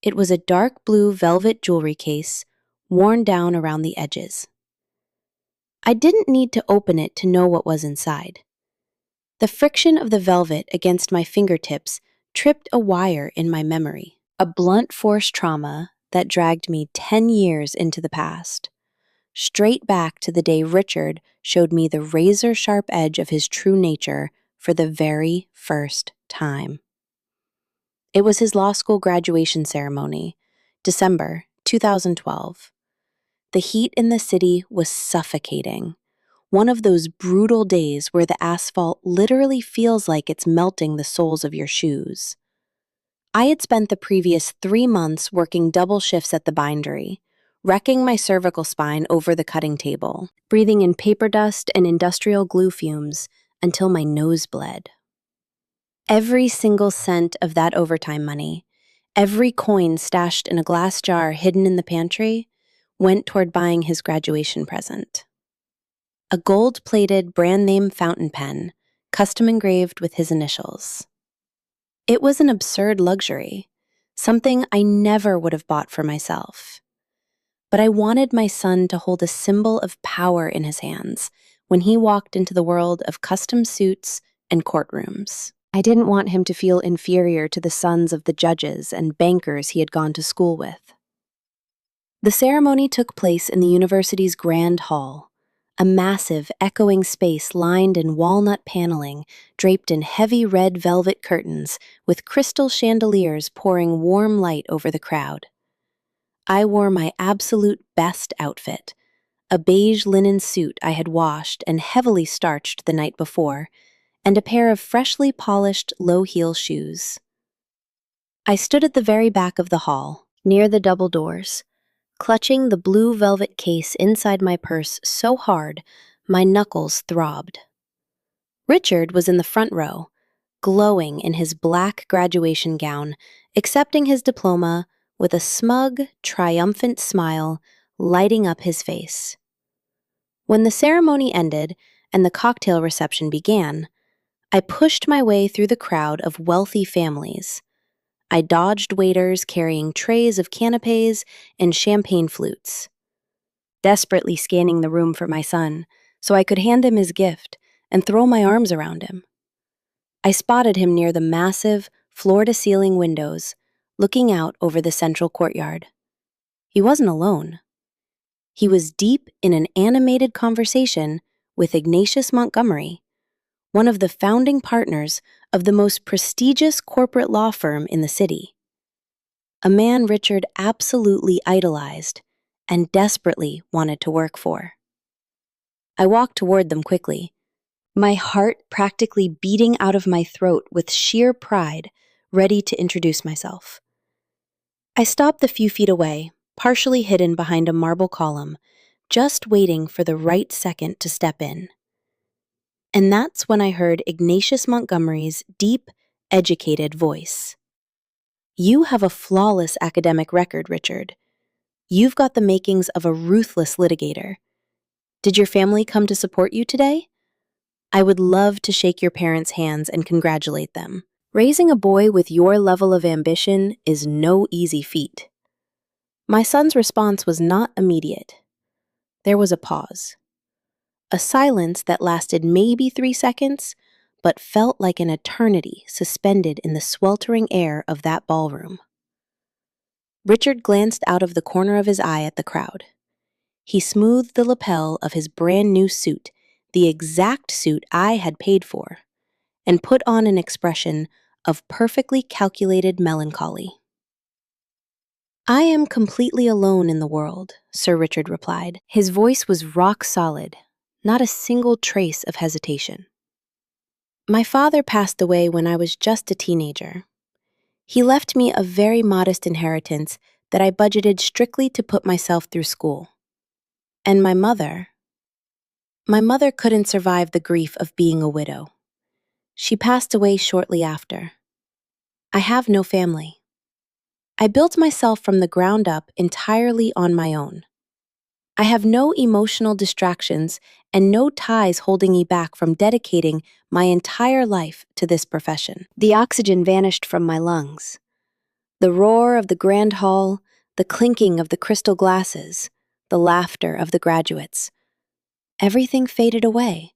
It was a dark blue velvet jewelry case, worn down around the edges. I didn't need to open it to know what was inside. The friction of the velvet against my fingertips tripped a wire in my memory, a blunt force trauma that dragged me 10 years into the past, straight back to the day Richard showed me the razor-sharp edge of his true nature for the very first time. It was his law school graduation ceremony, December 2012. The heat in the city was suffocating. One of those brutal days where the asphalt literally feels like it's melting the soles of your shoes. I had spent the previous 3 months working double shifts at the bindery, wrecking my cervical spine over the cutting table, breathing in paper dust and industrial glue fumes until my nose bled. Every single cent of that overtime money, every coin stashed in a glass jar hidden in the pantry, went toward buying his graduation present. A gold-plated brand-name fountain pen, custom engraved with his initials. It was an absurd luxury, something I never would have bought for myself. But I wanted my son to hold a symbol of power in his hands when he walked into the world of custom suits and courtrooms. I didn't want him to feel inferior to the sons of the judges and bankers he had gone to school with. The ceremony took place in the university's Grand Hall, a massive, echoing space lined in walnut paneling, draped in heavy red velvet curtains, with crystal chandeliers pouring warm light over the crowd. I wore my absolute best outfit, a beige linen suit I had washed and heavily starched the night before, and a pair of freshly polished low-heel shoes. I stood at the very back of the hall, near the double doors, clutching the blue velvet case inside my purse so hard my knuckles throbbed. Richard was in the front row, glowing in his black graduation gown, accepting his diploma with a smug, triumphant smile lighting up his face. When the ceremony ended and the cocktail reception began, I pushed my way through the crowd of wealthy families. I dodged waiters carrying trays of canapés and champagne flutes, desperately scanning the room for my son so I could hand him his gift and throw my arms around him. I spotted him near the massive, floor-to-ceiling windows, looking out over the central courtyard. He wasn't alone. He was deep in an animated conversation with Ignatius Montgomery, one of the founding partners of the most prestigious corporate law firm in the city. A man Richard absolutely idolized and desperately wanted to work for. I walked toward them quickly, my heart practically beating out of my throat with sheer pride, ready to introduce myself. I stopped a few feet away, partially hidden behind a marble column, just waiting for the right second to step in. And that's when I heard Ignatius Montgomery's deep, educated voice. "You have a flawless academic record, Richard. You've got the makings of a ruthless litigator. Did your family come to support you today? I would love to shake your parents' hands and congratulate them. Raising a boy with your level of ambition is no easy feat." My son's response was not immediate. There was a pause. A silence that lasted maybe 3 seconds, but felt like an eternity suspended in the sweltering air of that ballroom. Richard glanced out of the corner of his eye at the crowd. He smoothed the lapel of his brand new suit, the exact suit I had paid for, and put on an expression of perfectly calculated melancholy. I am completely alone in the world, Sir Richard replied. His voice was rock solid, not a single trace of hesitation. My father passed away when I was just a teenager. He left me a very modest inheritance that I budgeted strictly to put myself through school. And my mother couldn't survive the grief of being a widow. She passed away shortly after. I have no family. I built myself from the ground up entirely on my own. I have no emotional distractions and no ties holding me back from dedicating my entire life to this profession. The oxygen vanished from my lungs. The roar of the grand hall, the clinking of the crystal glasses, the laughter of the graduates. Everything faded away,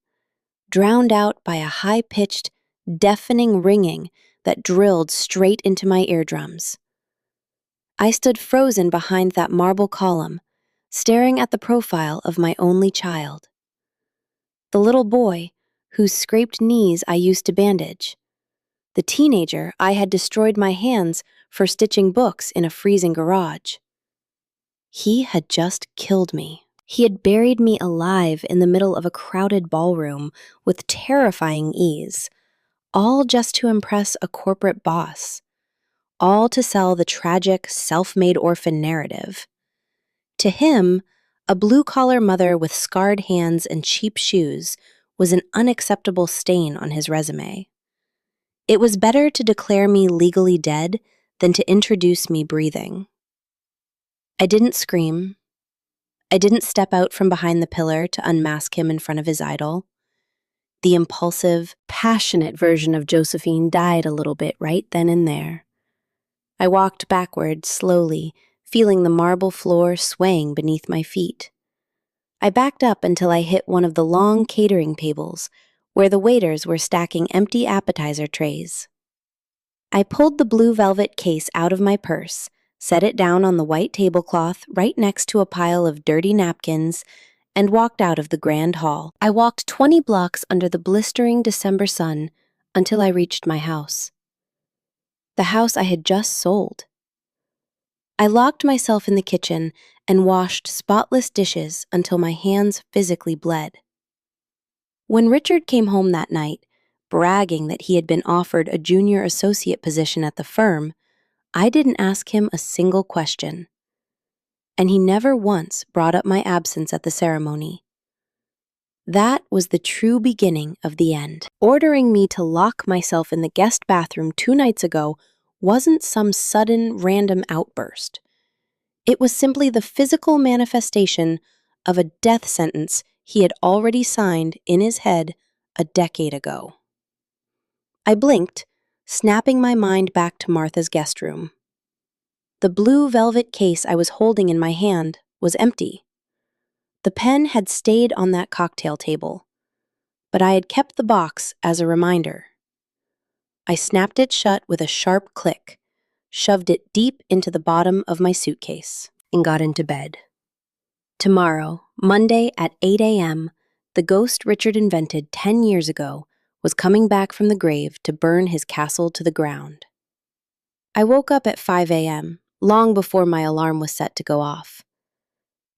drowned out by a high-pitched, deafening ringing that drilled straight into my eardrums. I stood frozen behind that marble column, staring at the profile of my only child. The little boy whose scraped knees I used to bandage. The teenager I had destroyed my hands for stitching books in a freezing garage. He had just killed me. He had buried me alive in the middle of a crowded ballroom with terrifying ease, all just to impress a corporate boss, all to sell the tragic, self-made orphan narrative. To him, a blue-collar mother with scarred hands and cheap shoes was an unacceptable stain on his resume. It was better to declare me legally dead than to introduce me breathing. I didn't scream. I didn't step out from behind the pillar to unmask him in front of his idol. The impulsive, passionate version of Josephine died a little bit right then and there. I walked backward, slowly, feeling the marble floor swaying beneath my feet. I backed up until I hit one of the long catering tables, where the waiters were stacking empty appetizer trays. I pulled the blue velvet case out of my purse, set it down on the white tablecloth right next to a pile of dirty napkins, and walked out of the grand hall. I walked 20 blocks under the blistering December sun until I reached my house. The house I had just sold. I locked myself in the kitchen and washed spotless dishes until my hands physically bled. When Richard came home that night, bragging that he had been offered a junior associate position at the firm, I didn't ask him a single question. And he never once brought up my absence at the ceremony. That was the true beginning of the end. Ordering me to lock myself in the guest bathroom 2 nights ago wasn't some sudden, random outburst. It was simply the physical manifestation of a death sentence he had already signed in his head a decade ago. I blinked, snapping my mind back to Martha's guest room. The blue velvet case I was holding in my hand was empty. The pen had stayed on that cocktail table, but I had kept the box as a reminder. I snapped it shut with a sharp click, shoved it deep into the bottom of my suitcase, and got into bed. Tomorrow, Monday at 8 a.m., the ghost Richard invented 10 years ago was coming back from the grave to burn his castle to the ground. I woke up at 5 a.m., long before my alarm was set to go off.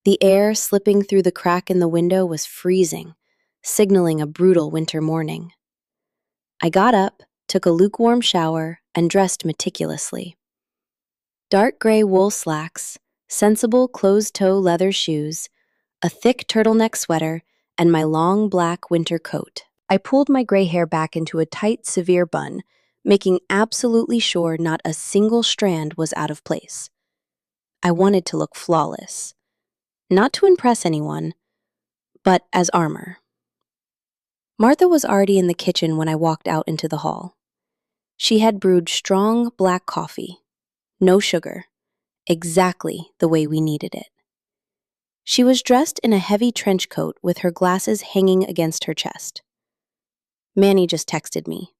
The air slipping through the crack in the window was freezing, signaling a brutal winter morning. I got up, took a lukewarm shower, and dressed meticulously. Dark gray wool slacks, sensible closed-toe leather shoes, a thick turtleneck sweater, and my long black winter coat. I pulled my gray hair back into a tight, severe bun, making absolutely sure not a single strand was out of place. I wanted to look flawless. Not to impress anyone, but as armor. Martha was already in the kitchen when I walked out into the hall. She had brewed strong black coffee, no sugar, exactly the way we needed it. She was dressed in a heavy trench coat with her glasses hanging against her chest. Manny just texted me.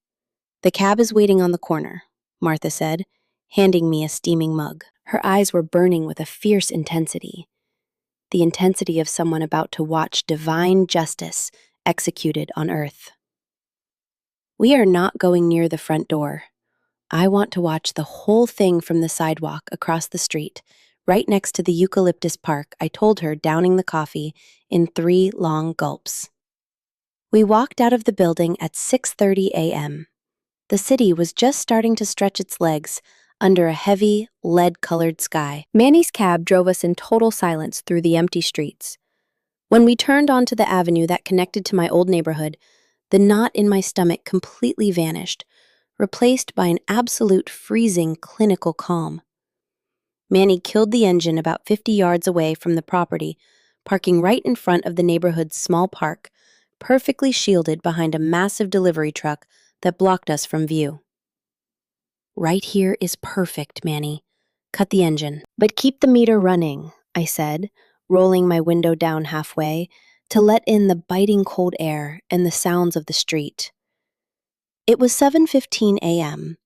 "The cab is waiting on the corner," Martha said, handing me a steaming mug. Her eyes were burning with a fierce intensity, the intensity of someone about to watch divine justice executed on earth. "We are not going near the front door," I want to watch the whole thing from the sidewalk across the street, right next to the eucalyptus park, I told her, downing the coffee in 3 long gulps. We walked out of the building at 6:30 a.m. The city was just starting to stretch its legs under a heavy, lead-colored sky. Manny's cab drove us in total silence through the empty streets. When we turned onto the avenue that connected to my old neighborhood, the knot in my stomach completely vanished, replaced by an absolute freezing clinical calm. Manny killed the engine about 50 yards away from the property, parking right in front of the neighborhood's small park, perfectly shielded behind a massive delivery truck that blocked us from view. Right here is perfect, Manny. Cut the engine. But keep the meter running, I said, rolling my window down halfway to let in the biting cold air and the sounds of the street. It was 7:15 a.m.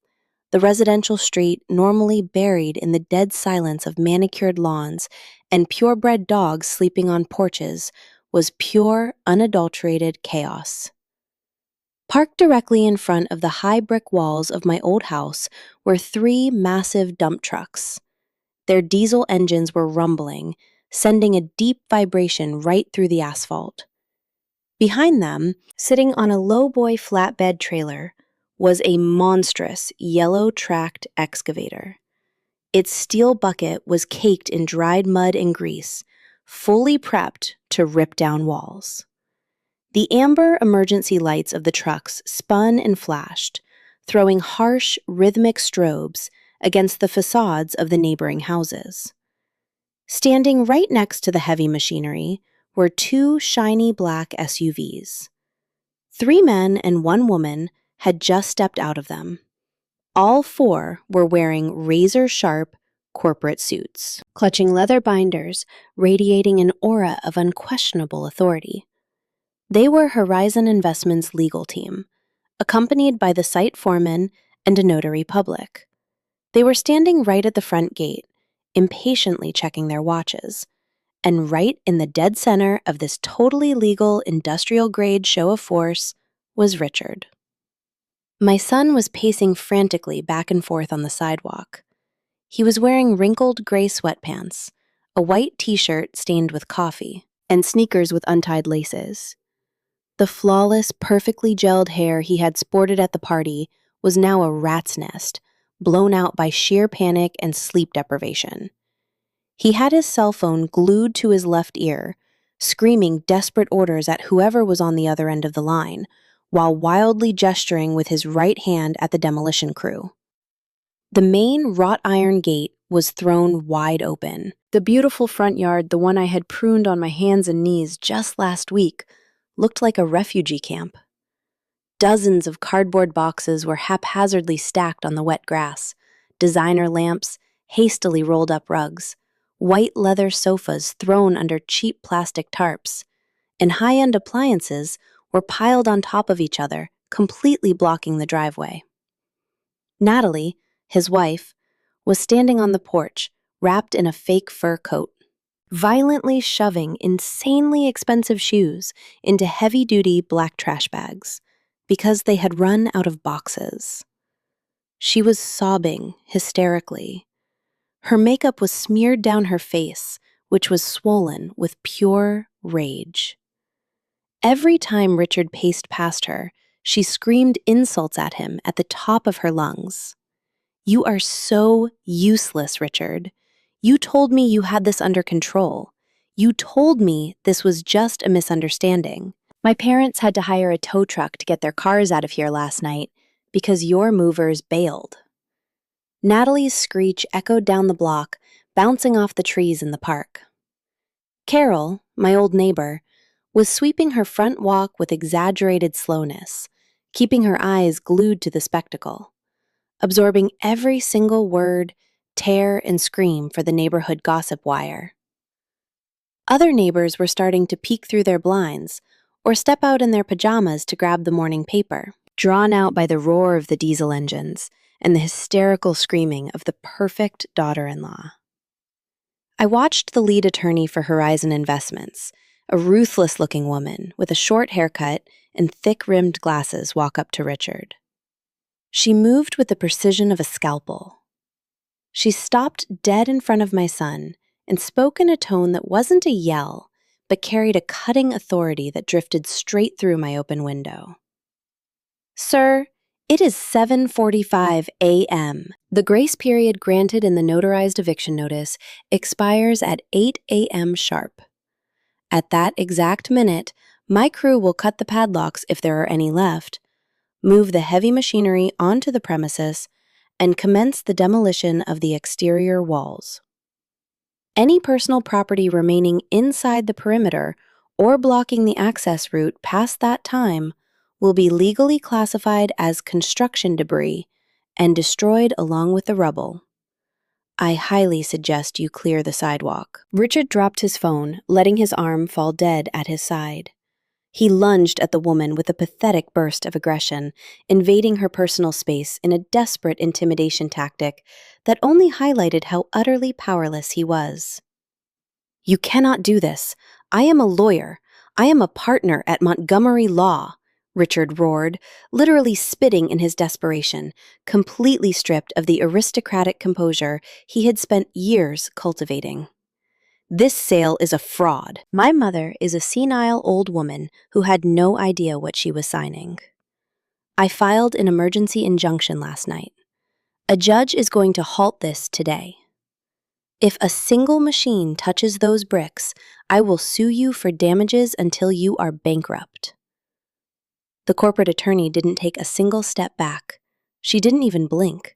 The residential street, normally buried in the dead silence of manicured lawns and purebred dogs sleeping on porches, was pure, unadulterated chaos. Parked directly in front of the high brick walls of my old house were 3 massive dump trucks. Their diesel engines were rumbling, sending a deep vibration right through the asphalt. Behind them, sitting on a lowboy flatbed trailer, was a monstrous yellow-tracked excavator. Its steel bucket was caked in dried mud and grease, fully prepped to rip down walls. The amber emergency lights of the trucks spun and flashed, throwing harsh, rhythmic strobes against the facades of the neighboring houses. Standing right next to the heavy machinery were 2 shiny black SUVs. 3 men and 1 woman had just stepped out of them. All 4 were wearing razor-sharp corporate suits, clutching leather binders, radiating an aura of unquestionable authority. They were Horizon Investments' legal team, accompanied by the site foreman and a notary public. They were standing right at the front gate, impatiently checking their watches, and right in the dead center of this totally legal industrial-grade show of force was Richard. My son was pacing frantically back and forth on the sidewalk. He was wearing wrinkled gray sweatpants, a white t-shirt stained with coffee, and sneakers with untied laces. The flawless, perfectly gelled hair he had sported at the party was now a rat's nest, blown out by sheer panic and sleep deprivation. He had his cell phone glued to his left ear, screaming desperate orders at whoever was on the other end of the line, while wildly gesturing with his right hand at the demolition crew. The main wrought iron gate was thrown wide open. The beautiful front yard, the one I had pruned on my hands and knees just last week, looked like a refugee camp. Dozens of cardboard boxes were haphazardly stacked on the wet grass, designer lamps, hastily rolled up rugs, white leather sofas thrown under cheap plastic tarps, and high-end appliances were piled on top of each other, completely blocking the driveway. Natalie, his wife, was standing on the porch, wrapped in a fake fur coat, violently shoving insanely expensive shoes into heavy-duty black trash bags because they had run out of boxes. She was sobbing hysterically. Her makeup was smeared down her face, which was swollen with pure rage. Every time Richard paced past her, she screamed insults at him at the top of her lungs. "You are so useless, Richard. You told me you had this under control. You told me this was just a misunderstanding. My parents had to hire a tow truck to get their cars out of here last night because your movers bailed." Natalie's screech echoed down the block, bouncing off the trees in the park. Carol, my old neighbor, was sweeping her front walk with exaggerated slowness, keeping her eyes glued to the spectacle, absorbing every single word, tear, and scream for the neighborhood gossip wire. Other neighbors were starting to peek through their blinds or step out in their pajamas to grab the morning paper, drawn out by the roar of the diesel engines and the hysterical screaming of the perfect daughter-in-law. I watched the lead attorney for Horizon Investments, a ruthless-looking woman with a short haircut and thick-rimmed glasses, walk up to Richard. She moved with the precision of a scalpel. She stopped dead in front of my son and spoke in a tone that wasn't a yell, but carried a cutting authority that drifted straight through my open window. "Sir, it is 7:45 a.m. The grace period granted in the notarized eviction notice expires at 8 a.m. sharp. At that exact minute, my crew will cut the padlocks if there are any left, move the heavy machinery onto the premises, and commence the demolition of the exterior walls. Any personal property remaining inside the perimeter or blocking the access route past that time will be legally classified as construction debris and destroyed along with the rubble. I highly suggest you clear the sidewalk." Richard dropped his phone, letting his arm fall dead at his side. He lunged at the woman with a pathetic burst of aggression, invading her personal space in a desperate intimidation tactic that only highlighted how utterly powerless he was. "You cannot do this. I am a lawyer. I am a partner at Montgomery Law," Richard roared, literally spitting in his desperation, completely stripped of the aristocratic composure he had spent years cultivating. "This sale is a fraud. My mother is a senile old woman who had no idea what she was signing. I filed an emergency injunction last night. A judge is going to halt this today. If a single machine touches those bricks, I will sue you for damages until you are bankrupt." The corporate attorney didn't take a single step back. She didn't even blink.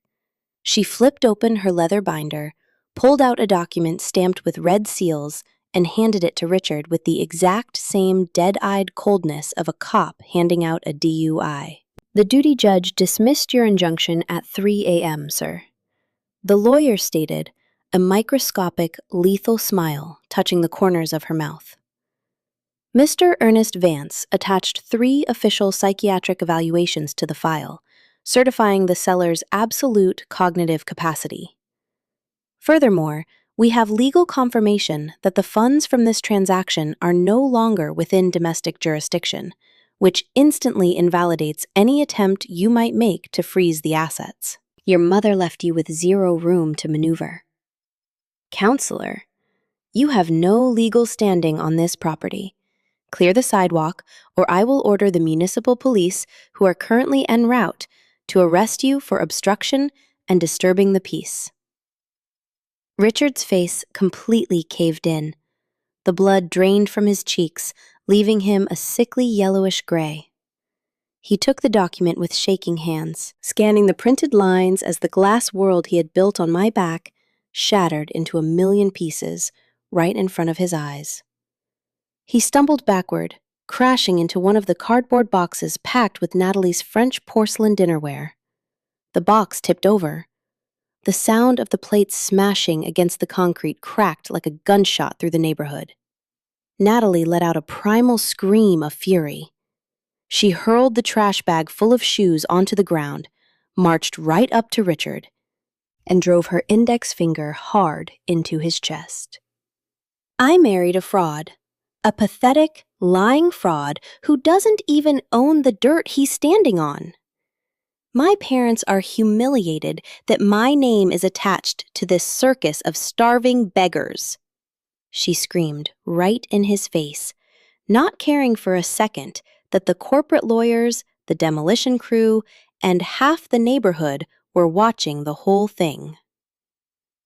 She flipped open her leather binder, pulled out a document stamped with red seals, and handed it to Richard with the exact same dead-eyed coldness of a cop handing out a DUI. "The duty judge dismissed your injunction at 3 a.m., sir," the lawyer stated, a microscopic, lethal smile touching the corners of her mouth. Mr. Ernest Vance attached 3 official psychiatric evaluations to the file, certifying the seller's absolute cognitive capacity. Furthermore, we have legal confirmation that the funds from this transaction are no longer within domestic jurisdiction, which instantly invalidates any attempt you might make to freeze the assets. Your mother left you with zero room to maneuver. Counselor, you have no legal standing on this property. Clear the sidewalk, or I will order the municipal police, who are currently en route, to arrest you for obstruction and disturbing the peace. Richard's face completely caved in. The blood drained from his cheeks, leaving him a sickly yellowish gray. He took the document with shaking hands, scanning the printed lines as the glass world he had built on my back shattered into a million pieces right in front of his eyes. He stumbled backward, crashing into one of the cardboard boxes packed with Natalie's French porcelain dinnerware. The box tipped over. The sound of the plates smashing against the concrete cracked like a gunshot through the neighborhood. Natalie let out a primal scream of fury. She hurled the trash bag full of shoes onto the ground, marched right up to Richard, and drove her index finger hard into his chest. "I married a fraud. A pathetic, lying fraud who doesn't even own the dirt he's standing on. My parents are humiliated that my name is attached to this circus of starving beggars," she screamed right in his face, not caring for a second that the corporate lawyers, the demolition crew, and half the neighborhood were watching the whole thing.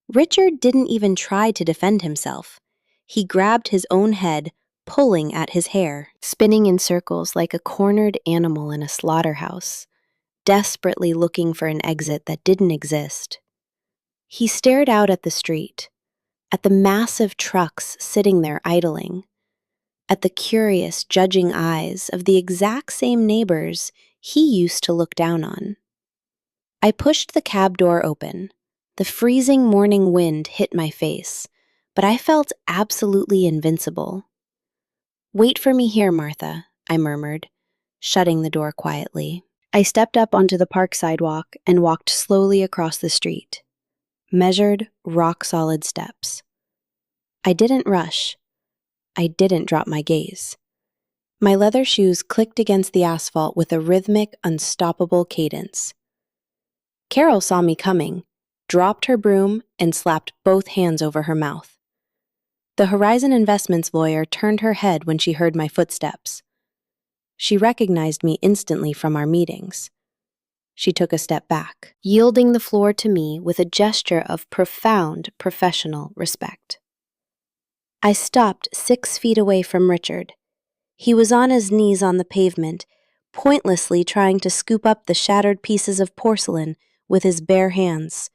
Richard didn't even try to defend himself. He grabbed his own head, pulling at his hair, spinning in circles like a cornered animal in a slaughterhouse, desperately looking for an exit that didn't exist. He stared out at the street, at the massive trucks sitting there idling, at the curious, judging eyes of the exact same neighbors he used to look down on. I pushed the cab door open. The freezing morning wind hit my face, but I felt absolutely invincible. "Wait for me here, Martha," I murmured, shutting the door quietly. I stepped up onto the park sidewalk and walked slowly across the street. Measured, rock-solid steps. I didn't rush. I didn't drop my gaze. My leather shoes clicked against the asphalt with a rhythmic, unstoppable cadence. Carol saw me coming, dropped her broom, and slapped both hands over her mouth. The Horizon Investments lawyer turned her head when she heard my footsteps. She recognized me instantly from our meetings. She took a step back, yielding the floor to me with a gesture of profound professional respect. I stopped 6 feet away from Richard. He was on his knees on the pavement, pointlessly trying to scoop up the shattered pieces of porcelain with his bare hands,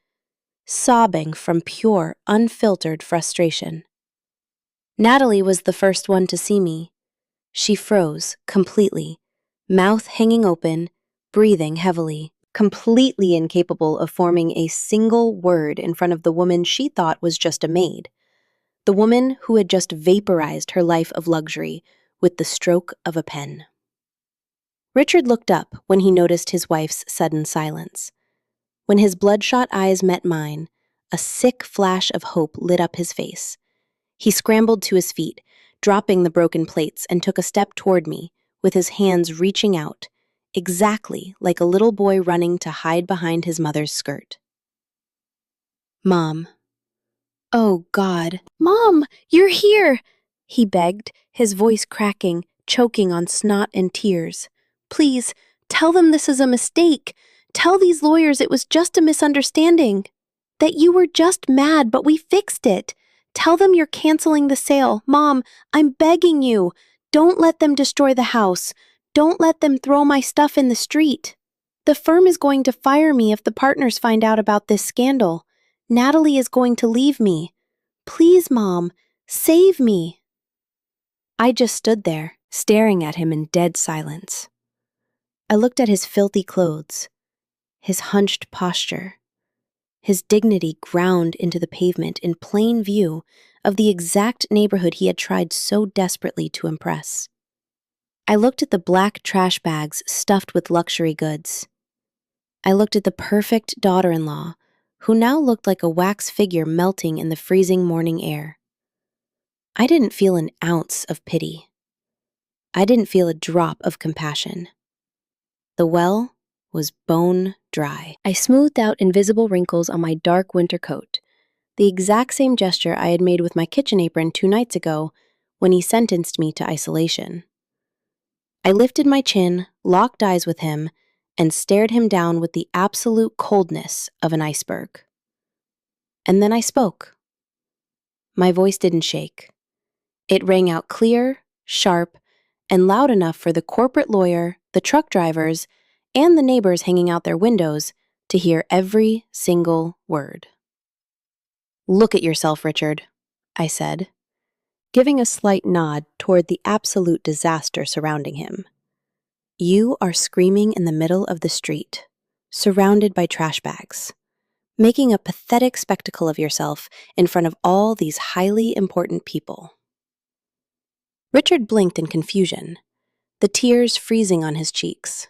sobbing from pure, unfiltered frustration. Natalie was the first one to see me. She froze completely, mouth hanging open, breathing heavily, completely incapable of forming a single word in front of the woman she thought was just a maid, the woman who had just vaporized her life of luxury with the stroke of a pen. Richard looked up when he noticed his wife's sudden silence. When his bloodshot eyes met mine, a sick flash of hope lit up his face. He scrambled to his feet, dropping the broken plates, and took a step toward me, with his hands reaching out, exactly like a little boy running to hide behind his mother's skirt. "Mom." "Oh, God. Mom, you're here!" he begged, his voice cracking, choking on snot and tears. "Please, tell them this is a mistake. Tell these lawyers it was just a misunderstanding. That you were just mad, but we fixed it. Tell them you're canceling the sale. Mom, I'm begging you. Don't let them destroy the house. Don't let them throw my stuff in the street. The firm is going to fire me if the partners find out about this scandal. Natalie is going to leave me. Please, Mom, save me." I just stood there, staring at him in dead silence. I looked at his filthy clothes, his hunched posture, his dignity ground into the pavement in plain view of the exact neighborhood he had tried so desperately to impress. I looked at the black trash bags stuffed with luxury goods. I looked at the perfect daughter-in-law, who now looked like a wax figure melting in the freezing morning air. I didn't feel an ounce of pity. I didn't feel a drop of compassion. The well was bone dry. I smoothed out invisible wrinkles on my dark winter coat, the exact same gesture I had made with my kitchen apron 2 nights ago when he sentenced me to isolation. I lifted my chin, locked eyes with him, and stared him down with the absolute coldness of an iceberg. And then I spoke. My voice didn't shake. It rang out clear, sharp, and loud enough for the corporate lawyer, the truck drivers, and the neighbors hanging out their windows to hear every single word. "Look at yourself, Richard," I said, giving a slight nod toward the absolute disaster surrounding him. "You are screaming in the middle of the street, surrounded by trash bags, making a pathetic spectacle of yourself in front of all these highly important people." Richard blinked in confusion, the tears freezing on his cheeks,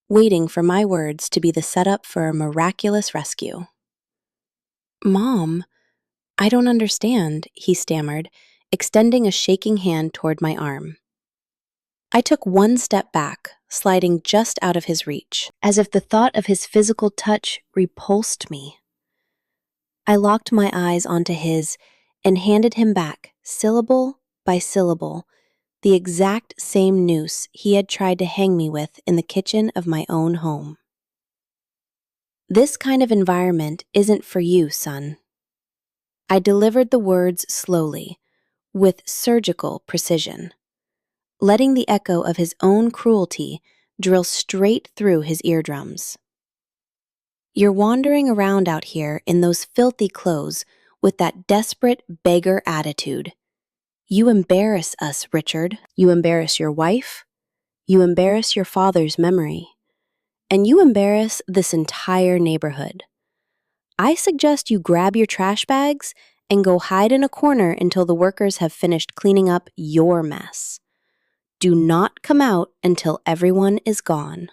waiting for my words to be the setup for a miraculous rescue. "Mom, I don't understand," he stammered, extending a shaking hand toward my arm. I took 1 step back, sliding just out of his reach, as if the thought of his physical touch repulsed me. I locked my eyes onto his and handed him back, syllable by syllable, the exact same noose he had tried to hang me with in the kitchen of my own home. "This kind of environment isn't for you, son." I delivered the words slowly, with surgical precision, letting the echo of his own cruelty drill straight through his eardrums. "You're wandering around out here in those filthy clothes with that desperate beggar attitude. You embarrass us, Richard. You embarrass your wife. You embarrass your father's memory. And you embarrass this entire neighborhood. I suggest you grab your trash bags and go hide in a corner until the workers have finished cleaning up your mess. Do not come out until everyone is gone."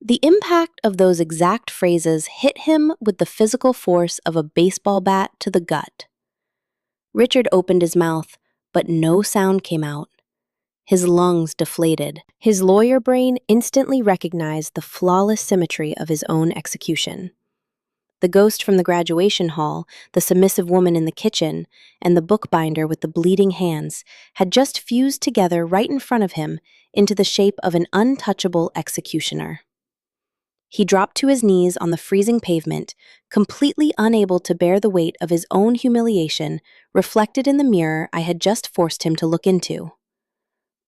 The impact of those exact phrases hit him with the physical force of a baseball bat to the gut. Richard opened his mouth, but no sound came out. his lungs deflated. His lawyer brain instantly recognized the flawless symmetry of his own execution. The ghost from the graduation hall, the submissive woman in the kitchen, and the bookbinder with the bleeding hands had just fused together right in front of him into the shape of an untouchable executioner. He dropped to his knees on the freezing pavement, completely unable to bear the weight of his own humiliation reflected in the mirror I had just forced him to look into.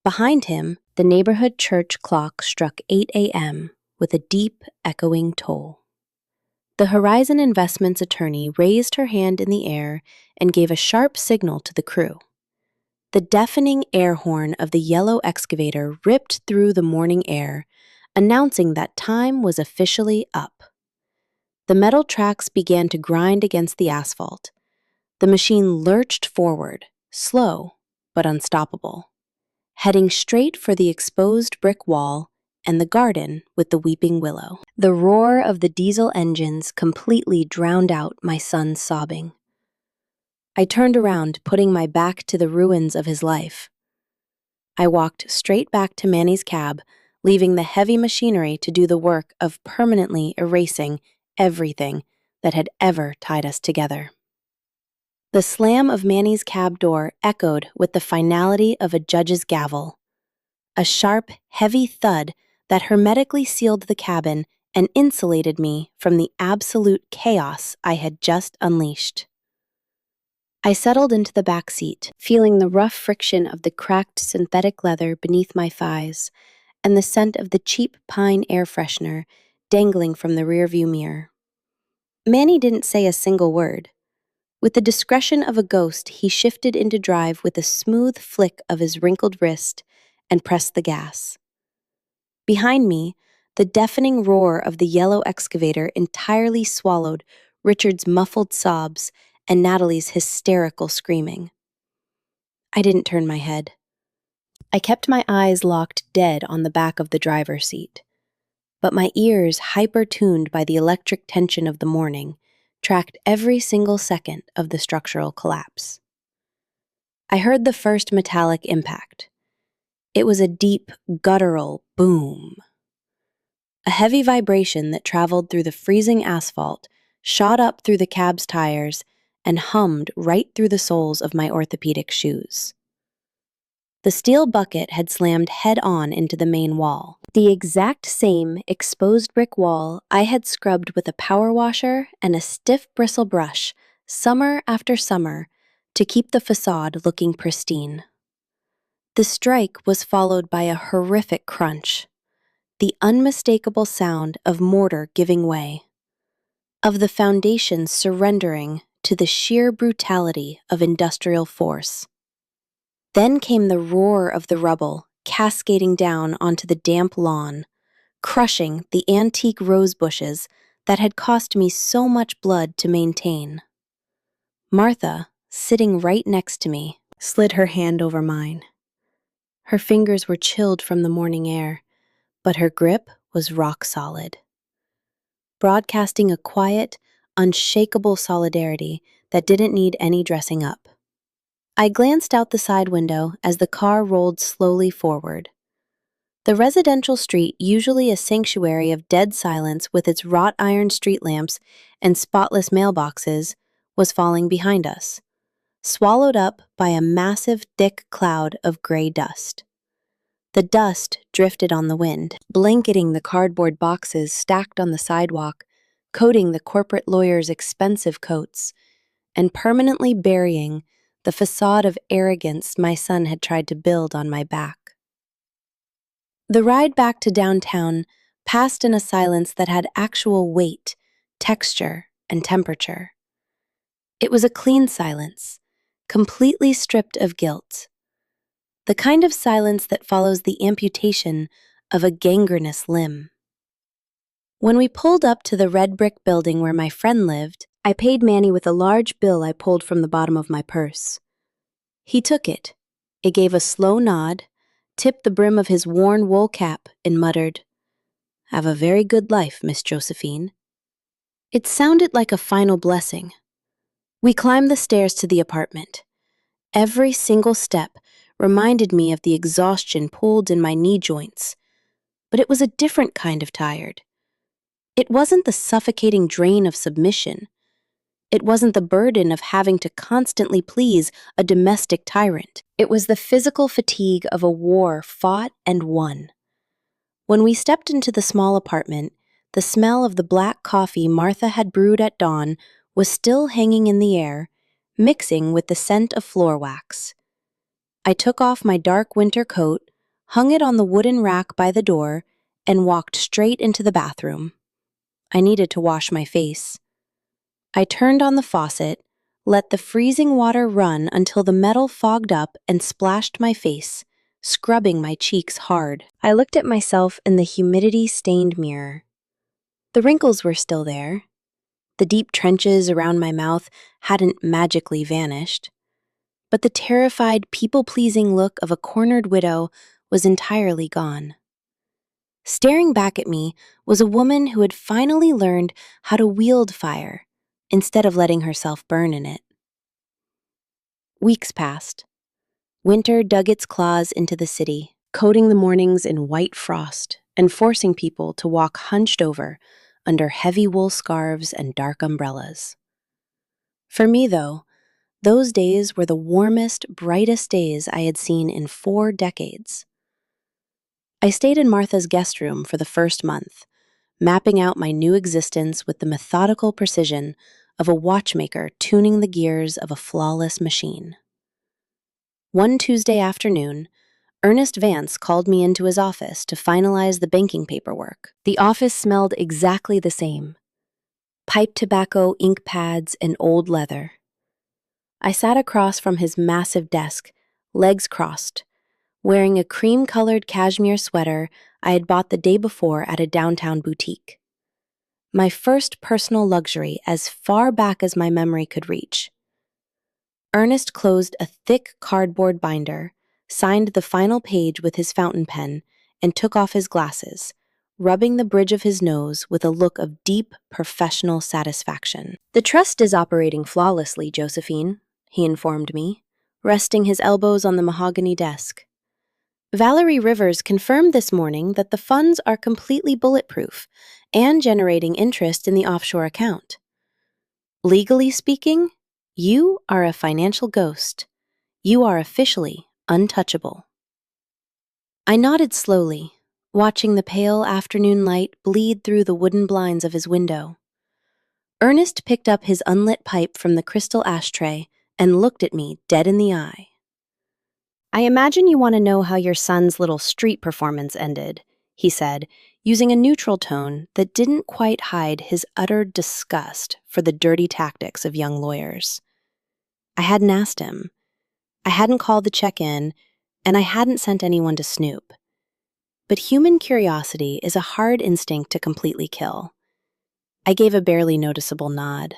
Behind him, the neighborhood church clock struck 8 a.m. with a deep, echoing toll. The Horizon Investments attorney raised her hand in the air and gave a sharp signal to the crew. The deafening air horn of the yellow excavator ripped through the morning air, announcing that time was officially up. The metal tracks began to grind against the asphalt. The machine lurched forward, slow but unstoppable, heading straight for the exposed brick wall and the garden with the weeping willow. The roar of the diesel engines completely drowned out my son's sobbing. I turned around, putting my back to the ruins of his life. I walked straight back to Manny's cab, leaving the heavy machinery to do the work of permanently erasing everything that had ever tied us together. The slam of Manny's cab door echoed with the finality of a judge's gavel. A sharp, heavy thud that hermetically sealed the cabin and insulated me from the absolute chaos I had just unleashed. I settled into the back seat, feeling the rough friction of the cracked synthetic leather beneath my thighs and the scent of the cheap pine air freshener dangling from the rearview mirror. Manny didn't say a single word. With the discretion of a ghost, he shifted into drive with a smooth flick of his wrinkled wrist and pressed the gas. Behind me, the deafening roar of the yellow excavator entirely swallowed Richard's muffled sobs and Natalie's hysterical screaming. I didn't turn my head. I kept my eyes locked dead on the back of the driver's seat, but my ears, hyper-tuned by the electric tension of the morning, tracked every single second of the structural collapse. I heard the first metallic impact. It was a deep, guttural boom. A heavy vibration that traveled through the freezing asphalt, shot up through the cab's tires, and hummed right through the soles of my orthopedic shoes. The steel bucket had slammed head-on into the main wall, the exact same exposed brick wall I had scrubbed with a power washer and a stiff bristle brush summer after summer to keep the facade looking pristine. The strike was followed by a horrific crunch, the unmistakable sound of mortar giving way, of the foundations surrendering to the sheer brutality of industrial force. Then came the roar of the rubble cascading down onto the damp lawn, crushing the antique rose bushes that had cost me so much blood to maintain. Martha, sitting right next to me, slid her hand over mine. Her fingers were chilled from the morning air, but her grip was rock solid, broadcasting a quiet, unshakable solidarity that didn't need any dressing up. I glanced out the side window as the car rolled slowly forward. The residential street, usually a sanctuary of dead silence with its wrought iron street lamps and spotless mailboxes, was falling behind us, swallowed up by a massive, thick cloud of gray dust. The dust drifted on the wind, blanketing the cardboard boxes stacked on the sidewalk, coating the corporate lawyers' expensive coats, and permanently burying the facade of arrogance my son had tried to build on my back. The ride back to downtown passed in a silence that had actual weight, texture, and temperature. It was a clean silence, completely stripped of guilt. The kind of silence that follows the amputation of a gangrenous limb. When we pulled up to the red brick building where my friend lived, I paid Manny with a large bill I pulled from the bottom of my purse. He took it. It gave a slow nod, tipped the brim of his worn wool cap, and muttered, "Have a very good life, Miss Josephine." It sounded like a final blessing. We climbed the stairs to the apartment. Every single step reminded me of the exhaustion pulled in my knee joints. But it was a different kind of tired. It wasn't the suffocating drain of submission. It wasn't the burden of having to constantly please a domestic tyrant. It was the physical fatigue of a war fought and won. When we stepped into the small apartment, the smell of the black coffee Martha had brewed at dawn was still hanging in the air, mixing with the scent of floor wax. I took off my dark winter coat, hung it on the wooden rack by the door, and walked straight into the bathroom. I needed to wash my face. I turned on the faucet, let the freezing water run until the metal fogged up and splashed my face, scrubbing my cheeks hard. I looked at myself in the humidity-stained mirror. The wrinkles were still there. The deep trenches around my mouth hadn't magically vanished. But the terrified, people-pleasing look of a cornered widow was entirely gone. Staring back at me was a woman who had finally learned how to wield fire instead of letting herself burn in it. Weeks passed. Winter dug its claws into the city, coating the mornings in white frost and forcing people to walk hunched over under heavy wool scarves and dark umbrellas. For me, though, those days were the warmest, brightest days I had seen in 4 decades. I stayed in Martha's guest room for the first month, mapping out my new existence with the methodical precision of a watchmaker tuning the gears of a flawless machine. One Tuesday afternoon, Ernest Vance called me into his office to finalize the banking paperwork. The office smelled exactly the same: pipe tobacco, ink pads, and old leather. I sat across from his massive desk, legs crossed, wearing a cream-colored cashmere sweater I had bought the day before at a downtown boutique. My first personal luxury as far back as my memory could reach. Ernest closed a thick cardboard binder, signed the final page with his fountain pen, and took off his glasses, rubbing the bridge of his nose with a look of deep, professional satisfaction. "The trust is operating flawlessly, Josephine," he informed me, resting his elbows on the mahogany desk. "Valerie Rivers confirmed this morning that the funds are completely bulletproof and generating interest in the offshore account. Legally speaking, you are a financial ghost. You are officially untouchable." I nodded slowly, watching the pale afternoon light bleed through the wooden blinds of his window. Ernest picked up his unlit pipe from the crystal ashtray and looked at me dead in the eye. "I imagine you want to know how your son's little street performance ended," he said, using a neutral tone that didn't quite hide his utter disgust for the dirty tactics of young lawyers. I hadn't asked him. I hadn't called to check in, and I hadn't sent anyone to snoop. But human curiosity is a hard instinct to completely kill. I gave a barely noticeable nod.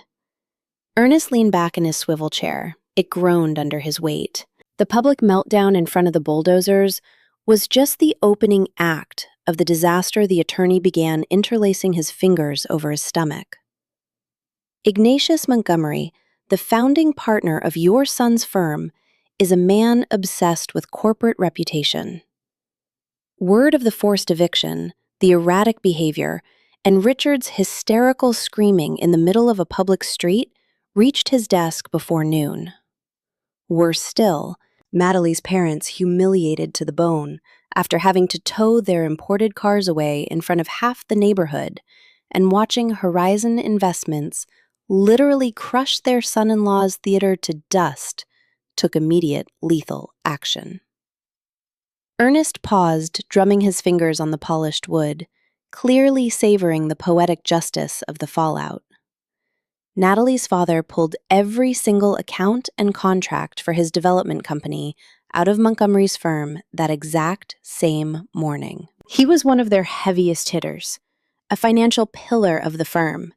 Ernest leaned back in his swivel chair. It groaned under his weight. The public meltdown in front of the bulldozers was just the opening act of the disaster the attorney began interlacing his fingers over his stomach. "Ignatius Montgomery, the founding partner of your son's firm, is a man obsessed with corporate reputation. Word of the forced eviction, the erratic behavior, and Richard's hysterical screaming in the middle of a public street reached his desk before noon. Worse still, Madeli's parents humiliated to the bone after having to tow their imported cars away in front of half the neighborhood and watching Horizon Investments literally crush their son-in-law's theater to dust took immediate lethal action." Ernest paused, drumming his fingers on the polished wood, clearly savoring the poetic justice of the fallout. Natalie's father pulled every single account and contract for his development company out of Montgomery's firm that exact same morning. He was one of their heaviest hitters, a financial pillar of the firm.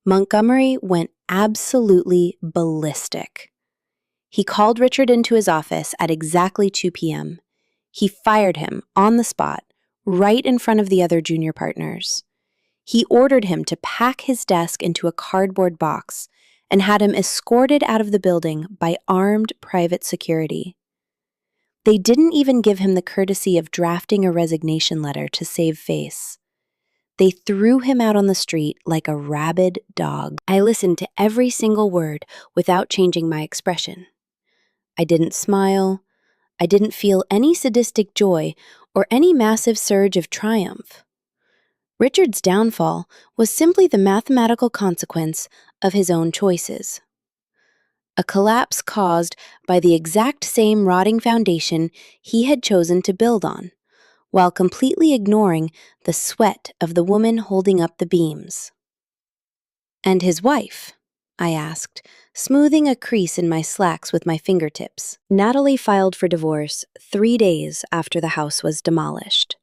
Montgomery went absolutely ballistic. He called Richard into his office at exactly 2 p.m. He fired him on the spot, right in front of the other junior partners. He ordered him to pack his desk into a cardboard box and had him escorted out of the building by armed private security. They didn't even give him the courtesy of drafting a resignation letter to save face. They threw him out on the street like a rabid dog. I listened to every single word without changing my expression. I didn't smile. I didn't feel any sadistic joy or any massive surge of triumph. Richard's downfall was simply the mathematical consequence of his own choices. A collapse caused by the exact same rotting foundation he had chosen to build on, while completely ignoring the sweat of the woman holding up the beams. "And his wife?" I asked, smoothing a crease in my slacks with my fingertips. "Natalie filed for divorce 3 days after the house was demolished,"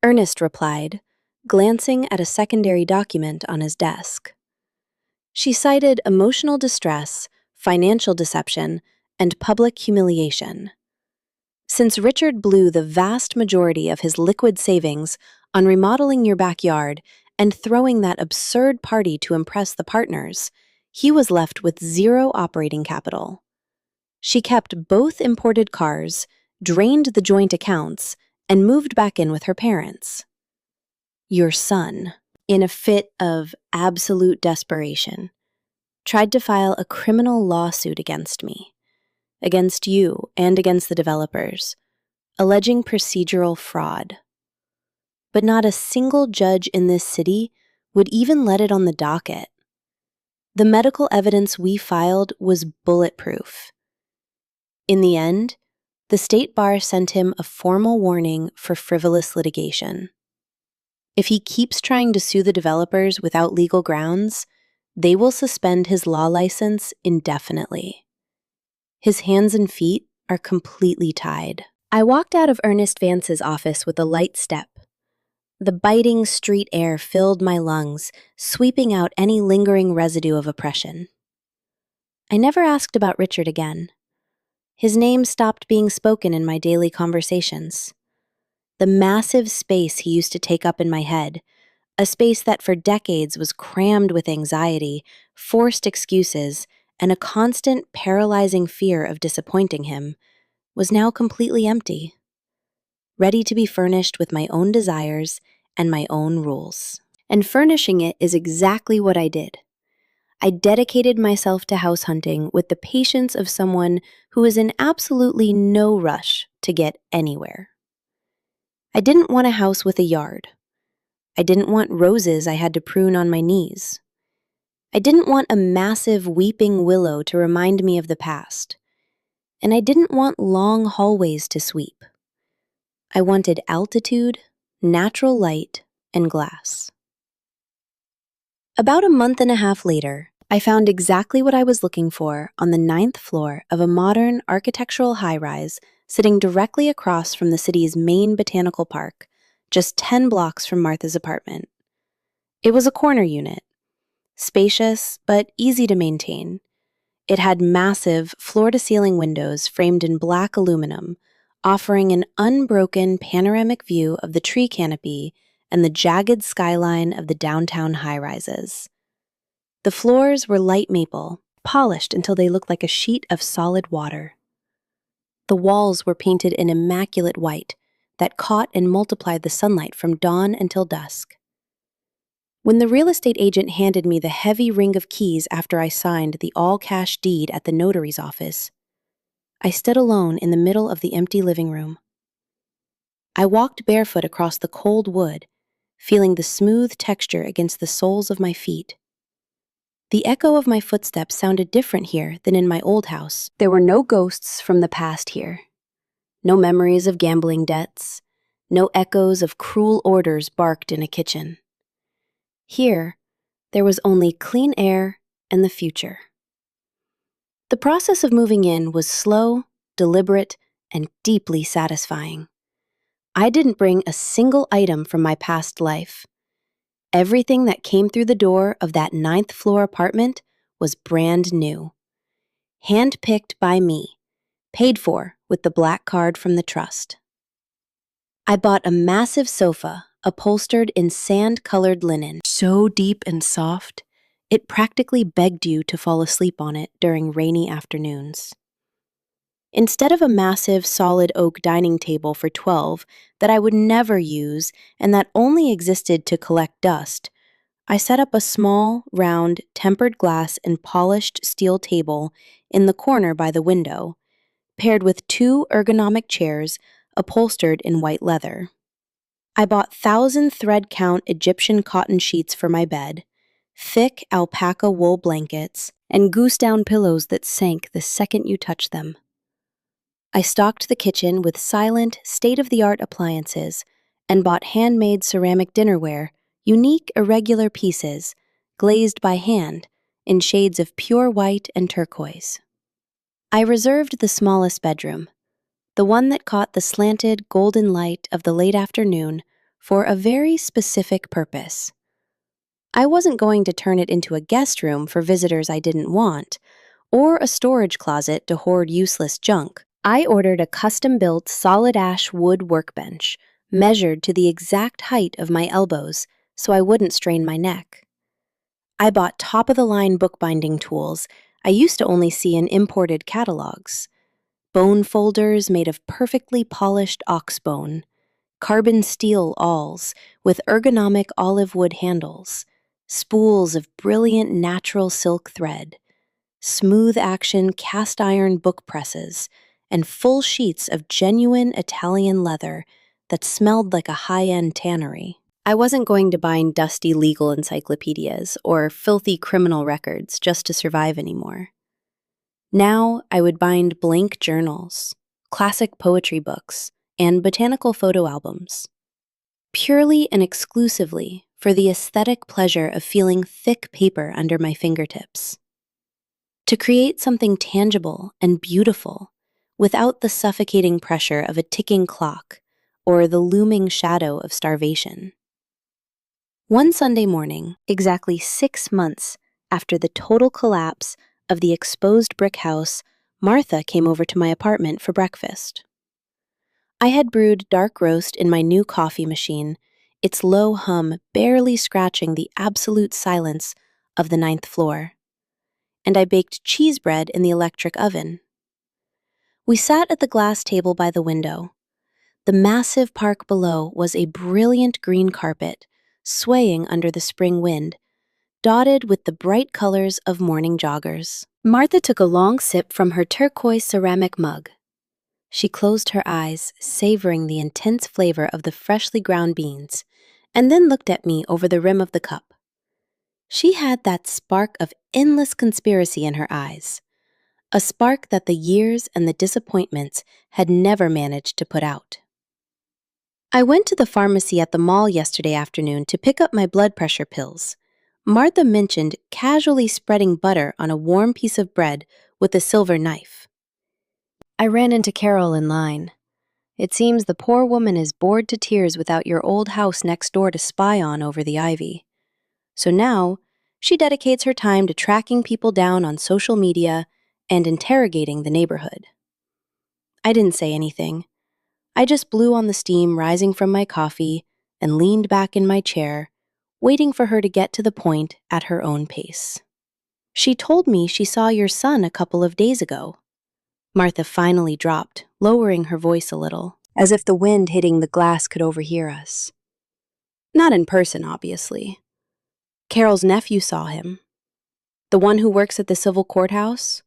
Ernest replied, glancing at a secondary document on his desk. "She cited emotional distress, financial deception, and public humiliation. Since Richard blew the vast majority of his liquid savings on remodeling your backyard and throwing that absurd party to impress the partners, he was left with zero operating capital. She kept both imported cars, drained the joint accounts, and moved back in with her parents. Your son, in a fit of absolute desperation, tried to file a criminal lawsuit against me, against you, and against the developers, alleging procedural fraud. But not a single judge in this city would even let it on the docket. The medical evidence we filed was bulletproof. In the end, the state bar sent him a formal warning for frivolous litigation. If he keeps trying to sue the developers without legal grounds, they will suspend his law license indefinitely. His hands and feet are completely tied." I walked out of Ernest Vance's office with a light step. The biting street air filled my lungs, sweeping out any lingering residue of oppression. I never asked about Richard again. His name stopped being spoken in my daily conversations. The massive space he used to take up in my head, a space that for decades was crammed with anxiety, forced excuses, and a constant paralyzing fear of disappointing him, was now completely empty, ready to be furnished with my own desires and my own rules. And furnishing it is exactly what I did. I dedicated myself to house hunting with the patience of someone who is in absolutely no rush to get anywhere. I didn't want a house with a yard. I didn't want roses I had to prune on my knees. I didn't want a massive weeping willow to remind me of the past. And I didn't want long hallways to sweep. I wanted altitude, natural light, and glass. About a month and a half later, I found exactly what I was looking for on the 9th floor of a modern architectural high-rise sitting directly across from the city's main botanical park, just 10 blocks from Martha's apartment. It was a corner unit, spacious but easy to maintain. It had massive floor-to-ceiling windows framed in black aluminum, offering an unbroken panoramic view of the tree canopy and the jagged skyline of the downtown high-rises. The floors were light maple, polished until they looked like a sheet of solid water. The walls were painted in immaculate white that caught and multiplied the sunlight from dawn until dusk. When the real estate agent handed me the heavy ring of keys after I signed the all-cash deed at the notary's office, I stood alone in the middle of the empty living room. I walked barefoot across the cold wood, feeling the smooth texture against the soles of my feet. The echo of my footsteps sounded different here than in my old house. There were no ghosts from the past here. No memories of gambling debts. No echoes of cruel orders barked in a kitchen. Here, there was only clean air and the future. The process of moving in was slow, deliberate, and deeply satisfying. I didn't bring a single item from my past life. Everything that came through the door of that 9th floor apartment was brand new. Hand-picked by me, paid for with the black card from the trust. I bought a massive sofa upholstered in sand-colored linen, so deep and soft, it practically begged you to fall asleep on it during rainy afternoons. Instead of a massive solid oak dining table for 12 that I would never use and that only existed to collect dust, I set up a small, round, tempered glass and polished steel table in the corner by the window, paired with two ergonomic chairs upholstered in white leather. I bought 1,000 thread count Egyptian cotton sheets for my bed, thick alpaca wool blankets, and goose down pillows that sank the second you touched them. I stocked the kitchen with silent, state-of-the-art appliances and bought handmade ceramic dinnerware, unique, irregular pieces, glazed by hand, in shades of pure white and turquoise. I reserved the smallest bedroom, the one that caught the slanted, golden light of the late afternoon, for a very specific purpose. I wasn't going to turn it into a guest room for visitors I didn't want, or a storage closet to hoard useless junk. I ordered a custom-built solid ash wood workbench, measured to the exact height of my elbows so I wouldn't strain my neck. I bought top-of-the-line bookbinding tools I used to only see in imported catalogs. Bone folders made of perfectly polished ox bone, carbon steel awls with ergonomic olive wood handles, spools of brilliant natural silk thread, smooth action cast iron book presses, and full sheets of genuine Italian leather that smelled like a high-end tannery. I wasn't going to bind dusty legal encyclopedias or filthy criminal records just to survive anymore. Now I would bind blank journals, classic poetry books, and botanical photo albums, purely and exclusively for the aesthetic pleasure of feeling thick paper under my fingertips. To create something tangible and beautiful without the suffocating pressure of a ticking clock or the looming shadow of starvation. One Sunday morning, exactly 6 months after the total collapse of the exposed brick house, Martha came over to my apartment for breakfast. I had brewed dark roast in my new coffee machine, its low hum barely scratching the absolute silence of the 9th floor, and I baked cheese bread in the electric oven. We sat at the glass table by the window. The massive park below was a brilliant green carpet, swaying under the spring wind, dotted with the bright colors of morning joggers. Martha took a long sip from her turquoise ceramic mug. She closed her eyes, savoring the intense flavor of the freshly ground beans, and then looked at me over the rim of the cup. She had that spark of endless conspiracy in her eyes, a spark that the years and the disappointments had never managed to put out. I went to the pharmacy at the mall yesterday afternoon to pick up my blood pressure pills. Martha mentioned casually spreading butter on a warm piece of bread with a silver knife. I ran into Carol in line. It seems the poor woman is bored to tears without your old house next door to spy on over the ivy. So now, she dedicates her time to tracking people down on social media and interrogating the neighborhood. I didn't say anything. I just blew on the steam rising from my coffee and leaned back in my chair, waiting for her to get to the point at her own pace. She told me she saw your son a couple of days ago. Martha finally dropped, lowering her voice a little, as if the wind hitting the glass could overhear us. Not in person, obviously. Carol's nephew saw him. The one who works at the civil courthouse?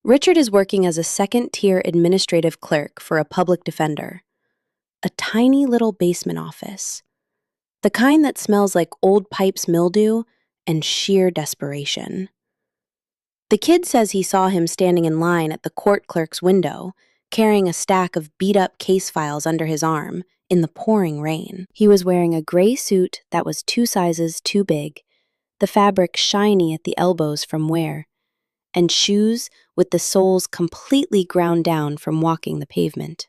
Richard is working as a second-tier administrative clerk for a public defender. A tiny little basement office. The kind that smells like old pipes mildew and sheer desperation. The kid says he saw him standing in line at the court clerk's window, carrying a stack of beat-up case files under his arm, in the pouring rain. He was wearing a gray suit that was 2 sizes too big, the fabric shiny at the elbows from wear, and shoes with the soles completely ground down from walking the pavement.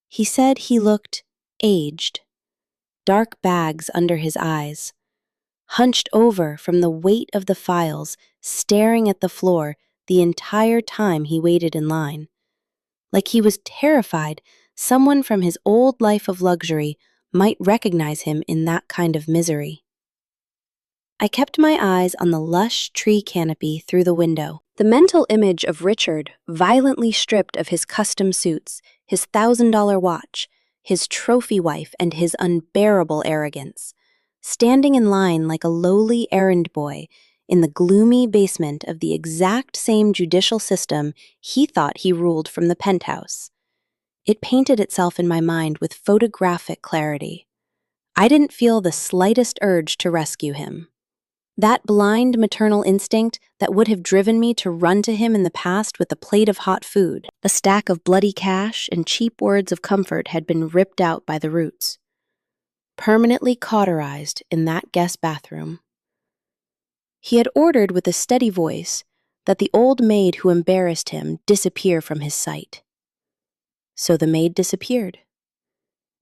He said he looked aged, dark bags under his eyes, hunched over from the weight of the files, staring at the floor the entire time he waited in line, like he was terrified someone from his old life of luxury might recognize him in that kind of misery. I kept my eyes on the lush tree canopy through the window. The mental image of Richard, violently stripped of his custom suits, his $1,000 watch, his trophy wife, and his unbearable arrogance, standing in line like a lowly errand boy in the gloomy basement of the exact same judicial system he thought he ruled from the penthouse. It painted itself in my mind with photographic clarity. I didn't feel the slightest urge to rescue him. That blind maternal instinct that would have driven me to run to him in the past with a plate of hot food, a stack of bloody cash, and cheap words of comfort had been ripped out by the roots, permanently cauterized in that guest bathroom. He had ordered with a steady voice that the old maid who embarrassed him disappear from his sight. So the maid disappeared,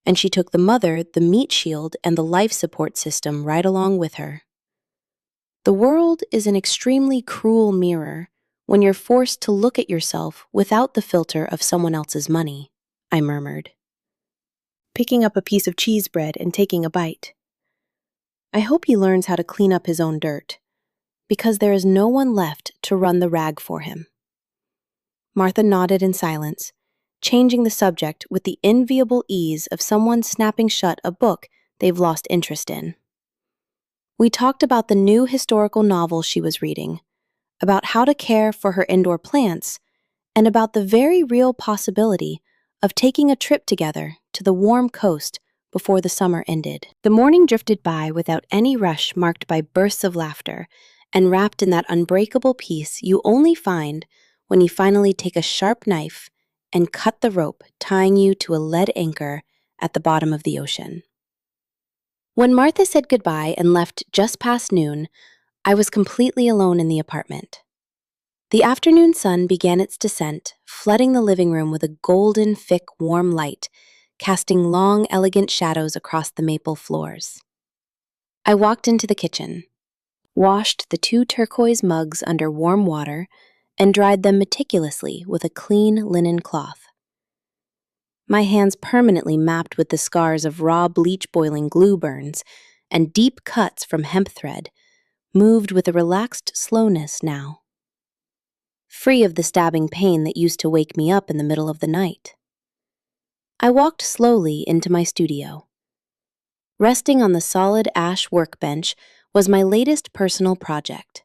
and she took the mother, the meat shield, and the life support system right along with her. The world is an extremely cruel mirror when you're forced to look at yourself without the filter of someone else's money, I murmured, picking up a piece of cheese bread and taking a bite. I hope he learns how to clean up his own dirt, because there is no one left to run the rag for him. Martha nodded in silence, changing the subject with the enviable ease of someone snapping shut a book they've lost interest in. We talked about the new historical novel she was reading, about how to care for her indoor plants, and about the very real possibility of taking a trip together to the warm coast before the summer ended. The morning drifted by without any rush marked by bursts of laughter, and wrapped in that unbreakable peace you only find when you finally take a sharp knife and cut the rope tying you to a lead anchor at the bottom of the ocean. When Martha said goodbye and left just past noon, I was completely alone in the apartment. The afternoon sun began its descent, flooding the living room with a golden, thick, warm light, casting long, elegant shadows across the maple floors. I walked into the kitchen, washed the 2 turquoise mugs under warm water, and dried them meticulously with a clean linen cloth. My hands permanently mapped with the scars of raw bleach-boiling glue burns and deep cuts from hemp thread, moved with a relaxed slowness now, free of the stabbing pain that used to wake me up in the middle of the night. I walked slowly into my studio. Resting on the solid ash workbench was my latest personal project,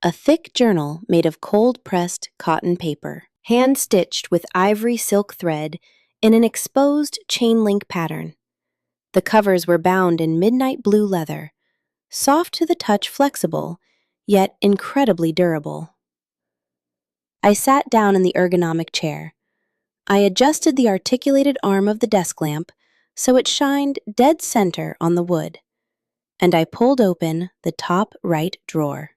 a thick journal made of cold-pressed cotton paper, hand-stitched with ivory silk thread in an exposed chain-link pattern. The covers were bound in midnight blue leather, soft to the touch, flexible, yet incredibly durable. I sat down in the ergonomic chair. I adjusted the articulated arm of the desk lamp so it shined dead center on the wood, and I pulled open the top right drawer.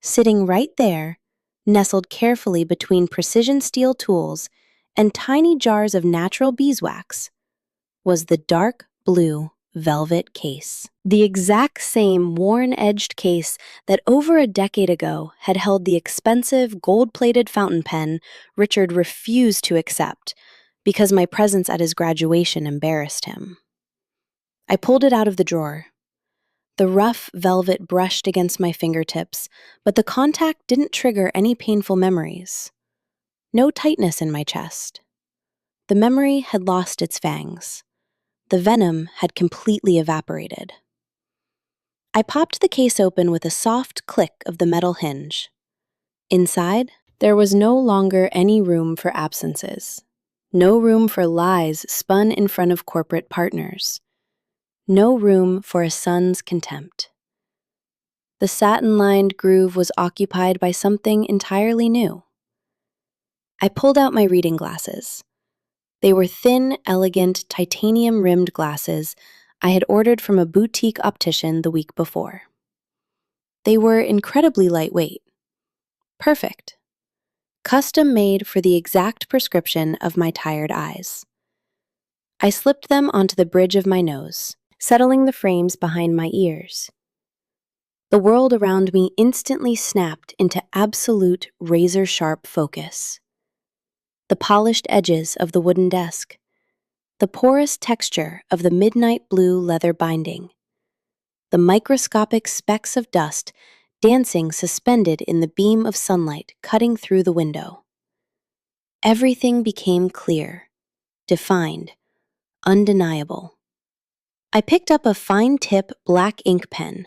Sitting right there, nestled carefully between precision steel tools and tiny jars of natural beeswax, was the dark blue velvet case. The exact same worn-edged case that over a decade ago had held the expensive gold-plated fountain pen Richard refused to accept because my presence at his graduation embarrassed him. I pulled it out of the drawer. The rough velvet brushed against my fingertips, but the contact didn't trigger any painful memories. No tightness in my chest. The memory had lost its fangs. The venom had completely evaporated. I popped the case open with a soft click of the metal hinge. Inside, there was no longer any room for absences. No room for lies spun in front of corporate partners. No room for a son's contempt. The satin-lined groove was occupied by something entirely new. I pulled out my reading glasses. They were thin, elegant, titanium-rimmed glasses I had ordered from a boutique optician the week before. They were incredibly lightweight. Perfect. Custom made for the exact prescription of my tired eyes. I slipped them onto the bridge of my nose, settling the frames behind my ears. The world around me instantly snapped into absolute razor-sharp focus. The polished edges of the wooden desk, the porous texture of the midnight blue leather binding, the microscopic specks of dust dancing suspended in the beam of sunlight cutting through the window. Everything became clear, defined, undeniable. I picked up a fine-tip black ink pen.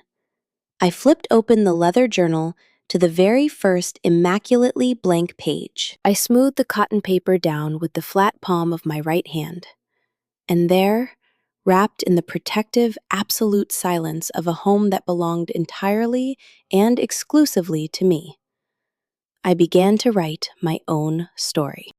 I flipped open the leather journal to the very first immaculately blank page. I smoothed the cotton paper down with the flat palm of my right hand. And there, wrapped in the protective, absolute silence of a home that belonged entirely and exclusively to me, I began to write my own story.